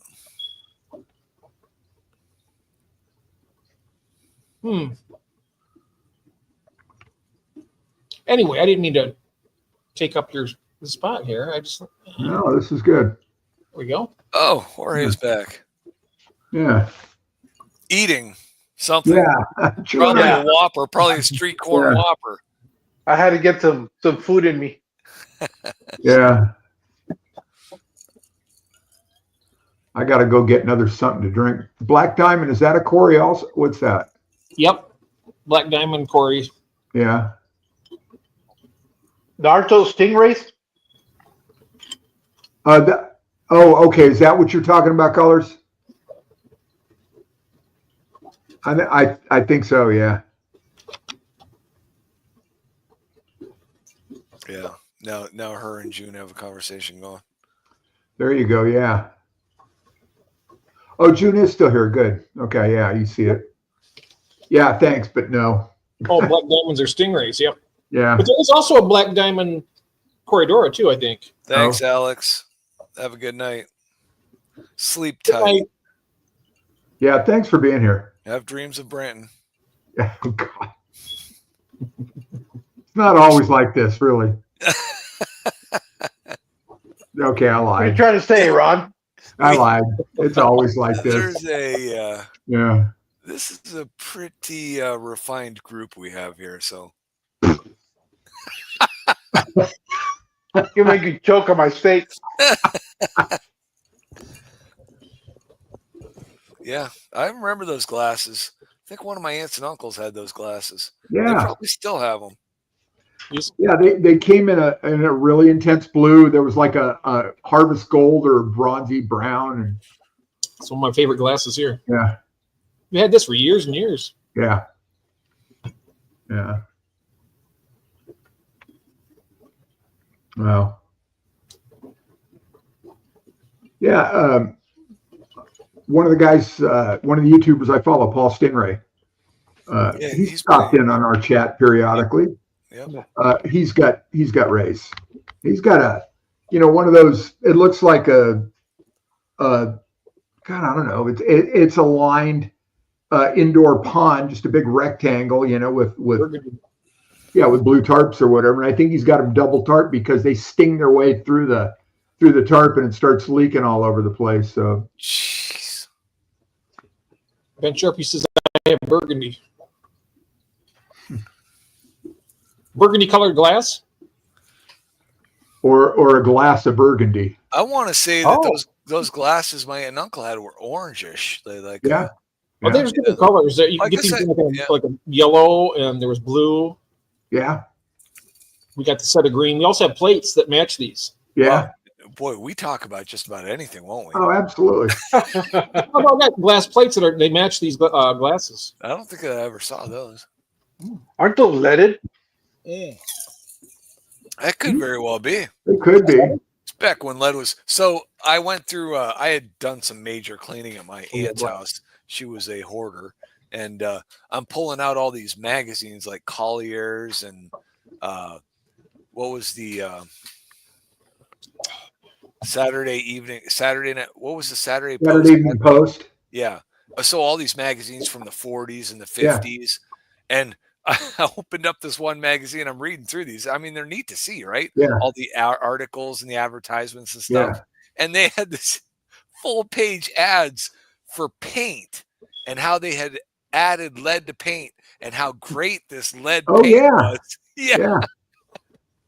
Anyway, I didn't mean to take up your spot here. I just. No, this is good. There we go. Oh, Jorge's back. Yeah. Eating something. Yeah. Probably a Whopper, probably a street corn Whopper. I had to get some food in me. Yeah. I got to go get another something to drink. Black Diamond, is that a cory also? What's that? Yep. Black Diamond cory. Yeah. Aren't those stingrays? Okay. Is that what you're talking about, Colors? I think so, yeah. Yeah. Now her and June have a conversation going. There you go, yeah. Oh, June is still here. Good. Okay, yeah, you see it. Yeah, thanks, but no. Oh, black diamonds are stingrays, yep. Yeah. But there's also a black diamond corridora too, I think. Thanks, Alex. Have a good night. Sleep tight. Yeah, thanks for being here. Have dreams of Branton. Oh, God. It's not always like this, really. Okay, I lied. What are you trying to say, Ron? I lied. It's always like this. There's yeah. This is a pretty refined group we have here, so. You make me choke on my steak. Yeah, I remember those glasses. I think one of my aunts and uncles had those glasses. Yeah. They probably still have them. Yeah, they came in a really intense blue. There was like a harvest gold or bronzy brown. And it's one of my favorite glasses here. Yeah. We had this for years and years. Yeah. Yeah. Well. Yeah. One of the guys, one of the YouTubers I follow, Paul Stingray, he's stopped in on our chat periodically. Yep. He's got rays. He's got one of those. It looks like God, I don't know. It's a lined indoor pond, just a big rectangle, with blue tarps or whatever. And I think he's got them double tarp because they sting their way through the tarp and it starts leaking all over the place. So. Jeez. Ben Sharpie says I have burgundy. Burgundy colored glass? Or a glass of burgundy. I want to say that those glasses my aunt and uncle had were orangish. They like there's different colors. You can get these like a yellow, and there was blue. Yeah. We got the set of green. We also have plates that match these. Yeah. Boy, we talk about just about anything, won't we? Oh, absolutely. I got glass plates they match these glasses. I don't think I ever saw those. Aren't those leaded? That could very well be. It could be. It's back when lead was. So I went through. I had done some major cleaning at my aunt's house. She was a hoarder, and I'm pulling out all these magazines like Collier's and what was the Saturday night? What was the Saturday Post? Evening Post. Yeah. So all these magazines from the 40s and the 50s, and I opened up this one magazine. I'm reading through these. I mean, they're neat to see, right? Yeah. All the articles and the advertisements and stuff. Yeah. And they had this full page ads for paint and how they had added lead to paint and how great this lead paint was. Yeah.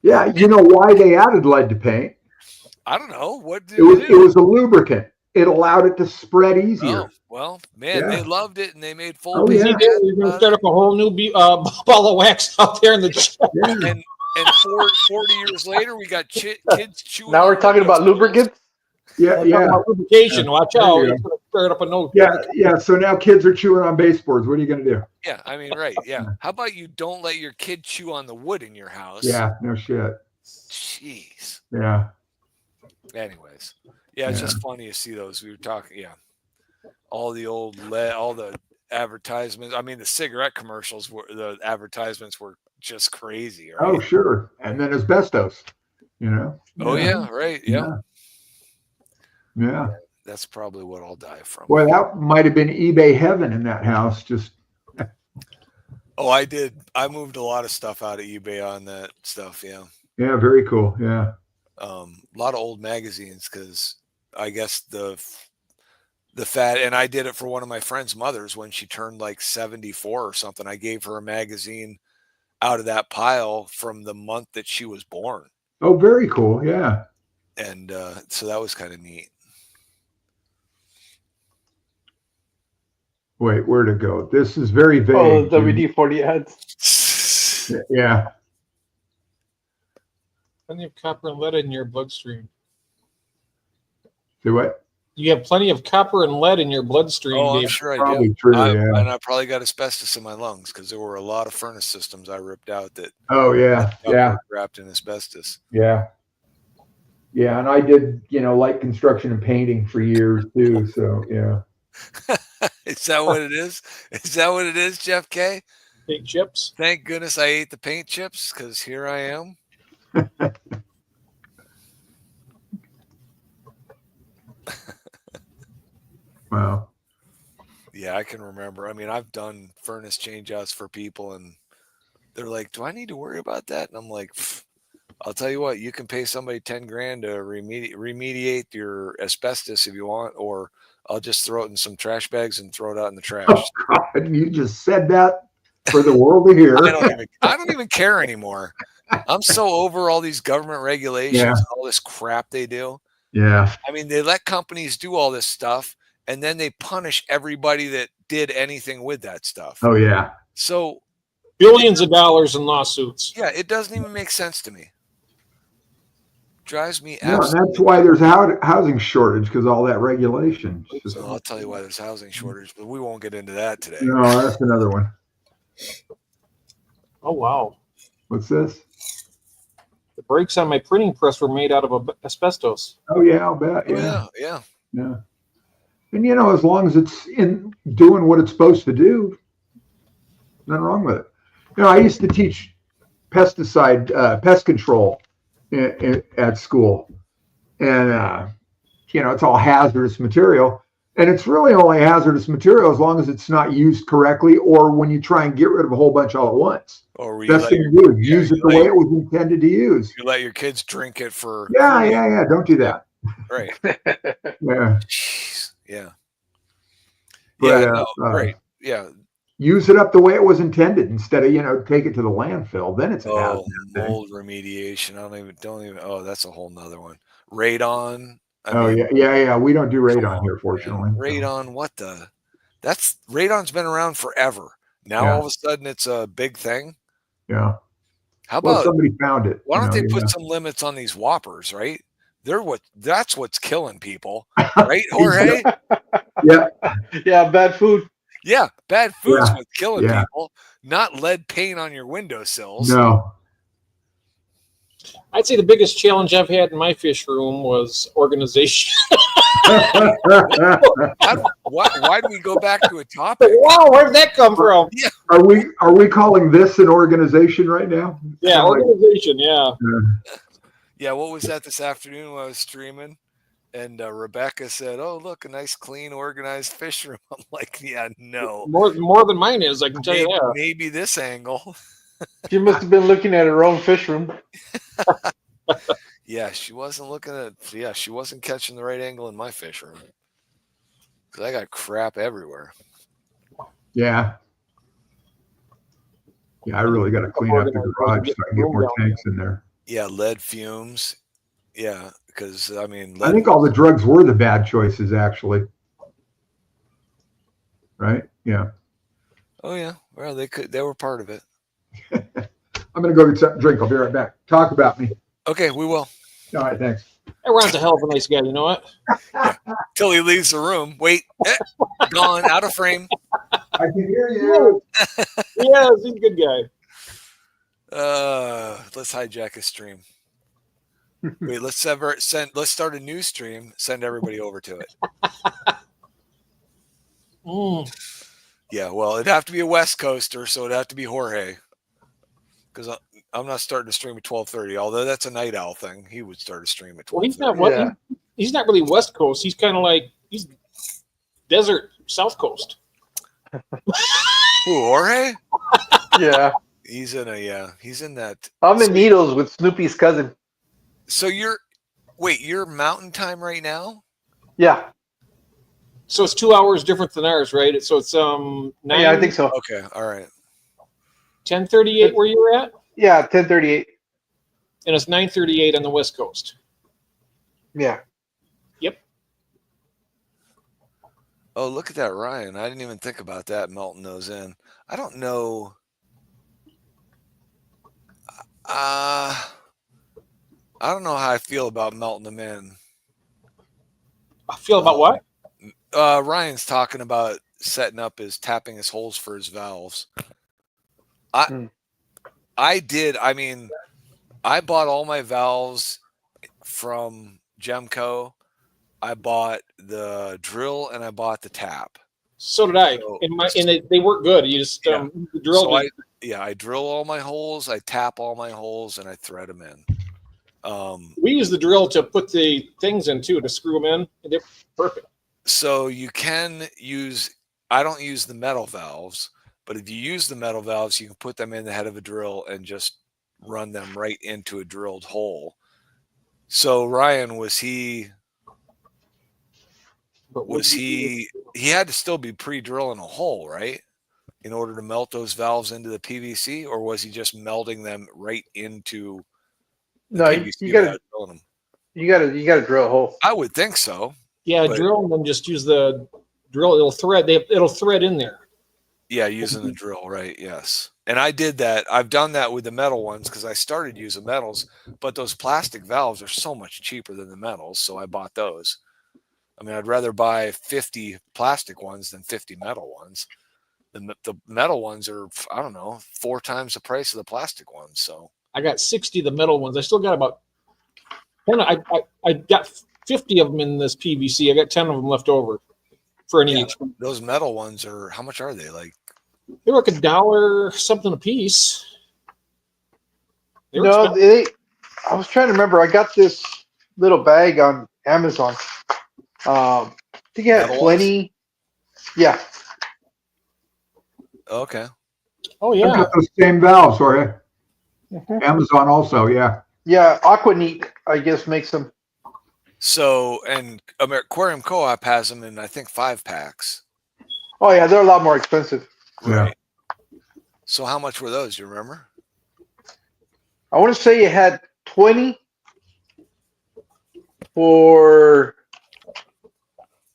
Yeah. You know why they added lead to paint? I don't know. What did it was a lubricant. It allowed it to spread easier. Oh, well, man, they loved it, and they made full. You're going to start up a whole new ball of wax out there in the chat. And 40 years later, we got kids chewing. Now we're talking about lubricants. Yeah. About lubrication. Watch out! It's going to start up a no. Yeah. So now kids are chewing on baseboards. What are you going to do? Yeah, I mean, right. Yeah. How about you don't let your kid chew on the wood in your house? Yeah. No shit. Jeez. Yeah. Anyways, it's just funny to see those. We were talking, all the old all the advertisements. I mean, the cigarette commercials the advertisements were just crazy. Right? Oh, sure. And then asbestos, Oh, yeah, right. Yeah. That's probably what I'll die from. Well, that might have been eBay heaven in that house. Just. Oh, I did. I moved a lot of stuff out of eBay on that stuff. Yeah. Yeah. Very cool. Yeah. A lot of old magazines because I guess the fat, and I did it for one of my friend's mothers when she turned like 74 or something. I gave her a magazine out of that pile from the month that she was born. Oh, very cool. Yeah. And so that was kind of neat. Wait, where'd it go? This is very vague. Oh, WD-40 ads. Yeah. Plenty of copper and lead in your bloodstream. Say what? You have plenty of copper and lead in your bloodstream. Oh, Dave. I'm sure I probably do. True, And I probably got asbestos in my lungs because there were a lot of furnace systems I ripped out that. Oh yeah, wrapped in asbestos. Yeah. Yeah, and I did, light construction and painting for years too. So yeah. Is that what it is? Is that what it is, Jeff K? Paint chips. Thank goodness I ate the paint chips because here I am. Wow. Yeah, I can remember. I mean, I've done furnace change-outs for people, and they're like, "Do I need to worry about that?" And I'm like, "I'll tell you what. You can pay somebody $10,000 to remediate your asbestos if you want, or I'll just throw it in some trash bags and throw it out in the trash." Oh, God, you just said that for the world to hear. I don't even care anymore. I'm so over all these government regulations, all this crap they do. Yeah. I mean, they let companies do all this stuff, and then they punish everybody that did anything with that stuff. Oh, yeah. So billions of dollars in lawsuits. Yeah, it doesn't even make sense to me. Drives me absolutely. That's why there's a housing shortage, because all that regulation. So I'll tell you why there's housing shortage, but we won't get into that today. No, that's another one. Oh, wow. What's this? The brakes on my printing press were made out of asbestos. Oh, yeah, I'll bet. Yeah. Yeah. And, as long as it's in doing what it's supposed to do, nothing wrong with it. I used to teach pest control at school. And, it's all hazardous material. And it's really only hazardous material as long as it's not used correctly or when you try and get rid of a whole bunch all at once. Or best thing to do is use it the way it was intended to use. You let your kids drink it for. Yeah. Don't do that. Right. Yeah. Jeez. Yeah. But, right. Yeah. Use it up the way it was intended instead of, take it to the landfill. Then it's a mold remediation. Don't even. Oh, that's a whole nother one. Radon. Yeah. We don't do radon here, fortunately. Radon. Radon's been around forever. Now all of a sudden it's a big thing. Yeah. How about somebody found it? Why don't they put some limits on these Whoppers? Right. That's what's killing people, right, Jorge? Yeah. Bad food. Yeah, bad food's what's killing people. Not lead paint on your windowsills. No. I'd say the biggest challenge I've had in my fish room was organization. Why do we go back to a topic? Wow, where did that come from? Yeah. Are we calling this an organization right now? Yeah, organization. Yeah. Yeah. What was that this afternoon when I was streaming? And Rebecca said, "Oh, look, a nice, clean, organized fish room." I'm like, "Yeah, no, More than mine is. I can tell you that. Maybe this angle." She must have been looking at her own fish room. Yeah, she wasn't looking at. Yeah, she wasn't catching the right angle in my fish room because I got crap everywhere. Yeah. Yeah, I really got to clean up the garage so I can get more tanks in there. Yeah, lead fumes. Yeah, because I mean, I think all the drugs were the bad choices, actually. Right? Yeah. Oh yeah. Well, they were part of it. I'm gonna go get something to drink. I'll be right back. Talk about me. Okay, we will. All right, thanks. Hey, Ron's a hell of a nice guy. You know what? Yeah. Till he leaves the room. Wait, gone, out of frame. I can hear you. Yes, he's a good guy. Let's hijack a stream. Wait, let's start a new stream. Send everybody over to it. Yeah, well, it'd have to be a West Coaster, so it'd have to be Jorge. Because I'm not starting to stream at 12:30. Although that's a night owl thing, he would start a stream at 12:30. Well, he's not what? Yeah. He's not really West Coast. He's kind of like he's desert South Coast. Who, Jorge? Yeah. He's in that. I'm in Needles with Snoopy's cousin. So you're mountain time right now? Yeah. So it's 2 hours different than ours, right? So it's 9. Yeah, I think so. Okay, all right. 10:38 where you're at? Yeah, 10:38. And it's 9:38 on the West Coast. Yeah. Yep. Oh, look at that, Ryan. I didn't even think about that, melting those in. I don't know. I don't know how I feel about melting them in. I feel about what? Ryan's talking about tapping his holes for his valves. I did. I mean, I bought all my valves from Gemco. I bought the drill and I bought the tap. So did I. And they work good. You just drill. So I drill all my holes, I tap all my holes, and I thread them in. We use the drill to put the things in too, to screw them in. And they're perfect. So you can use. I don't use the metal valves, but if you use the metal valves, you can put them in the head of a drill and just run them right into a drilled hole. So Ryan, was he had to still be pre-drilling a hole, right? In order to melt those valves into the PVC, or was he just melting them right into the PVC? You gotta drill a hole. I would think so. Yeah, drill and then just use the drill. It'll thread in there. Yeah, using the drill, right? Yes. And I did that. I've done that with the metal ones because I started using metals, but those plastic valves are so much cheaper than the metals, so I bought those. I mean, I'd rather buy 50 plastic ones than 50 metal ones. The metal ones are, I don't know, 4 times the price of the plastic ones. So I got 60 of the metal ones. I still got about 10. I got 50 of them in this PVC. I got 10 of them left over for an each. Those metal ones are, how much are they? Like, they're like $1 something a piece. I was trying to remember. I got this little bag on Amazon. I think it had 20. Yeah. Okay. Oh yeah. I got those same valves, Jorge. Amazon also, yeah. Yeah, Aquaneat, I guess, makes them. So, and Aquarium Co-op has them in, I think, 5 packs. Oh yeah, they're a lot more expensive. Right. Yeah. So how much were those? Do you remember? I want to say you had 20 for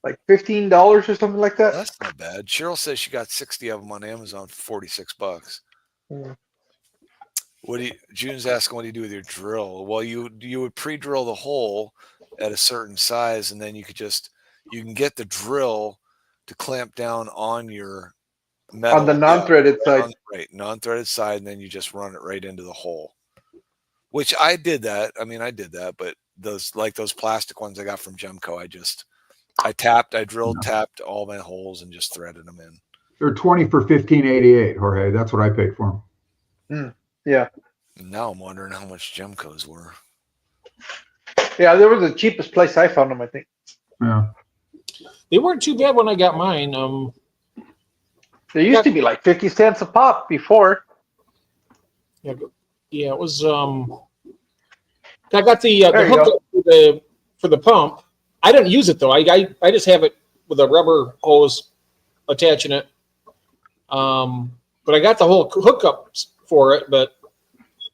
like $15 or something like that. That's not bad. Cheryl says she got 60 of them on Amazon for $46. Yeah. June's asking, what do you do with your drill? Well, you would pre-drill the hole at a certain size, and then you can get the drill to clamp down on your metal. On the non-threaded side. Right, non-threaded side, and then you just run it right into the hole. Which I did that. I mean, I did that, but those plastic ones I got from Gemco, I drilled, tapped all my holes, and just threaded them in. They're 20 for $15.88, Jorge. That's what I paid for them. Yeah. Now I'm wondering how much Gemco's were. Yeah, they were the cheapest place I found them, I think. Yeah. They weren't too bad when I got mine. They used to be like 50 cents a pop before. Yeah, it was. I got the There you hook for the pump. I didn't use it though. I just have it with a rubber hose attaching it. But I got the whole hookups for it,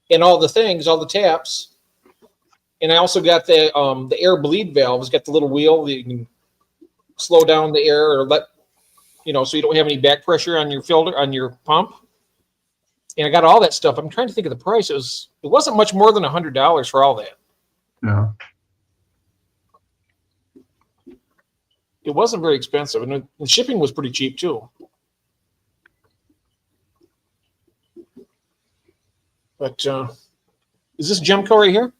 and all the things, all the taps, and I also got the air bleed valve. It's got the little wheel that you can slow down the air or let so you don't have any back pressure on your filter on your pump. And I got all that stuff. I'm trying to think of the price. It wasn't much more than $100 for all that. Yeah. It wasn't very expensive, and the shipping was pretty cheap too. But is this Gemco right here?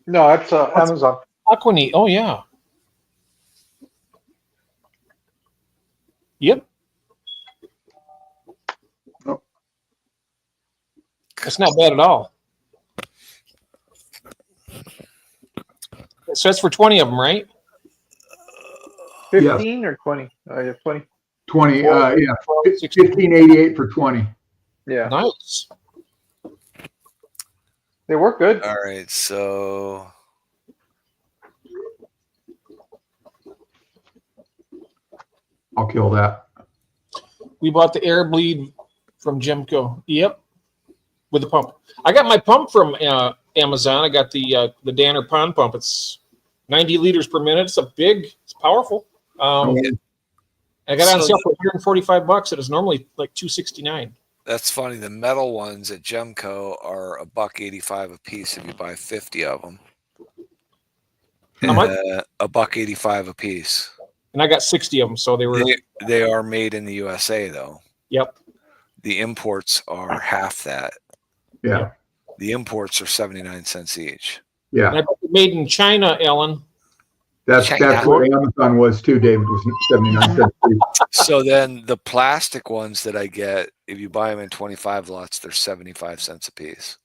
No, it's Amazon. Aquanite. Oh yeah. Yep. Oh. That's not bad at all. So that's for 20 of them, right? 15 or 20? Oh, yeah, 20. 20. Yeah. 15.88 for 20. Yeah. Nice. They work good. All right, so I'll kill that. We bought the air bleed from Gemco. Yep. With the pump. I got my pump from Amazon. I got the Danner pond pump. It's 90 liters per minute. It's powerful. I got it on sale for $145. It is normally like $269. That's funny. The metal ones at Gemco are $1.85 a piece if you buy 50 of them. How much? $1.85 a piece. And I got 60 of them, so they are made in the USA though. Yep. The imports are half that. Yeah. The imports are 79 cents each. Yeah. And I bought it made in China, Ellen. That's where Amazon was too, David, was 79 cents. So then the plastic ones that I get, if you buy them in 25 lots, they're 75 cents a piece.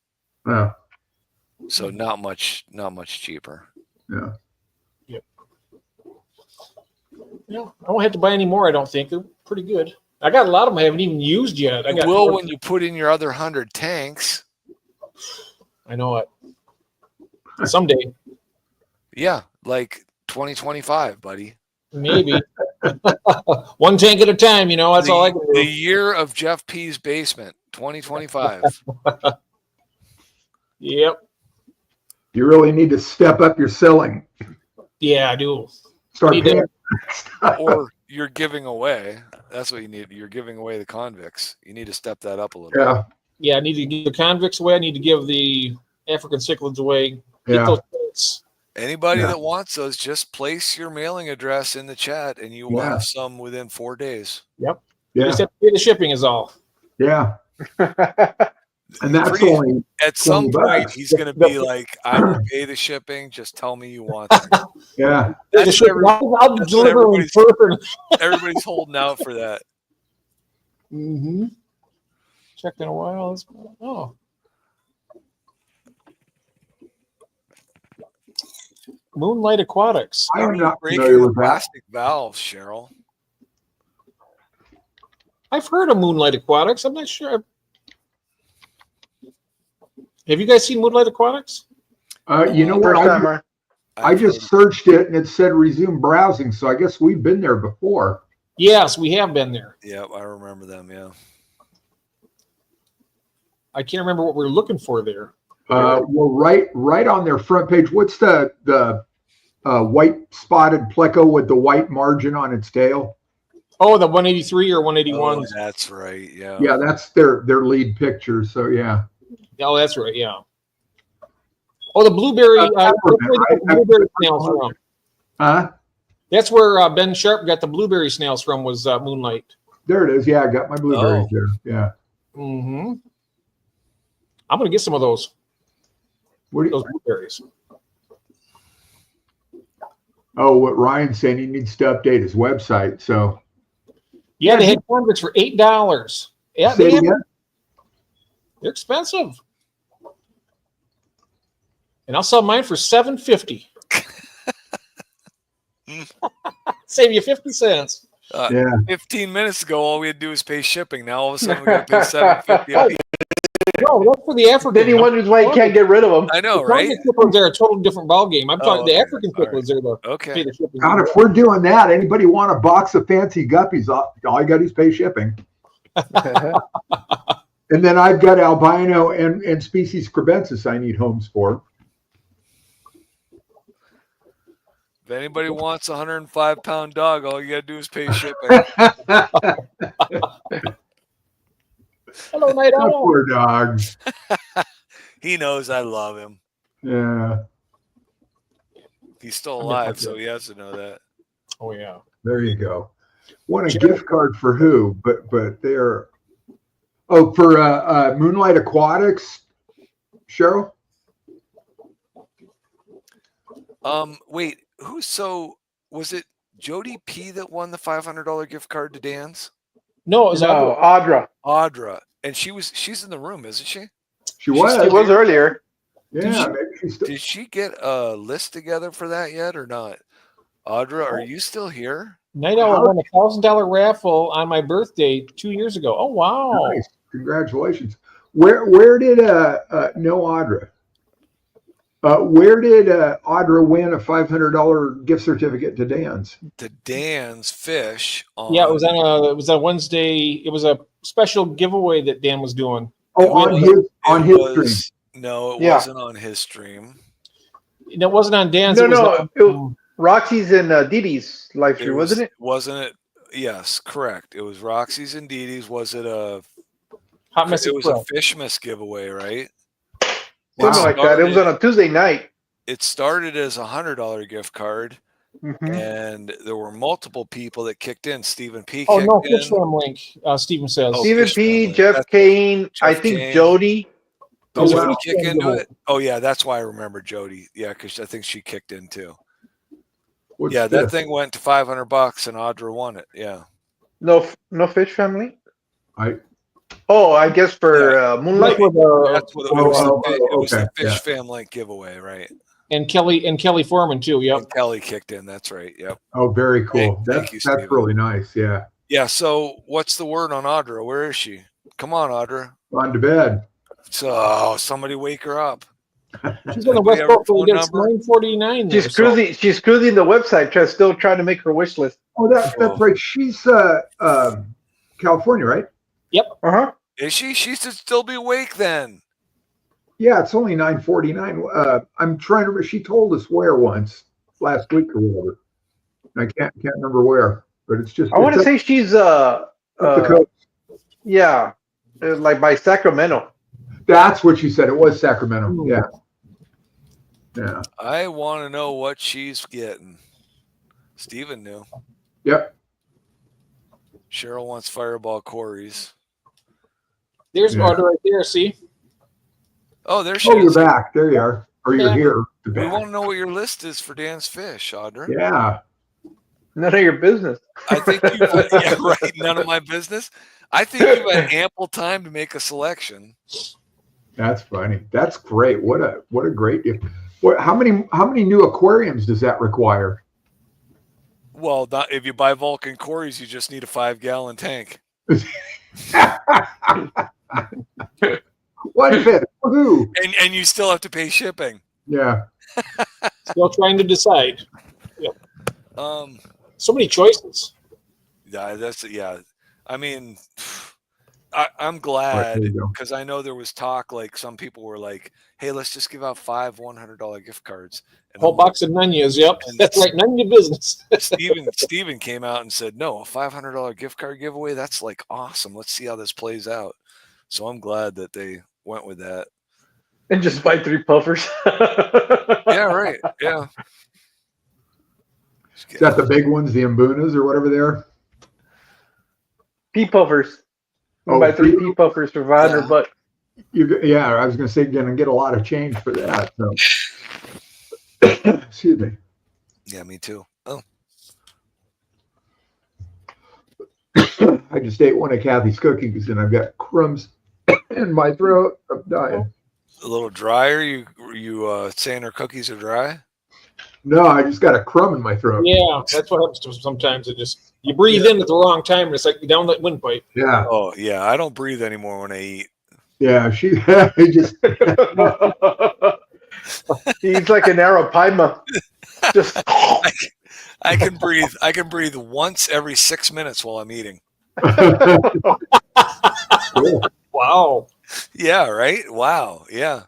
Yeah. So not much cheaper. Yeah. Yep. Yeah, I won't have to buy any more, I don't think. They're pretty good. I got a lot of them I haven't even used yet. You will when you put in your other 100 tanks. I know it. Someday. Yeah, like 2025, buddy. Maybe. One tank at a time, that's all I can do. The year of Jeff P's basement, 2025. Yep. You really need to step up your selling. Yeah, I do. Start paying. Or you're giving away. That's what you need. You're giving away the convicts. You need to step that up a little bit. Yeah, I need to give the convicts away. I need to give the African cichlids away. Get those tanks. Anybody that wants those, just place your mailing address in the chat and you will have some within 4 days. Yep. Yeah. You just have to pay the shipping is all. Yeah. And that's only at some point he's going to be like, I will pay the shipping. Just tell me you want them. Yeah. I'll deliver them in person. Everybody's holding out for that. Mm-hmm. Checked in a while. Oh. Moonlight Aquatics. I'm not breaking familiar the with that. plastic valves, Cheryl. I've heard of Moonlight Aquatics. I'm not sure. Have you guys seen Moonlight Aquatics? You know what? I just searched it and it said resume browsing. So I guess we've been there before. Yes, we have been there. Yeah, I remember them. Yeah. I can't remember what we were looking for there. Well, right on their front page. What's the white spotted pleco with the white margin on its tail? Oh, the 183 or 181. Oh, that's right. Yeah. Yeah, that's their lead picture. So yeah. Oh, that's right. Yeah. Oh, the blueberry. That's where the blueberry snails from. Huh? That's where Ben Sharp got the blueberry snails from. Was Moonlight. There it is. Yeah, I got my blueberries there. Yeah. Mm-hmm. I'm gonna get some of those. What those blueberries. Oh, what Ryan's saying, he needs to update his website. So Yeah, they had convicts for $8. Yeah, say it again? They're expensive. And I'll sell mine for $7.50. Save you 50 cents. Yeah. 15 minutes ago, all we had to do was pay shipping. Now all of a sudden we got to pay $7.50. No, that's for the African. Then he wonders why he can't get rid of them. I know, right? They're a totally different ballgame. I'm talking the African cichlids are the pay the shipping. God, if we're doing that, anybody want a box of fancy guppies? All you got to do is pay shipping. And then I've got albino and species crebensis I need homes for. If anybody wants a 105-pound dog, all you got to do is pay shipping. Hello, Night Owl. Poor dog. He knows I love him. Yeah. He's still alive, so he has to know that. Oh, yeah. There you go. Want a gift card for who? But they're for Moonlight Aquatics, Cheryl. Wait, was it Jody P that won the $500 gift card to Dan's? No, it was Audra. Audra, and she's in the room, isn't she? She was earlier. Yeah. Did she get a list together for that yet or not? Audra, are you still here? Night Owl won a $1,000 raffle on my birthday 2 years ago. Oh, wow. Nice. Congratulations. Where did no Audra? Where did Audra win a $500 gift certificate to Dan's? To Dan's Fish. Yeah, it was a Wednesday. It was a special giveaway that Dan was doing. Oh, on his stream. No, it wasn't on his stream. It wasn't on Dan's. No, it was Roxy's and Dee Dee's live stream, wasn't it? Wasn't it? Yes, correct. It was Roxy's and Dee Dee's. Was it a Hot Mess? It was a Fish Miss giveaway, right? Something like that. It was on a Tuesday night. It started as a $100 gift card, and there were multiple people that kicked in. Stephen P. Oh, no, fishroom link, Stephen says. Stephen P., Jeff Kane, I think Jody. Did Jody kick into it? Oh, yeah, that's why I remember Jody. Yeah, because I think she kicked in too. That thing went to $500 and Audra won it. Yeah. No Fish Family? I guess for Moonlight. That's what it was. It was the Fish Fam Link giveaway, right? And Kelly Foreman too. Yep. And Kelly kicked in. That's right. Yep. Oh, very cool. That's really nice. Yeah. Yeah. So, what's the word on Audra? Where is she? Come on, Audra. On to bed. So somebody wake her up. She's on the West Coast against 949. She's cruising the website, still trying to make her wish list. Oh, that's right. She's California, right? Yep. Is she? She should still be awake then. Yeah, it's only 9:49. I'm trying to. She told us where once last week or whatever. I can't remember where, but it's just. I want to say she's the coast. Yeah, like by Sacramento. That's what she said. It was Sacramento. Yeah. Yeah. I want to know what she's getting. Steven knew. Yep. Cheryl wants Fireball Corey's. There's Audra right there. See? Oh, there she is. Oh, you're back. There you are. Or you're here. We want to know what your list is for Dan's Fish, Audra. Yeah. None of your business. I think you've yeah, right. None of my business. I think you've had ample time to make a selection. That's funny. That's great. What a great gift. How many new aquariums does that require? Well, if you buy Vulcan Corey's, you just need a 5-gallon tank. One fit. Woohoo! And you still have to pay shipping. Yeah. Still trying to decide. Yep. So many choices. Yeah, I mean, I'm glad because I know there was talk like some people were like, "Hey, let's just give out 5 $100 gift cards." And whole box of Nunyas. Yep, that's right, Nunya business. Steven came out and said, "No, a $500 gift card giveaway. That's like awesome. Let's see how this plays out." So I'm glad that they went with that. And just buy 3 puffers. Yeah, right. Yeah. Is that the big ones, the Mbunas or whatever they are? Pea puffers. Buy 3 pea puffers for $500. Yeah, I was going to say, you're going to get a lot of change for that. So. Excuse me. Yeah, me too. Oh, I just ate one of Kathy's cookies and I've got crumbs in my throat. I'm dying. a little drier. You saying her cookies are dry? No, I just got a crumb in my throat. Yeah, that's what happens to sometimes. It just you breathe in at the wrong time, and it's like down that windpipe. Yeah. Oh yeah, I don't breathe anymore when I eat. Yeah, she just He's like an arapaima. Just I can breathe. I can breathe once every 6 minutes while I'm eating. cool. Wow. Yeah. Right. Wow. Yeah.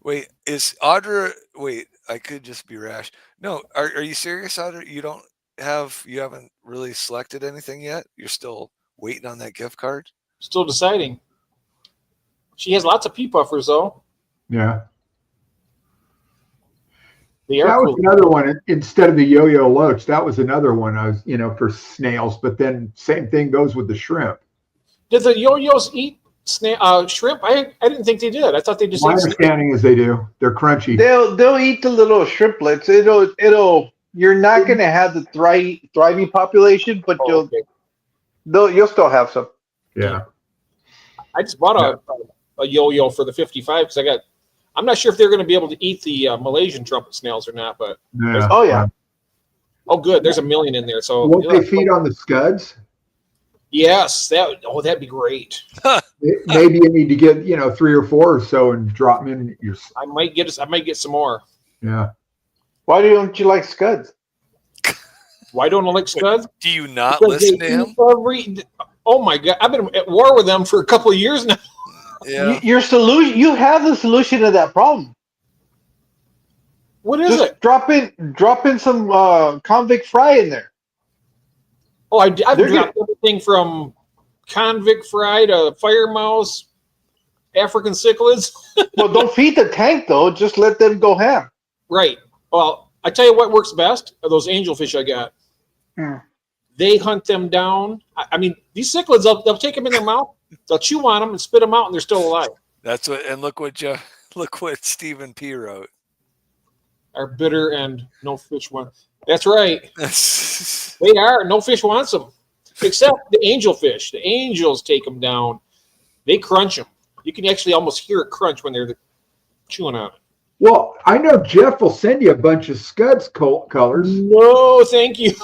Wait, is Audra? Wait, I could just be rash. No, are you serious, Audra? You haven't really selected anything yet? You're still waiting on that gift card? Still deciding. She has lots of pea puffers though. Yeah. They are That was cool. another one instead of the yo-yo loach. That was another one I was, for snails. But then same thing goes with the shrimp. Did the yo-yos eat shrimp? I didn't think they did. I thought they just My ate understanding is they do. They're crunchy. they'll eat the little shrimplets. You're not gonna have the thriving population, but you'll still have some. Yeah. I just bought a yo-yo for the 55 because I'm not sure if they're going to be able to eat the Malaysian trumpet snails or not, but Yeah. Oh yeah. oh good, there's a million in there. So Won't they feed on the scuds? yes, that'd be great. Maybe you need to get 3 or 4 or so and drop them in your. I might get some more. Yeah. Why don't you like scuds? Why don't I like scuds? Do you not Because listen they to him? oh my god, I've been at war with them for a couple of years now. Yeah. Your solution. You have the solution to that problem. What is it? Drop in some convict fry in there. Oh, I've dropped everything from convict fry to fire mouse, African cichlids. Well, don't feed the tank though. Just let them go ham. Right. Well, I tell you what works best are those angelfish I got. Hmm. They hunt them down. I mean, these cichlids, they'll take them in their mouth, they'll chew on them and spit them out, and they're still alive. That's what. And look what Stephen P wrote. Are bitter and no fish want. That's right. They are. No fish wants them, except the angelfish. The angels take them down. They crunch them. You can actually almost hear it crunch when they're chewing on it. Well, I know Jeff will send you a bunch of scuds colors. No, thank you.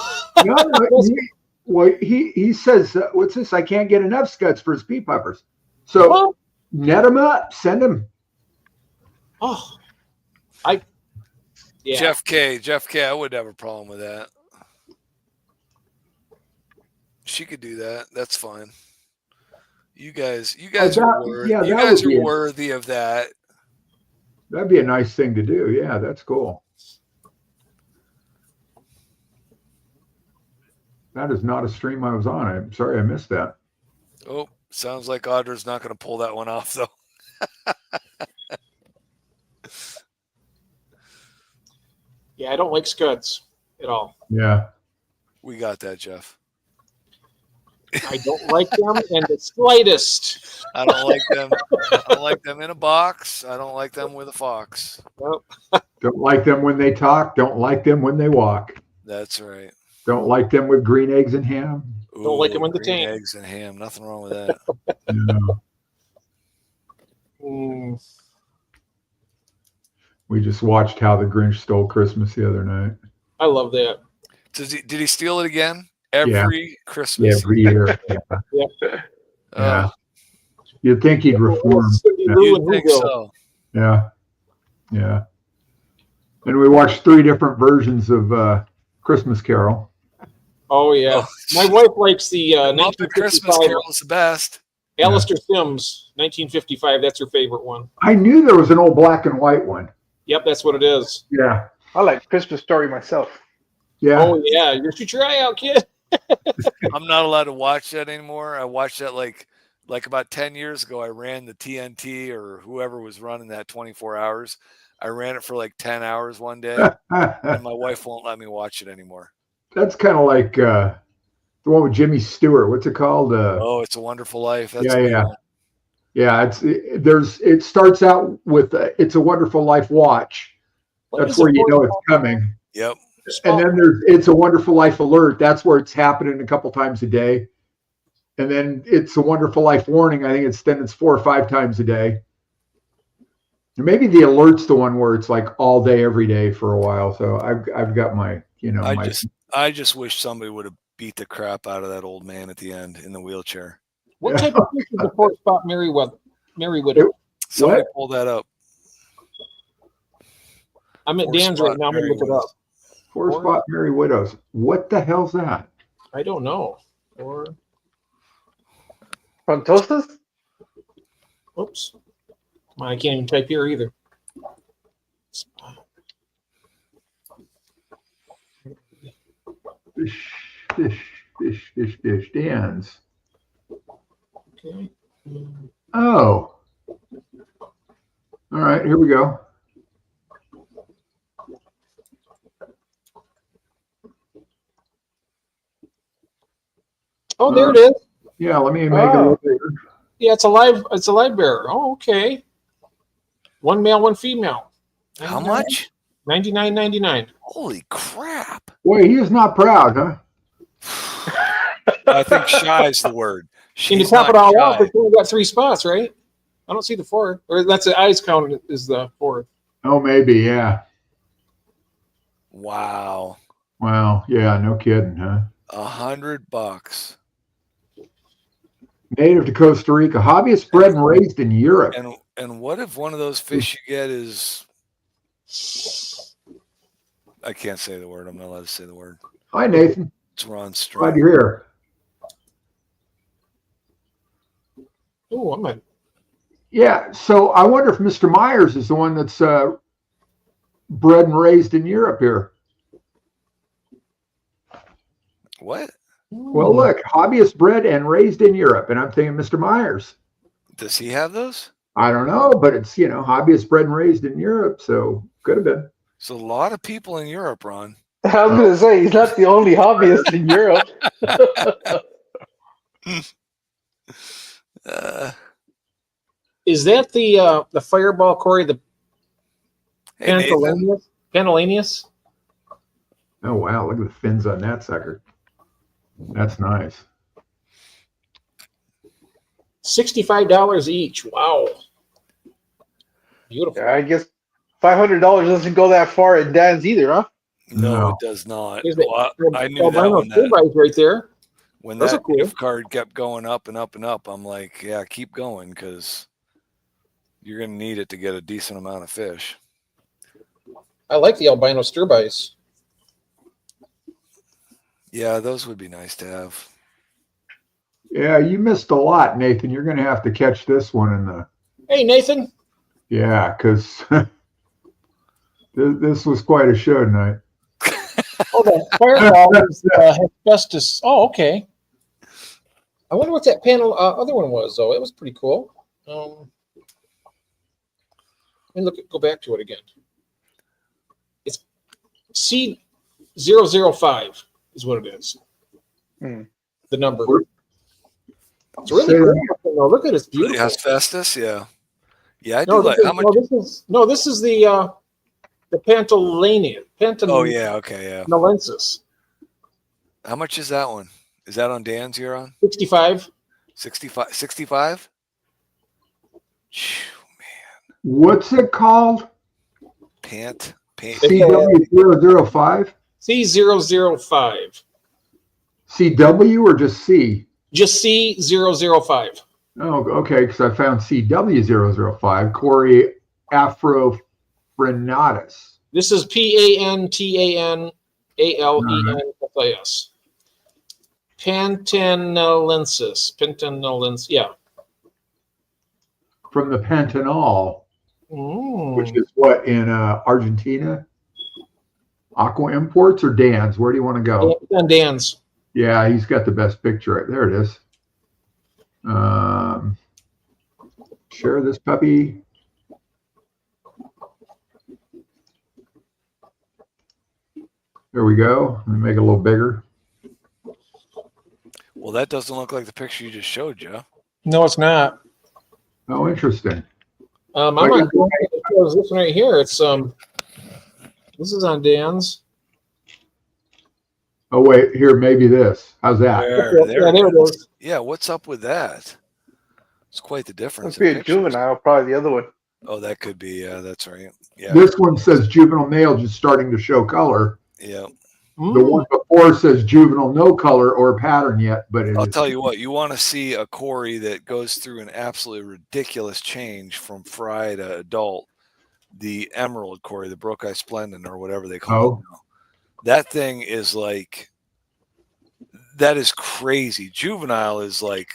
He says, what's this? I can't get enough scuds for his pea puffers. So net them up, send them. Oh, yeah. Jeff K, I wouldn't have a problem with that. She could do that. That's fine. You guys are worthy of that. That'd be a nice thing to do. Yeah, that's cool. That is not a stream I was on. I'm sorry I missed that. Oh, sounds like Audra's not going to pull that one off, though. Yeah, I don't like scuds at all. Yeah. We got that, Jeff. I don't like them in the slightest. I don't like them. I don't like them in a box. I don't like them with a fox. Nope. Don't like them when they talk. Don't like them when they walk. That's right. Don't like them with green eggs and ham. Don't like them in the green tank. Eggs and ham. Nothing wrong with that. We just watched How the Grinch Stole Christmas the other night. I love that. Did he steal it again? Every Christmas. Yeah, every year. Yeah. You'd think he'd reform. You'd think so. Yeah. Yeah. And we watched 3 different versions of Christmas Carol. Oh, yeah. My wife likes the Christmas 1955. Carol is the best. Alistair Sims, 1955. That's her favorite one. I knew there was an old black and white one. Yep, that's what it is. Yeah. I like Christmas Story myself. Yeah. Oh, yeah. You shoot your eye out, kid. I'm not allowed to watch that anymore. I watched that like about 10 years ago. I ran the TNT or whoever was running that 24 hours. I ran it for like 10 hours one day, and my wife won't let me watch it anymore. That's kind of like the one with Jimmy Stewart. What's it called? It's a Wonderful Life. That's yeah. It starts out with It's a Wonderful Life watch, That's where you know it's coming. Yep. And then there's It's a Wonderful Life alert. That's where it's happening a couple times a day. And then It's a Wonderful Life warning. I think it's 4 or 5 times a day. And maybe the alert's the one where it's like all day, every day for a while. So I've got my, I just wish somebody would have beat the crap out of that old man at the end in the wheelchair. What type of fish is the 4-spot Merrywidow? Somebody pull that up. I'm at Dan's right now. I'm going to look it up. 4-spot Merrywidows. What the hell's that? I don't know. Frontosas? Oops. I can't even type here either. Fish, Dan's. Okay. Oh. All right, here we go. Oh, there it is. Yeah, let me make it a little bigger. Yeah, it's a live bearer. Oh, okay. 1 male, 1 female. How much? $99.99. Holy crap. Boy, he is not proud, huh? I think shy is the word. And to top it all off, it's only got 3 spots, right? I don't see the 4th. Or that's the eyes count is the 4th. Oh, maybe, yeah. Wow. Wow, yeah, no kidding, huh? $100. Native to Costa Rica, hobbyist bred and raised in Europe. And what if one of those fish you get is? I can't say the word. I'm not allowed to say the word. Hi, Nathan. It's Ron Strait. Glad you're here. Oh, I'm not. Yeah, so I wonder if Mr. Myers is the one that's bred and raised in Europe here. What? Well, look, hobbyist bred and raised in Europe, and I'm thinking Mr. Myers. Does he have those? I don't know, but it's, hobbyist bred and raised in Europe, so could have been. There's a lot of people in Europe, Ron. I was going to say, he's not the only hobbyist in Europe. Is that the fireball, Corey? The Panhellenius? Oh, wow, look at the fins on that sucker. That's nice. $65 each. Wow. Beautiful. Yeah, I guess $500 doesn't go that far in Dan's either, huh? No, it does not. Well, I knew that one. Right there. When that gift card kept going up and up and up, I'm like, yeah, keep going because you're going to need it to get a decent amount of fish. I like the albino stirbuys. Yeah, those would be nice to have. Yeah, you missed a lot, Nathan. You're going to have to catch this one in the. Hey, Nathan. Yeah, because this was quite a show tonight. Oh, the fireball is asbestos. Oh, okay. I wonder what that other one was, though. It was pretty cool. Let me go back to it again. It's C005 is what it is. The number. It's really cool. Look at it. It's beautiful. The asbestos, yeah. Yeah, I do like how much. This is the Panhellenius. Oh, yeah, okay, yeah. Panhellenius. How much is that one? Is that on Dan's you're on? 65. 65? Man. What's it called? CW005? C005. CW or just C? Just C005. Oh, okay, because I found CW005, Corey Afrofrenatus. This is Pantanalenius. Pantanalenius, yeah. From the Pantanal, which is what, in Argentina? Aqua Imports or Dan's? Where do you want to go? On Dan's. Yeah, he's got the best picture right there. It is. Share this puppy. There we go. Let me make it a little bigger. Well, that doesn't look like the picture you just showed, Joe. No, it's not. Oh, interesting. I'm not going to show this one right here. It's This is on Dan's. Oh wait, here maybe this. How's that? There it is. Yeah, what's up with that? It's quite the difference. Must be a juvenile, probably the other one. Oh, that could be. Yeah, that's right. Yeah. This one says juvenile male, just starting to show color. Yeah. The one before says juvenile, no color or pattern yet, but I'll tell you what, you want to see a Cory that goes through an absolutely ridiculous change from fry to adult. The emerald Cory, the Broke-Eye Splendid, or whatever they call it now. That thing is like, that is crazy. Juvenile is like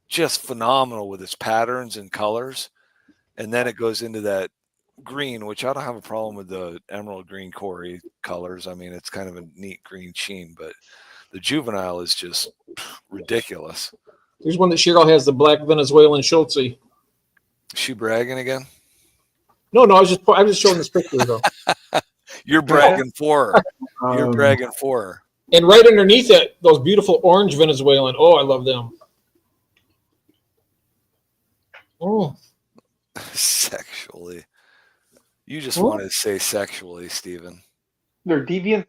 just phenomenal with its patterns and colors. And then it goes into that green, which I don't have a problem with the emerald green Cory colors. I mean, it's kind of a neat green sheen, but the juvenile is just ridiculous. There's one that Cheryl has, the black Venezuelan Schultze. Is she bragging again? No, I was just showing this picture though. You're bragging for her. You're bragging for her. And right underneath it, those beautiful orange Venezuelan. Oh, I love them. Oh. Sexually. You just wanted to say sexually, Stephen. They're deviant.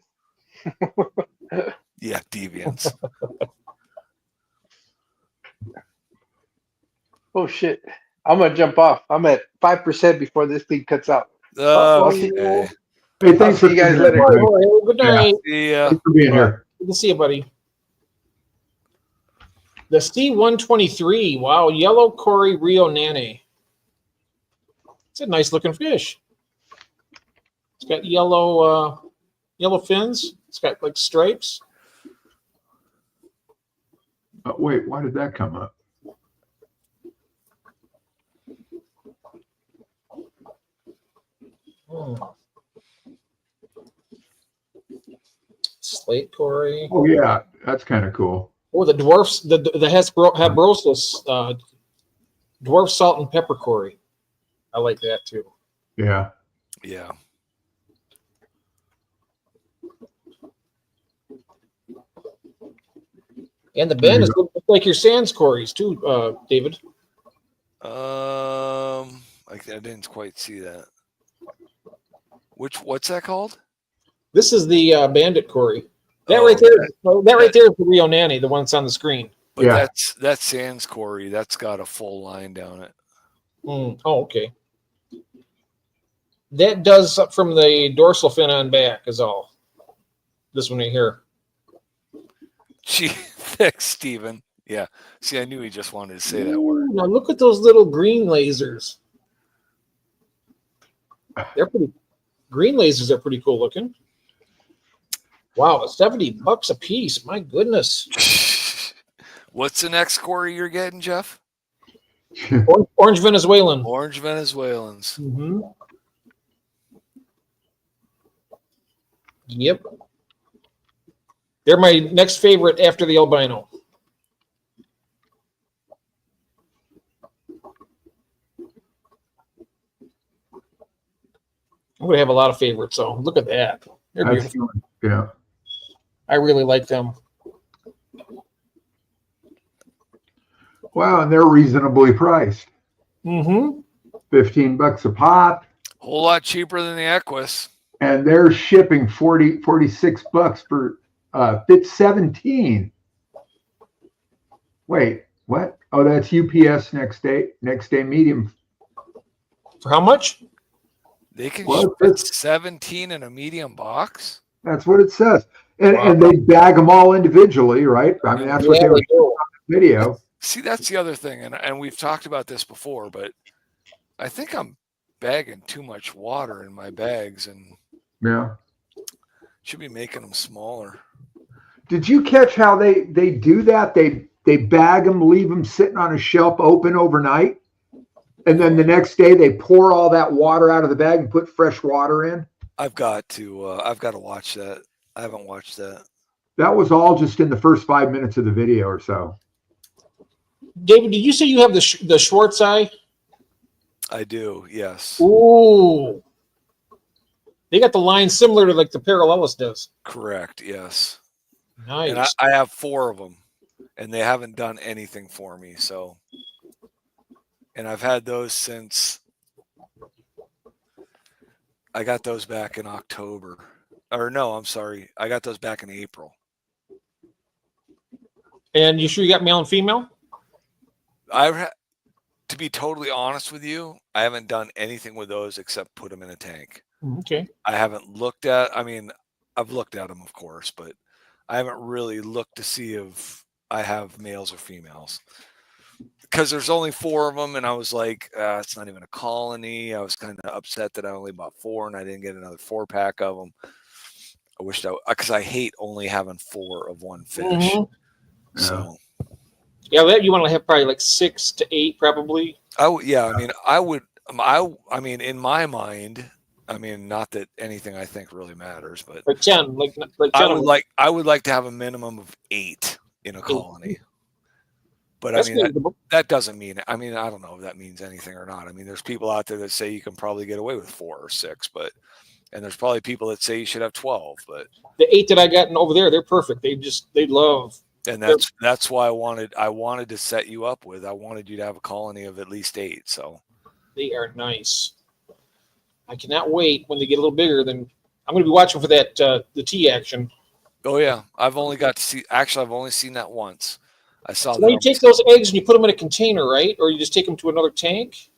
Yeah, deviants. Oh shit! I'm gonna jump off. I'm at 5% before this thing cuts out. Okay. Hey, thanks for you guys later. Good night. Yeah. Thanks for being here. Good to see you, buddy. The C123. Wow, yellow Cory Rio Nane. It's a nice looking fish. It's got yellow fins. It's got like stripes. Wait, why did that come up? Slate Cory. Oh yeah, that's kind of cool. Oh, the dwarfs, the Habrosus, dwarf salt and pepper Cory. I like that too. Yeah. Yeah. And the band is like your Sands Corys too, David. I didn't quite see that. What's that called? This is the Bandit Cory. That right there is the Rio Nane, the one that's on the screen. But yeah, that's Sands Cory. That's got a full line down it. Oh, okay. That does from the dorsal fin on back is all. This one right here. Gee, thanks, Stephen. Yeah. See, I knew he just wanted to say that word. Now look at those little green lasers. They're pretty. Green lasers are pretty cool looking. Wow, $70 a piece. My goodness. What's the next Cory you're getting, Jeff? Orange Venezuelan. Orange Venezuelans. Mm-hmm. Yep. They're my next favorite after the albino. I'm going to have a lot of favorites, so look at that. They're beautiful. Yeah. I really like them. Wow, and they're reasonably priced. Mm-hmm. $15 a pop. Whole lot cheaper than the Equus. And they're shipping $46 for fit 17. Wait, what? Oh, that's UPS next day medium. For how much? They can ship 17 in a medium box. That's what it says. And they bag them all individually, right? I mean, that's what they were doing on the video. See, that's the other thing, and we've talked about this before, but I think I'm bagging too much water in my bags, and should be making them smaller. Did you catch how they do that? They bag them, leave them sitting on a shelf open overnight, and then the next day they pour all that water out of the bag and put fresh water in. I've got to watch that. I haven't watched that. That was all just in the first 5 minutes of the video or so. David, did you say you have the Schwartz eye? I do, yes. Ooh. They got the line similar to like the Parallelis does. Correct, yes. Nice. And I have 4 of them, and they haven't done anything for me. So, and I've had those since I got those back in October. Or no, I'm sorry. I got those back in April. And you sure you got male and female? To be totally honest with you, I haven't done anything with those except put them in a tank. Okay. I haven't looked at, I mean, I've looked at them, of course, but I haven't really looked to see if I have males or females. Because there's only 4 of them, and I was like, it's not even a colony. I was kind of upset that I only bought 4 and I didn't get another 4-pack of them. I wished because I hate only having 4 of one fish. Mm-hmm. So. Yeah, that you want to have probably like 6 to 8, probably. Yeah, I mean, I would. I mean, in my mind, I mean, not that anything I think really matters, but like 10, like 10 I would like to have a minimum of 8 in a colony. But that's I mean, that doesn't mean. I mean, I don't know if that means anything or not. I mean, there's people out there that say you can probably get away with 4 or 6, and there's probably people that say you should have 12. But the 8 that I got over there, they're perfect. They love. And that's why I wanted to set you up with. I wanted you to have a colony of at least 8. So they are nice. I cannot wait when they get a little bigger. Then I'm going to be watching for that the T action. Oh yeah, I've only seen that once. I saw. So now you take those eggs and you put them in a container, right? Or you just take them to another tank.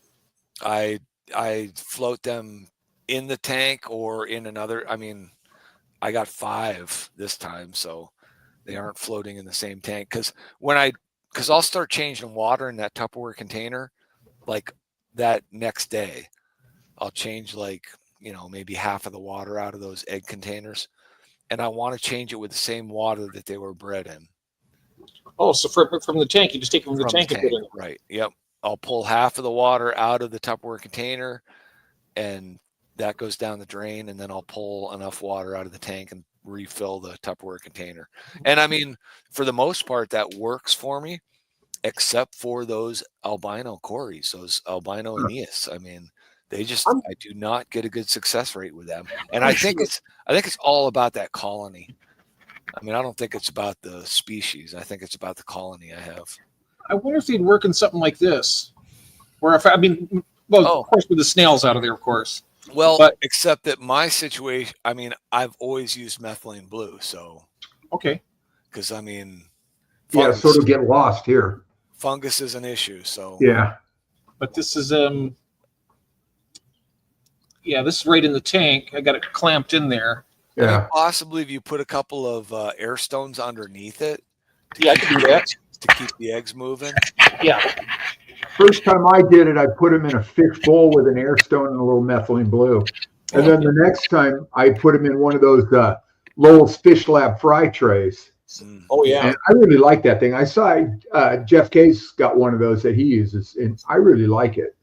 I float them in the tank or in another. I mean, I got 5 this time, so. They aren't floating in the same tank because I'll start changing water in that Tupperware container like that next day. I'll change maybe half of the water out of those egg containers, and I want to change it with the same water that they were bred in. Oh, so from the tank, you just take them from the tank and put in. Right. Yep. I'll pull half of the water out of the Tupperware container, and that goes down the drain, and then I'll pull enough water out of the tank and refill the Tupperware container. And I mean, for the most part, that works for me, except for those albino cories, those albino Aeneas. I mean, I do not get a good success rate with them. And I think it's all about that colony. I mean, I don't think it's about the species. I think it's about the colony I have. I wonder if they'd work in something like this, where of course, with the snails out of there, of course. Well, except that my situation, I mean, I've always used methylene blue, so. Okay. Because, I mean. Fungus, sort of get lost here. Fungus is an issue, so. Yeah. But this is, this is right in the tank. I got it clamped in there. Yeah. I mean, possibly if you put a couple of air stones underneath it. I could do that. To keep the eggs moving. Yeah. First time I did it, I put them in a fish bowl with an air stone and a little methylene blue. And then the next time I put them in one of those Lowell's Fish Lab fry trays. Oh, yeah. And I really like that thing. I saw Jeff Case got one of those that he uses, and I really like it.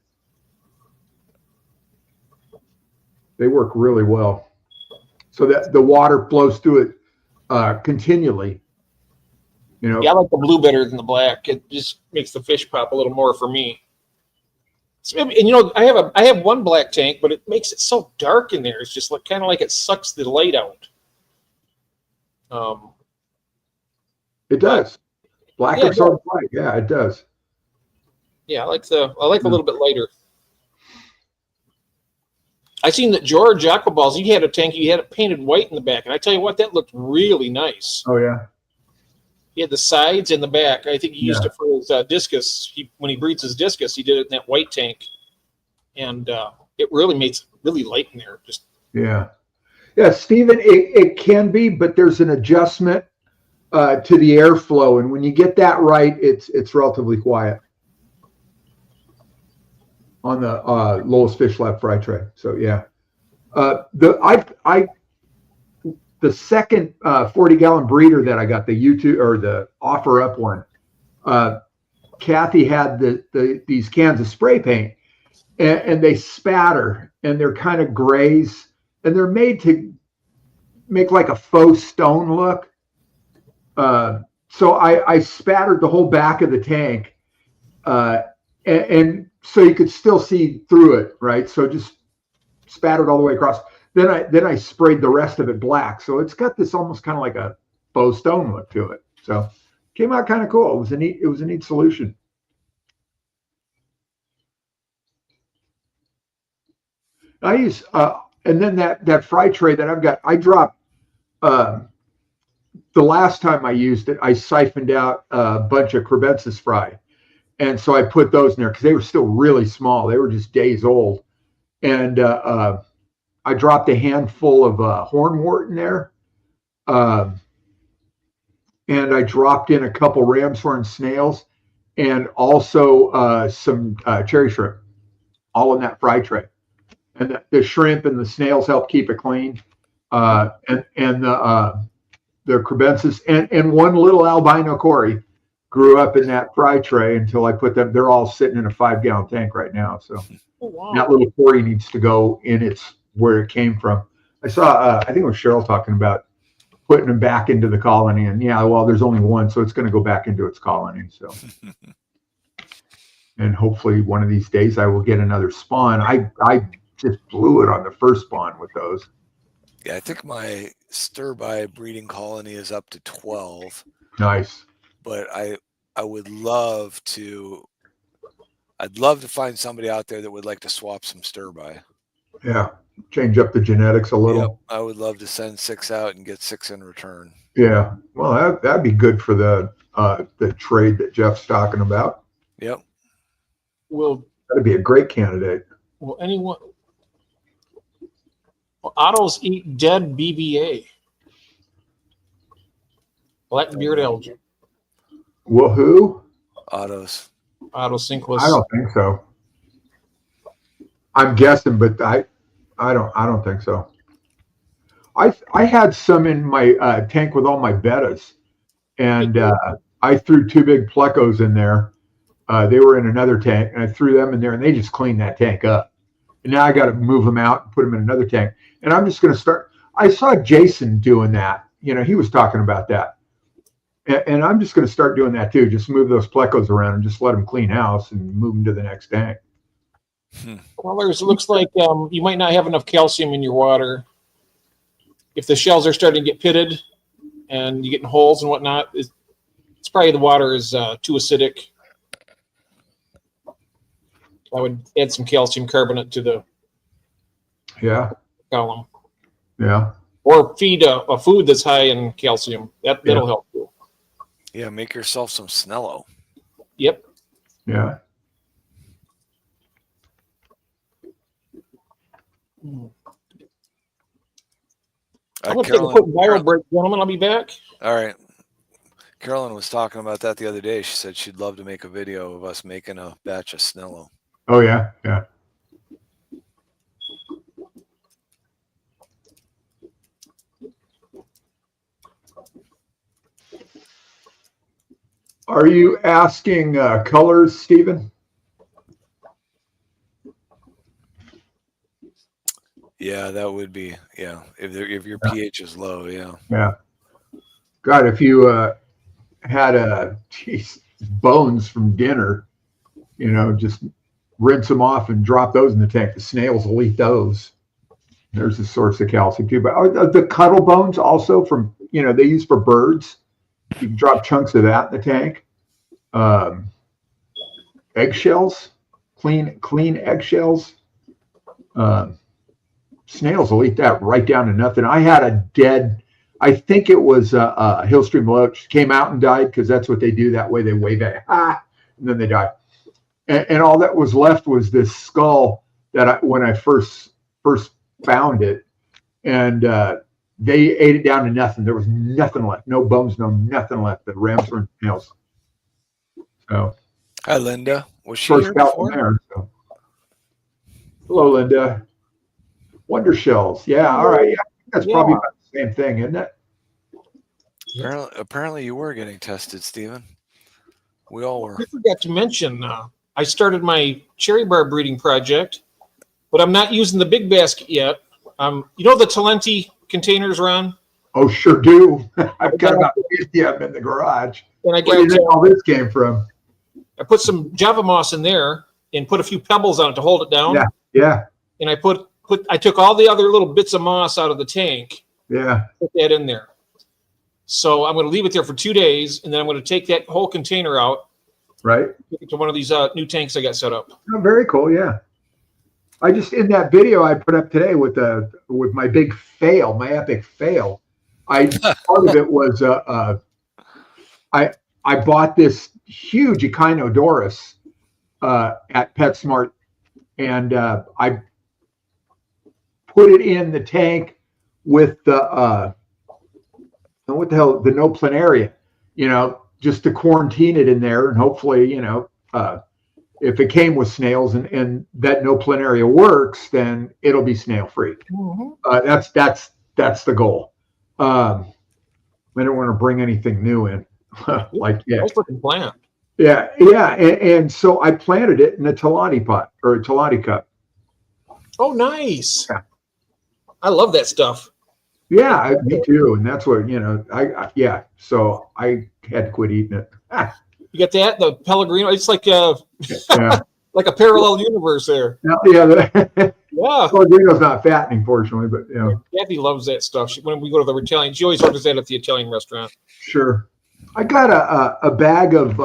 They work really well. So that the water flows through it continually. You know? Yeah, I like the blue better than the black. It just makes the fish pop a little more for me. So, and I have one black tank, but it makes it so dark in there. It's just kind of like it sucks the light out. It does. Black absorbs light. Yeah, it does. Yeah, I like a little bit lighter. I seen that George Aquaballs, he had a tank, he had it painted white in the back, and I tell you what, that looked really nice. Oh yeah. He had the sides and the back. I think he used it for his discus. When he breeds his discus, he did it in that white tank, and it really makes it really light in there. Yeah, Stephen, it can be, but there's an adjustment to the airflow, and when you get that right, it's relatively quiet on the Lowell's Fish Lab fry tray. So yeah, the second 40-gallon breeder that I got, the YouTube or the offer up one, Kathy had these cans of spray paint, and they spatter, and they're kind of grays, and they're made to make like a faux stone look. So I spattered the whole back of the tank, and so you could still see through it, right? So just spattered all the way across. Then I sprayed the rest of it black, so it's got this almost kind of like a faux stone look to it. So came out kind of cool. It was a neat solution. I use and then that fry tray that I've got, I dropped, the last time I used it, I siphoned out a bunch of crevensis fry. And so I put those in there because they were still really small. They were just days old. And I dropped a handful of hornwort in there. And I dropped in a couple ram's horn snails and also some cherry shrimp, all in that fry tray. And the shrimp and the snails help keep it clean. And the crevensis and one little albino Cory grew up in that fry tray until I put them. They're all sitting in a 5-gallon tank right now. So that little Cory needs to go in where it came from. I saw, I think it was Cheryl talking about putting them back into the colony, and yeah, well, there's only one, so it's going to go back into its colony. So, and hopefully one of these days I will get another spawn. I just blew it on the first spawn with those. Yeah, I think my stir-by breeding colony is up to 12. Nice. But I would love to. I'd love to find somebody out there that would like to swap some stir-by. Yeah, change up the genetics a little. Yep, I would love to send 6 out and get 6 in return. Yeah, well, that'd be good for the trade that Jeff's talking about. Yep. That'd be a great candidate. Will anyone? Ottos eat dead BBA. Black-beard algae. Well, who? Ottos. Ottocinquus. I don't think so. I'm guessing, but I don't think so. I had some in my tank with all my bettas, and I threw 2 big plecos in there. They were in another tank, and I threw them in there, and they just cleaned that tank up. And now I got to move them out and put them in another tank. And I'm just going to start. I saw Jason doing that. He was talking about that. And I'm just going to start doing that too. Just move those plecos around and just let them clean house and move them to the next tank. Well, it looks like you might not have enough calcium in your water. If the shells are starting to get pitted and you're getting holes and whatnot, it's probably the water is too acidic. I would add some calcium carbonate to the column. Yeah. Or feed a food that's high in calcium. That'll help too. Yeah, make yourself some Snello. Yep. Yeah. I'm going to take a quick bio break, gentlemen. I'll be back. All right. Carolyn was talking about that the other day. She said she'd love to make a video of us making a batch of Snello. Oh, yeah. Yeah. Are you asking colors, Stephen? Yeah, that would be, if your pH is low, yeah. Yeah. God, if you had bones from dinner, just rinse them off and drop those in the tank. The snails will eat those. There's a source of calcium too. But the cuttle bones also from, they use for birds. You can drop chunks of that in the tank. Eggshells, clean eggshells. Snails will eat that right down to nothing. I had a dead, I think it was a Hillstream loach, came out and died because that's what they do. That way they wave at and then they die. And all that was left was this skull that when I first found it, and they ate it down to nothing. There was nothing left. No bones, nothing left. The rams were snails. So, hi, Linda. Was she first here out before? from there. So. Hello, Linda. Wonder shells. Yeah. All right. Yeah. That's probably about the same thing, isn't it? Apparently you were getting tested, Stephen. We all were. I forgot to mention, I started my cherry bar breeding project, but I'm not using the big basket yet. The Talenti containers, Ron? Oh, sure do. I've got about 50 of them in the garage. And Where do you think all this came from? I put some Java moss in there and put a few pebbles on it to hold it down. Yeah. And I took all the other little bits of moss out of the tank. Yeah. Put that in there. So I'm going to leave it there for 2 days, and then I'm going to take that whole container out. Right. Take it to one of these new tanks I got set up. Oh, very cool. Yeah. I just in that video I put up today with my big fail, my epic fail. Part of it was I bought this huge Echinodoros at PetSmart, and I put it in the tank with the what the hell, the no planaria, just to quarantine it in there, and hopefully, if it came with snails and that no planaria works, then it'll be snail free. That's the goal. I don't want to bring anything new in. Nice looking plant. Yeah, and so I planted it in a Talani pot or a Talani cup. Oh, nice. Yeah. I love that stuff. Yeah, me too. And that's what, so I had to quit eating it. You got that? The Pellegrino? It's like like a parallel universe there. Yeah. Yeah. Pellegrino's not fattening, fortunately, but Kathy loves that stuff. When we go to the Italian, she always orders that at the Italian restaurant. Sure. I got a bag of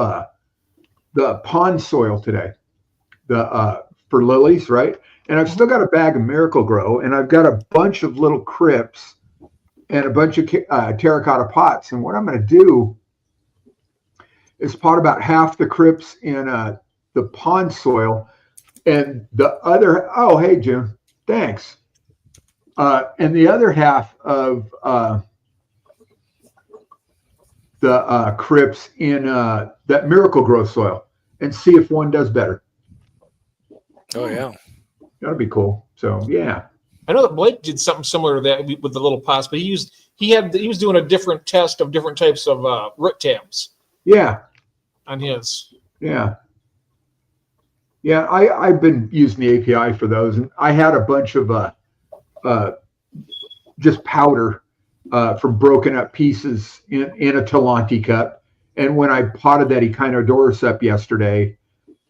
the pond soil today, for lilies, right? And I've still got a bag of Miracle Grow, and I've got a bunch of little crypts and a bunch of terracotta pots. And what I'm going to do is pot about half the crypts in the pond soil, and the other, oh, hey, Jim, thanks. And the other half of the crypts in that Miracle Grow soil, and see if one does better. Oh, yeah. That'd be cool. So, yeah. I know that Blake did something similar to that with the little pots, but he was doing a different test of different types of root tabs. Yeah. On his. Yeah. Yeah, I've been using the API for those, and I had a bunch of just powder from broken up pieces in a Talenti cup. And when I potted that Echinodoros up yesterday,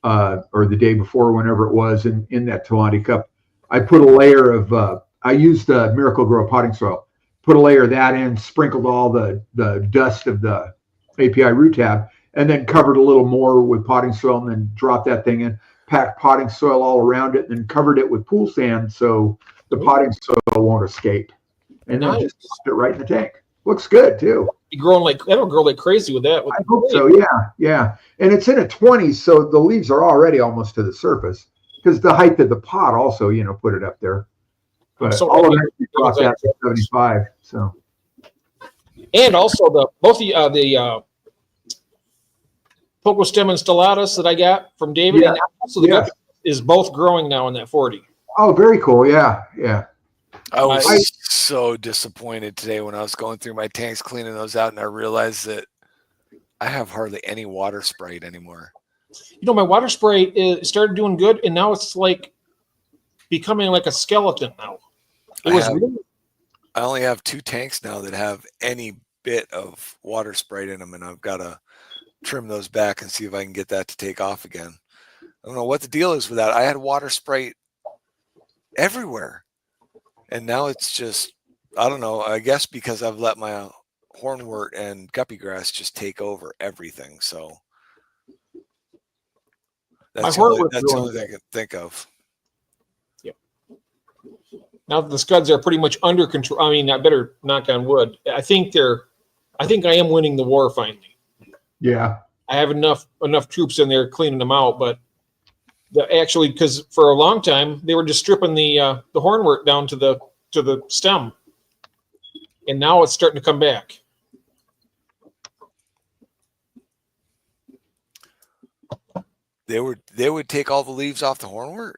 or the day before, whenever it was, in that Talenti cup, I put a layer of, I used the Miracle Grow potting soil, put a layer of that in, sprinkled all the dust of the API root tab, and then covered a little more with potting soil, and then dropped that thing in, packed potting soil all around it, and then covered it with pool sand so the potting soil won't escape. And then just put it right in the tank. Looks good too. That'll grow like crazy with that. I hope so. Yeah. And it's in a 20, so the leaves are already almost to the surface, because the height of the pot also, put it up there. But all of it across that to 75. So. And also both the Pocostem and Stellatus that I got from David, and also the guppy is both growing now in that 40. Oh, very cool. Yeah. I was so disappointed today when I was going through my tanks, cleaning those out, and I realized that I have hardly any water sprayed anymore. My water spray started doing good, and now it's like becoming like a skeleton now. I only have 2 tanks now that have any bit of water sprayed in them, and I've got to trim those back and see if I can get that to take off again. I don't know what the deal is with that. I had water spray everywhere. And now it's just, I don't know, I guess because I've let my hornwort and guppy grass just take over everything. So that's the only thing I can think of. Yeah. Now that the scuds are pretty much under control, I mean, I better knock on wood. I think I am winning the war finally. Yeah. I have enough troops in there cleaning them out, but because for a long time they were just stripping the hornwort down to the stem, and now it's starting to come back. They would take all the leaves off the hornwort.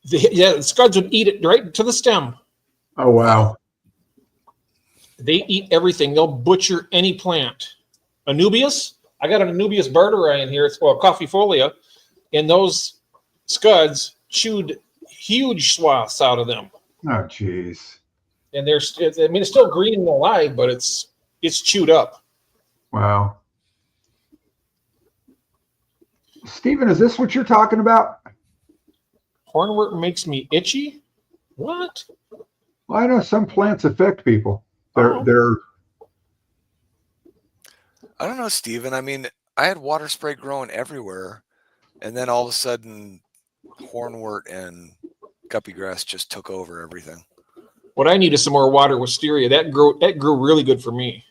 The scuds would eat it right to the stem. Oh wow! They eat everything. They'll butcher any plant. Anubias. I got an Anubias barteri in here. It's called Coffeefolia. And those scuds chewed huge swaths out of them. Oh, jeez. And it's still green and alive, but it's chewed up. Wow. Stephen, is this what you're talking about? Hornwort makes me itchy? What? Well, I know some plants affect people. They're I don't know, Stephen. I mean, I had water spray growing everywhere, and then all of a sudden, hornwort and guppy grass just took over everything. What I need is some more water wisteria. That grew really good for me.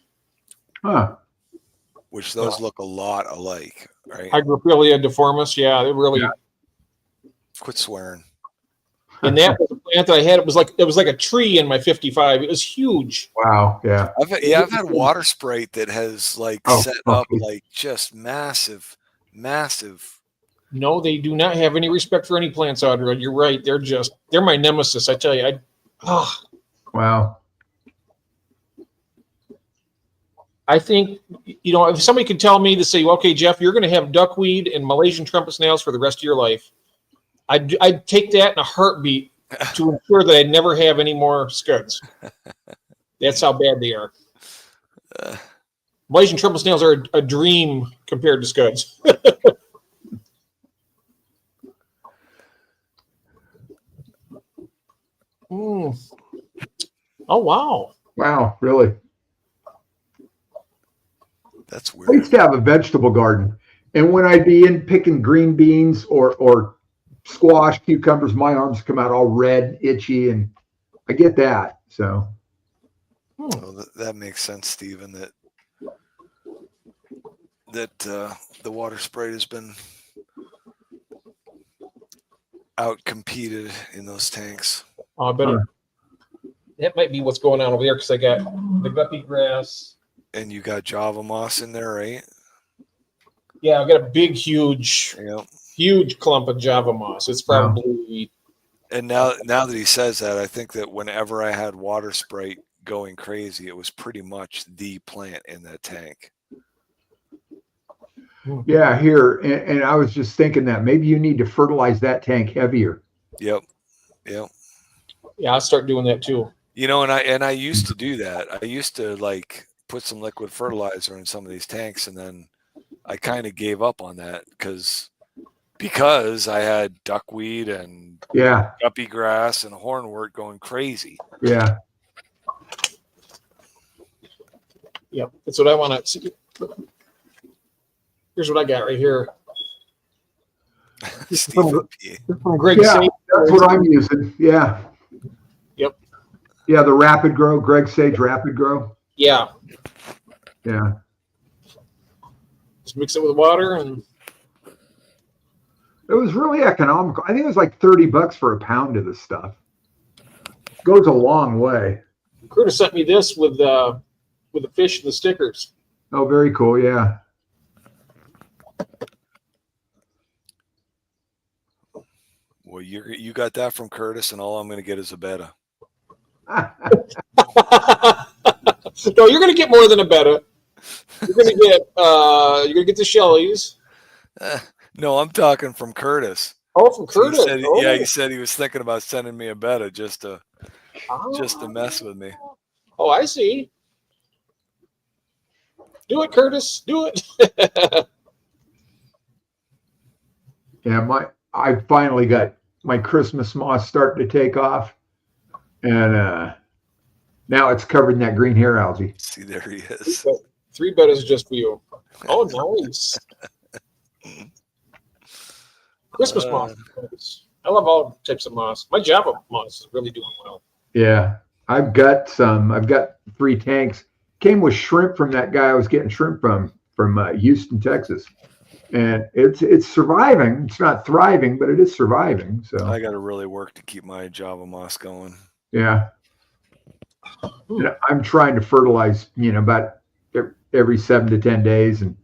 Huh. Which those look a lot alike, right? Hygrophila deformis. Yeah, they really. Yeah. Quit swearing. And that was a plant that I had. It was like a tree in my 55. It was huge. Wow. Yeah. I've had water sprite that has like set up like just massive. No, they do not have any respect for any plants, Audra. You're right. They're my nemesis. I tell you. Wow. I think, if somebody could tell me to say, okay, Jeff, you're going to have duckweed and Malaysian trumpet snails for the rest of your life, I'd take that in a heartbeat to ensure that I'd never have any more scuds. That's how bad they are. Malaysian trumpet snails are a dream compared to scuds. Oh, wow. Wow. Really? That's I weird. used to have a vegetable garden, and when I'd be in picking green beans or squash, cucumbers, my arms come out all red, itchy, and I get that. So well, that makes sense, Stephen. That the water sprite has been out competed in those tanks. I bet that might be what's going on over there because I got the guppy grass. And you got Java moss in there, right? Yeah, I got a big, huge clump of Java moss. It's probably. And now that he says that, I think that whenever I had water sprite going crazy, it was pretty much the plant in that tank. yeah, here, and I was just thinking that maybe you need to fertilize that tank heavier. Yep. Yeah, I'll start doing that too. And I used to do that. I used to like put some liquid fertilizer in some of these tanks, and then I kind of gave up on that because I had duckweed and guppy grass and hornwort going crazy. Yeah. Yep, that's what I want to see. Here's what I got right here. From Greg Sage. That's what I'm using. Yeah. Yep. Yeah, the Rapid Grow, Greg Sage Rapid Grow. Yeah. Yeah. Just mix it with water and. It was really economical. I think it was like $30 for a pound of this stuff. Goes a long way. Curtis sent me this with the fish and the stickers. Oh, very cool. Yeah. Well, you got that from Curtis, and all I'm going to get is a betta. No, you're going to get more than a betta. You're going to get the Shelleys. No, I'm talking from Curtis. Oh, from Curtis. He said he was thinking about sending me a betta just to mess with me. Oh, I see. Do it, Curtis. Do it. Yeah, I finally got my Christmas moss starting to take off, and now it's covered in that green hair algae. See, there he is. 3 bettas just for you. Oh, nice. Christmas moss. I love all types of moss. My Java moss is really doing well. Yeah, I've got 3 tanks. Came with shrimp from that guy I was getting shrimp from Houston, Texas. And it's surviving. It's not thriving, but it is surviving. So I got to really work to keep my Java moss going. Yeah. I'm trying to fertilize, about every 7 to 10 days, and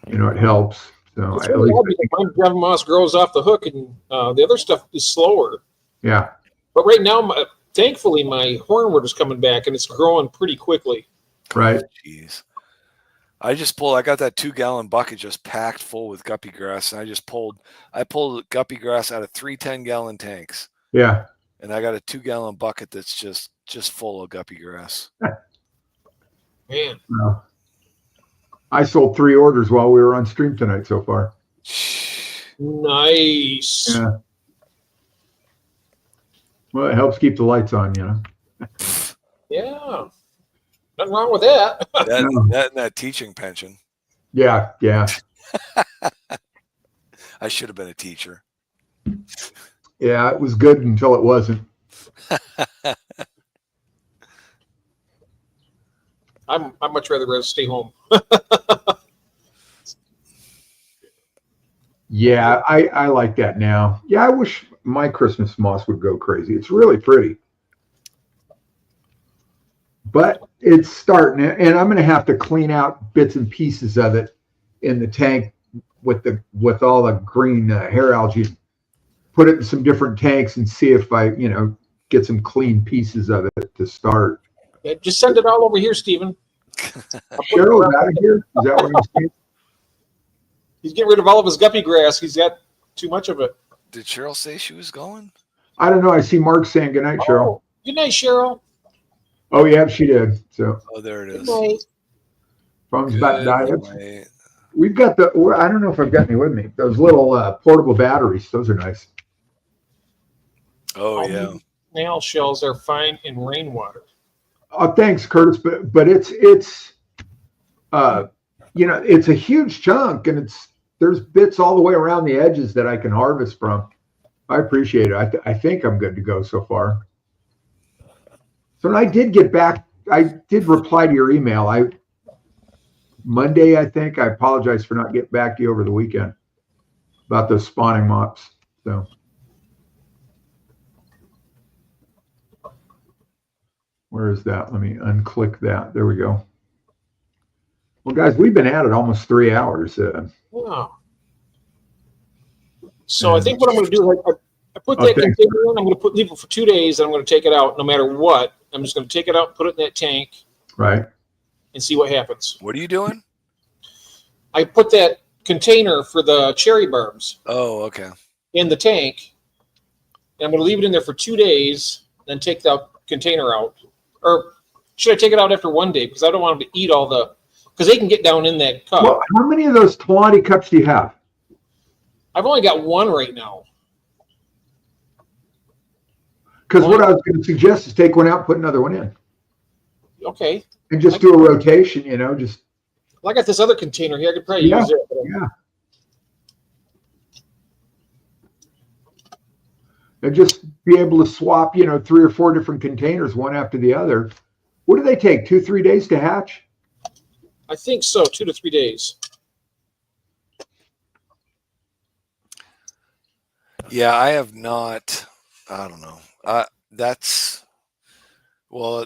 it helps. So it's really hard because my Java moss grows off the hook, and the other stuff is slower. Yeah. But right now, thankfully, my hornwort is coming back, and it's growing pretty quickly. Right. Jeez. I got that 2-gallon bucket just packed full with guppy grass, and I pulled guppy grass out of 3 10-gallon tanks. Yeah. And I got a 2-gallon bucket that's just full of guppy grass. Man. Well, I sold 3 orders while we were on stream tonight so far. Nice. Yeah. Well, it helps keep the lights on, Yeah. Nothing wrong with that. that teaching pension. Yeah, yeah. I should have been a teacher. Yeah, it was good until it wasn't. I'd much rather stay home. Yeah, I like that now. Yeah, I wish my Christmas moss would go crazy. It's really pretty. But it's starting, and I'm going to have to clean out bits and pieces of it in the tank with all the green hair algae. Put it in some different tanks and see if I, get some clean pieces of it to start. Yeah, just send it all over here, Stephen. Cheryl, is out of here? Is that what you're saying? He's getting rid of all of his guppy grass. He's got too much of it. Did Cheryl say she was going? I don't know. I see Mark saying good night, Cheryl. Good night, Cheryl. Oh, yeah, she did. So. Oh, there it is. Good night. Phone's about to die. We've got I don't know if I've got any with me. Those little portable batteries. Those are nice. Oh, yeah. Snail shells are fine in rainwater. Oh, thanks, Curtis. But it's it's a huge chunk, and there's bits all the way around the edges that I can harvest from. I appreciate it. I think I'm good to go so far. So I did get back. I did reply to your email. Monday, I think. I apologize for not getting back to you over the weekend about those spawning mops. So. Where is that? Let me unclick that. There we go. Well, guys, we've been at it almost 3 hours. Wow. So I think what I'm going to do is I put that container in. I'm going to leave it for 2 days, and I'm going to take it out no matter what. I'm just going to take it out and put it in that tank. Right. And see what happens. What are you doing? I put that container for the cherry barbs. Oh, okay. In the tank. And I'm going to leave it in there for 2 days, then take the container out. Or should I take it out after 1 day? Because I don't want them to eat because they can get down in that cup. Well, how many of those Talani cups do you have? I've only got one right now. Because what I was going to suggest is take one out and put another one in. Okay. And just do a rotation, just. Well, I got this other container here. I could probably use it. Yeah. And just be able to swap, 3 or 4 different containers, one after the other. What do they take? 2-3 days to hatch? I think so. 2 to 3 days. Yeah, I have not. I don't know.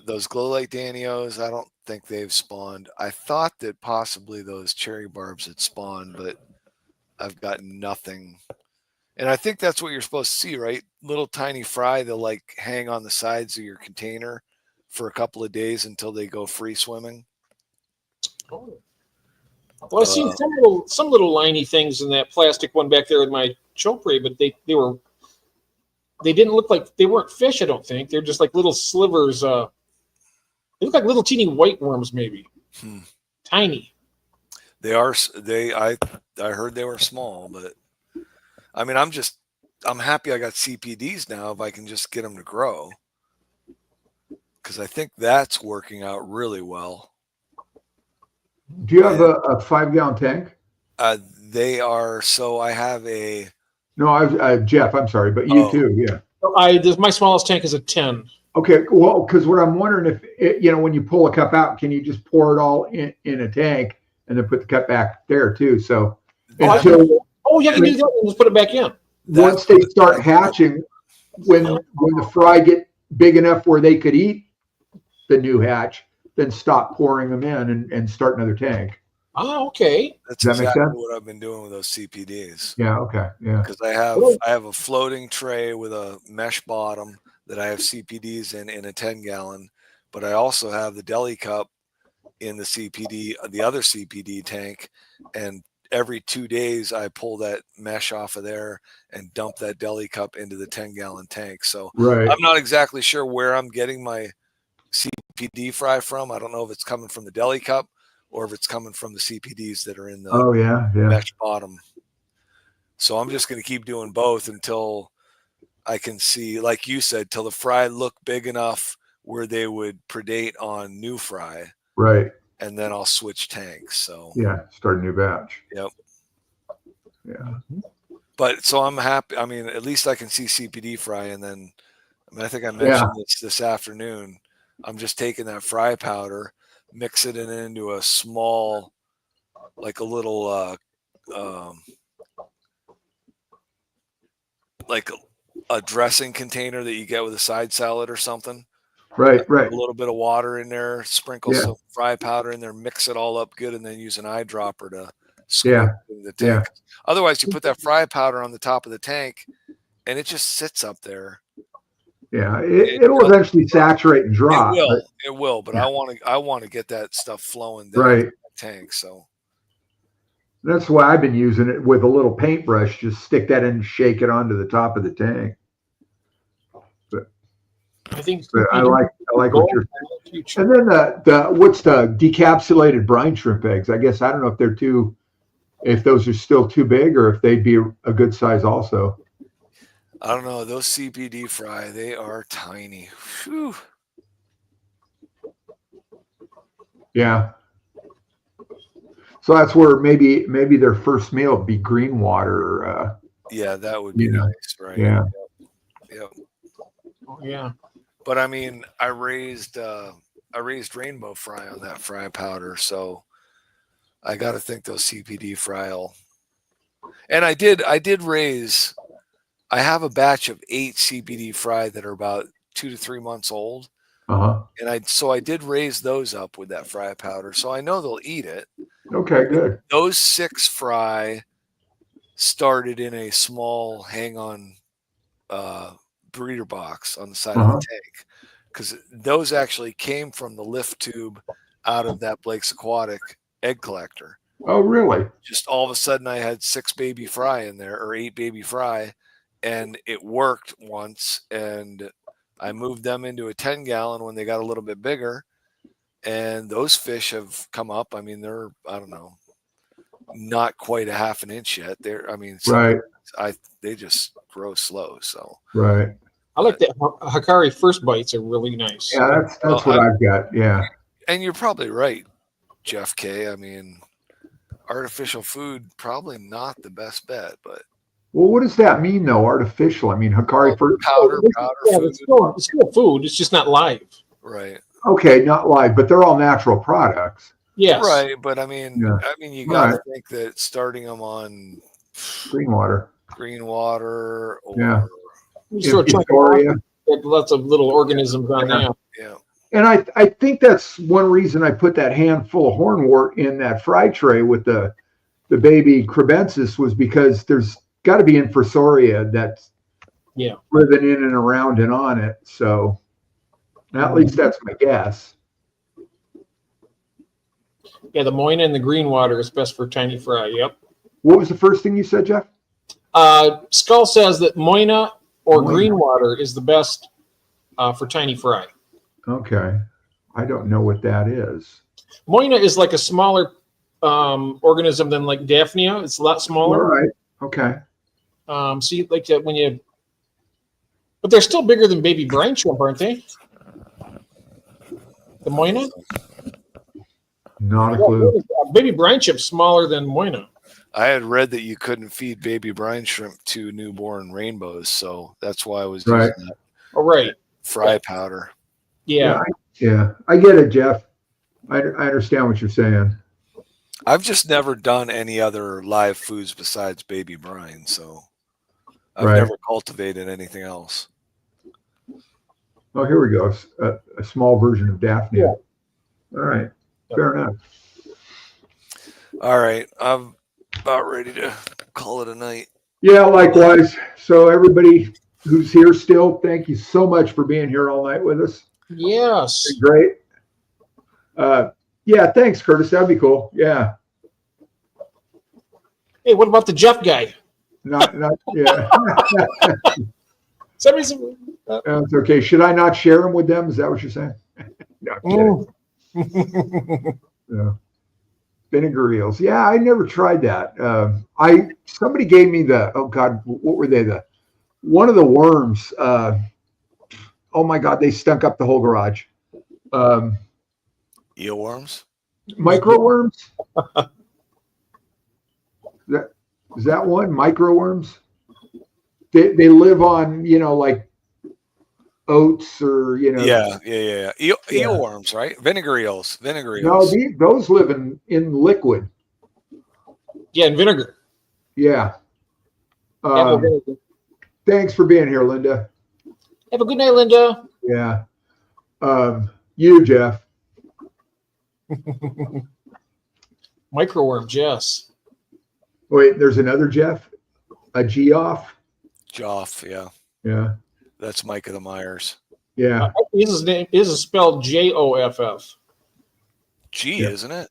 Those glow light Danios, I don't think they've spawned. I thought that possibly those cherry barbs had spawned, but I've got nothing. And I think that's what you're supposed to see, right? Little tiny fry, they'll hang on the sides of your container for a couple of days until they go free swimming. Oh. Well, I've seen some little liney things in that plastic one back there with my chopre, but they didn't look like they weren't fish. I don't think they're just like little slivers. They look like little teeny white worms, maybe. Tiny. They are. I heard they were small, but I mean, I'm happy I got CPDs now if I can just get them to grow, because I think that's working out really well. Do you have a 5-gallon tank? They are. So I have a. No, Jeff, I'm sorry, but you too, yeah. My smallest tank is a 10. Okay, well, because what I'm wondering if, when you pull a cup out, can you just pour it all in a tank and then put the cup back there too? So yeah, you can do that and just put it back in. Once they start hatching, when the fry get big enough where they could eat the new hatch, then stop pouring them in and start another tank. Oh, okay. That's exactly what I've been doing with those CPDs. Yeah, okay, yeah. Because I have a floating tray with a mesh bottom that I have CPDs in a 10-gallon, but I also have the deli cup in the other CPD tank, and every 2 days I pull that mesh off of there and dump that deli cup into the 10-gallon tank. So I'm not exactly sure where I'm getting my CPD fry from. I don't know if it's coming from the deli cup or if it's coming from the CPDs that are in the mesh bottom. So I'm just going to keep doing both until I can see, like you said, till the fry look big enough where they would predate on new fry. Right. And then I'll switch tanks. So yeah, start a new batch. Yep. Yeah. But so I'm happy. I mean, at least I can see CPD fry, and then I think I mentioned this afternoon. I'm just taking that fry powder, mixing it into a small, like a little, like a dressing container that you get with a side salad or something. Right. A little bit of water in there, sprinkle some fry powder in there, mix it all up good, and then use an eyedropper to squirt in the tank. Otherwise, you put that fry powder on the top of the tank, and it just sits up there. Yeah, it'll eventually saturate and drop. It will, but I want to get that stuff flowing down the tank. So that's why I've been using it with a little paintbrush. Just stick that in, shake it onto the top of the tank. But I think I like what you're saying. And then the what's the decapsulated brine shrimp eggs? I guess I don't know if those are still too big or if they'd be a good size also. I don't know. Those CPD fry, they are tiny. Whew. Yeah. So that's where maybe their first meal would be green water. Yeah, that would be nice, right? Yeah. Yep. Oh, yeah. But I mean, I raised rainbow fry on that fry powder, so I got to think those CPD fry will. And I did raise. I have a batch of 8 CPD fry that are about 2 to 3 months old. And I did raise those up with that fry powder. So I know they'll eat it. Okay, good. Those 6 fry started in a small hang-on breeder box on the side of the tank. Because those actually came from the lift tube out of that Blake's Aquatic egg collector. Oh, really? Just all of a sudden I had 6 baby fry in there, or 8 baby fry. And it worked once, and I moved them into a 10-gallon when they got a little bit bigger, and those fish have come up. I mean, they're, I don't know, not quite a half an inch yet. They just grow slow. So right. I like that Hikari first bites are really nice. Yeah, that's what I've got. Yeah. And you're probably right, Jeff K. I mean, artificial food probably not the best bet, but. Well, what does that mean, though? Artificial? I mean, Hikari powder yeah, food. It's still food. It's just not live. Right. Okay, not live, but they're all natural products. Yes. Right, but I mean, you got to think that starting them on green water, or Victoria, lots of little organisms on there. Yeah. And I think that's one reason I put that handful of hornwort in that fry tray with the baby crebensis was because there's got to be infusoria that's living in and around and on it. So at least that's my guess. Yeah, the Moina and the green water is best for tiny fry. Yep. What was the first thing you said, Jeff? Skull says that Moina or green water is the best for tiny fry. Okay. I don't know what that is. Moina is like a smaller organism than like Daphnia. It's a lot smaller. All right. Okay. See, like but they're still bigger than baby brine shrimp, aren't they? The Moina? Not a clue. Baby brine shrimp's smaller than Moina. I had read that you couldn't feed baby brine shrimp to newborn rainbows, so that's why I was using that fry powder. Yeah. Yeah, I get it, Jeff. I understand what you're saying. I've just never done any other live foods besides baby brine, so I've never cultivated anything else. Oh, here we go. A small version of Daphnia. Yeah. All right. Fair enough. All right. I'm about ready to call it a night. Yeah, likewise. So everybody who's here still, thank you so much for being here all night with us. Yes. Great. Yeah, thanks, Curtis. That'd be cool. Yeah. Hey, what about the Jeff guy? Not yeah. Somebody's. That's okay. Should I not share them with them? Is that what you're saying? No, I'm kidding. Yeah. Vinegar eels. Yeah, I never tried that. Somebody gave me what were they? One of the worms. Oh my God, they stunk up the whole garage. Eel worms? Micro worms? Is that one? Micro worms? they live on, like oats or, Yeah. Eelworms, right? Vinegar eels. No, those live in liquid. Yeah, and vinegar. Yeah. Apple vinegar. Thanks for being here, Linda. Have a good night, Linda. Yeah. You, Jeff. Microworm, Jess. Wait, there's another Jeff? A Geoff? Joff, yeah. Yeah. That's Mike of the Myers. Yeah. His name is spelled Joff. G, isn't it?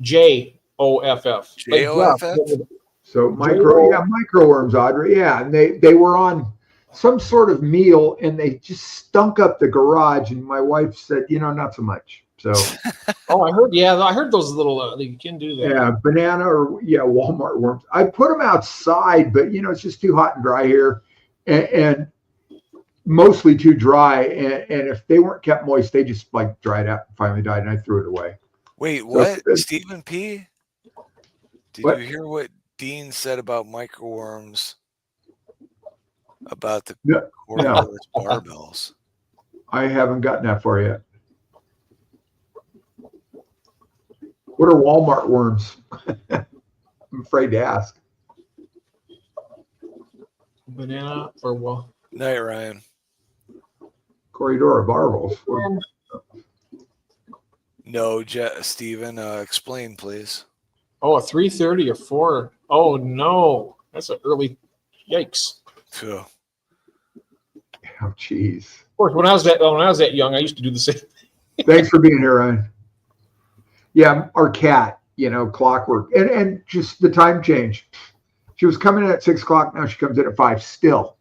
Joff. Joff? So microworms, Audrey. Yeah. And they were on some sort of meal and they just stunk up the garage. And my wife said, not so much. So I heard those little you can do that. Yeah, banana or Walmart worms. I put them outside, but it's just too hot and dry here. And mostly too dry, and if they weren't kept moist, they just like dried out and finally died, and I threw it away. Wait, what? Stephen P? Did you hear what Dean said about microworms? About the barbells? I haven't gotten that far yet. What are Walmart worms? I'm afraid to ask. Banana or what? Night, Ryan. Corridor barbels. No, Stephen, explain, please. Oh, a 3:30 or 4. Oh no, that's an early. Yikes! Phew. Oh, jeez. Of course, when I was that young, I used to do the same. Thanks for being here, Ryan. Yeah, our cat, clockwork, and just the time change. She was coming in at 6 o'clock. Now she comes in at 5 still.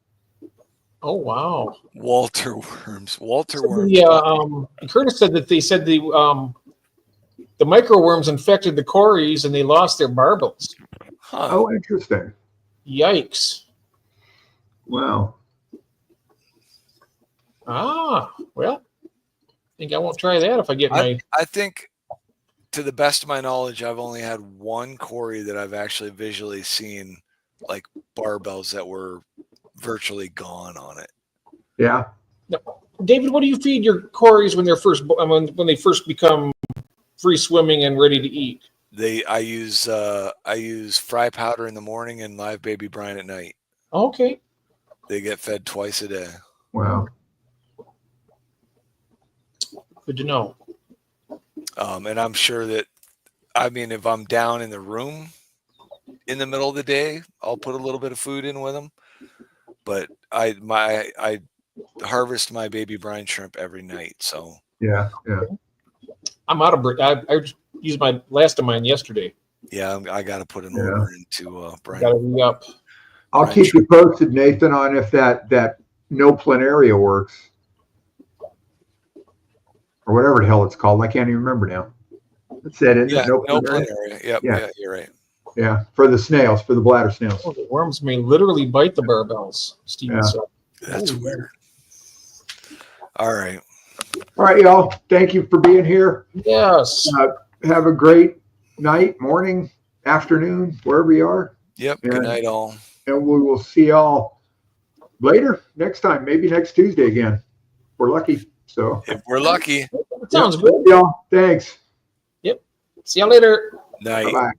Oh wow. Walter worms. Curtis said that they said the microworms infected the cories and they lost their barbels. Huh. Oh, interesting. Yikes. Wow. Well, I think I won't try that if I get my. I think, to the best of my knowledge, I've only had one cory that I've actually visually seen like barbells that were virtually gone on it. Yeah. David, what do you feed your cories when they're when they first become free swimming and ready to eat? I use fry powder in the morning and live baby brine at night. Okay. They get fed twice a day. Wow. Good to know. And I'm sure that, if I'm down in the room in the middle of the day, I'll put a little bit of food in with them. But I harvest my baby brine shrimp every night. So yeah. I'm out of I used my last of mine yesterday. Yeah, I got to put an order into brine. Got to re-up. I'll keep you posted, Nathan, on if that no planaria works. Or whatever the hell it's called. I can't even remember now. That's it, isn't it? No planaria. Yep, yeah, you're right. Yeah, for the snails, for the bladder snails. Oh, the worms may literally bite the barbells, Steven said. That's weird. All right. All right, y'all. Thank you for being here. Yes. Have a great night, morning, afternoon, wherever you are. Yep. Good night, all. And we will see y'all later, next time, maybe next Tuesday again. If we're lucky. So if we're lucky. That sounds good. Y'all. Thanks. Yep. See y'all later. Night. Bye-bye.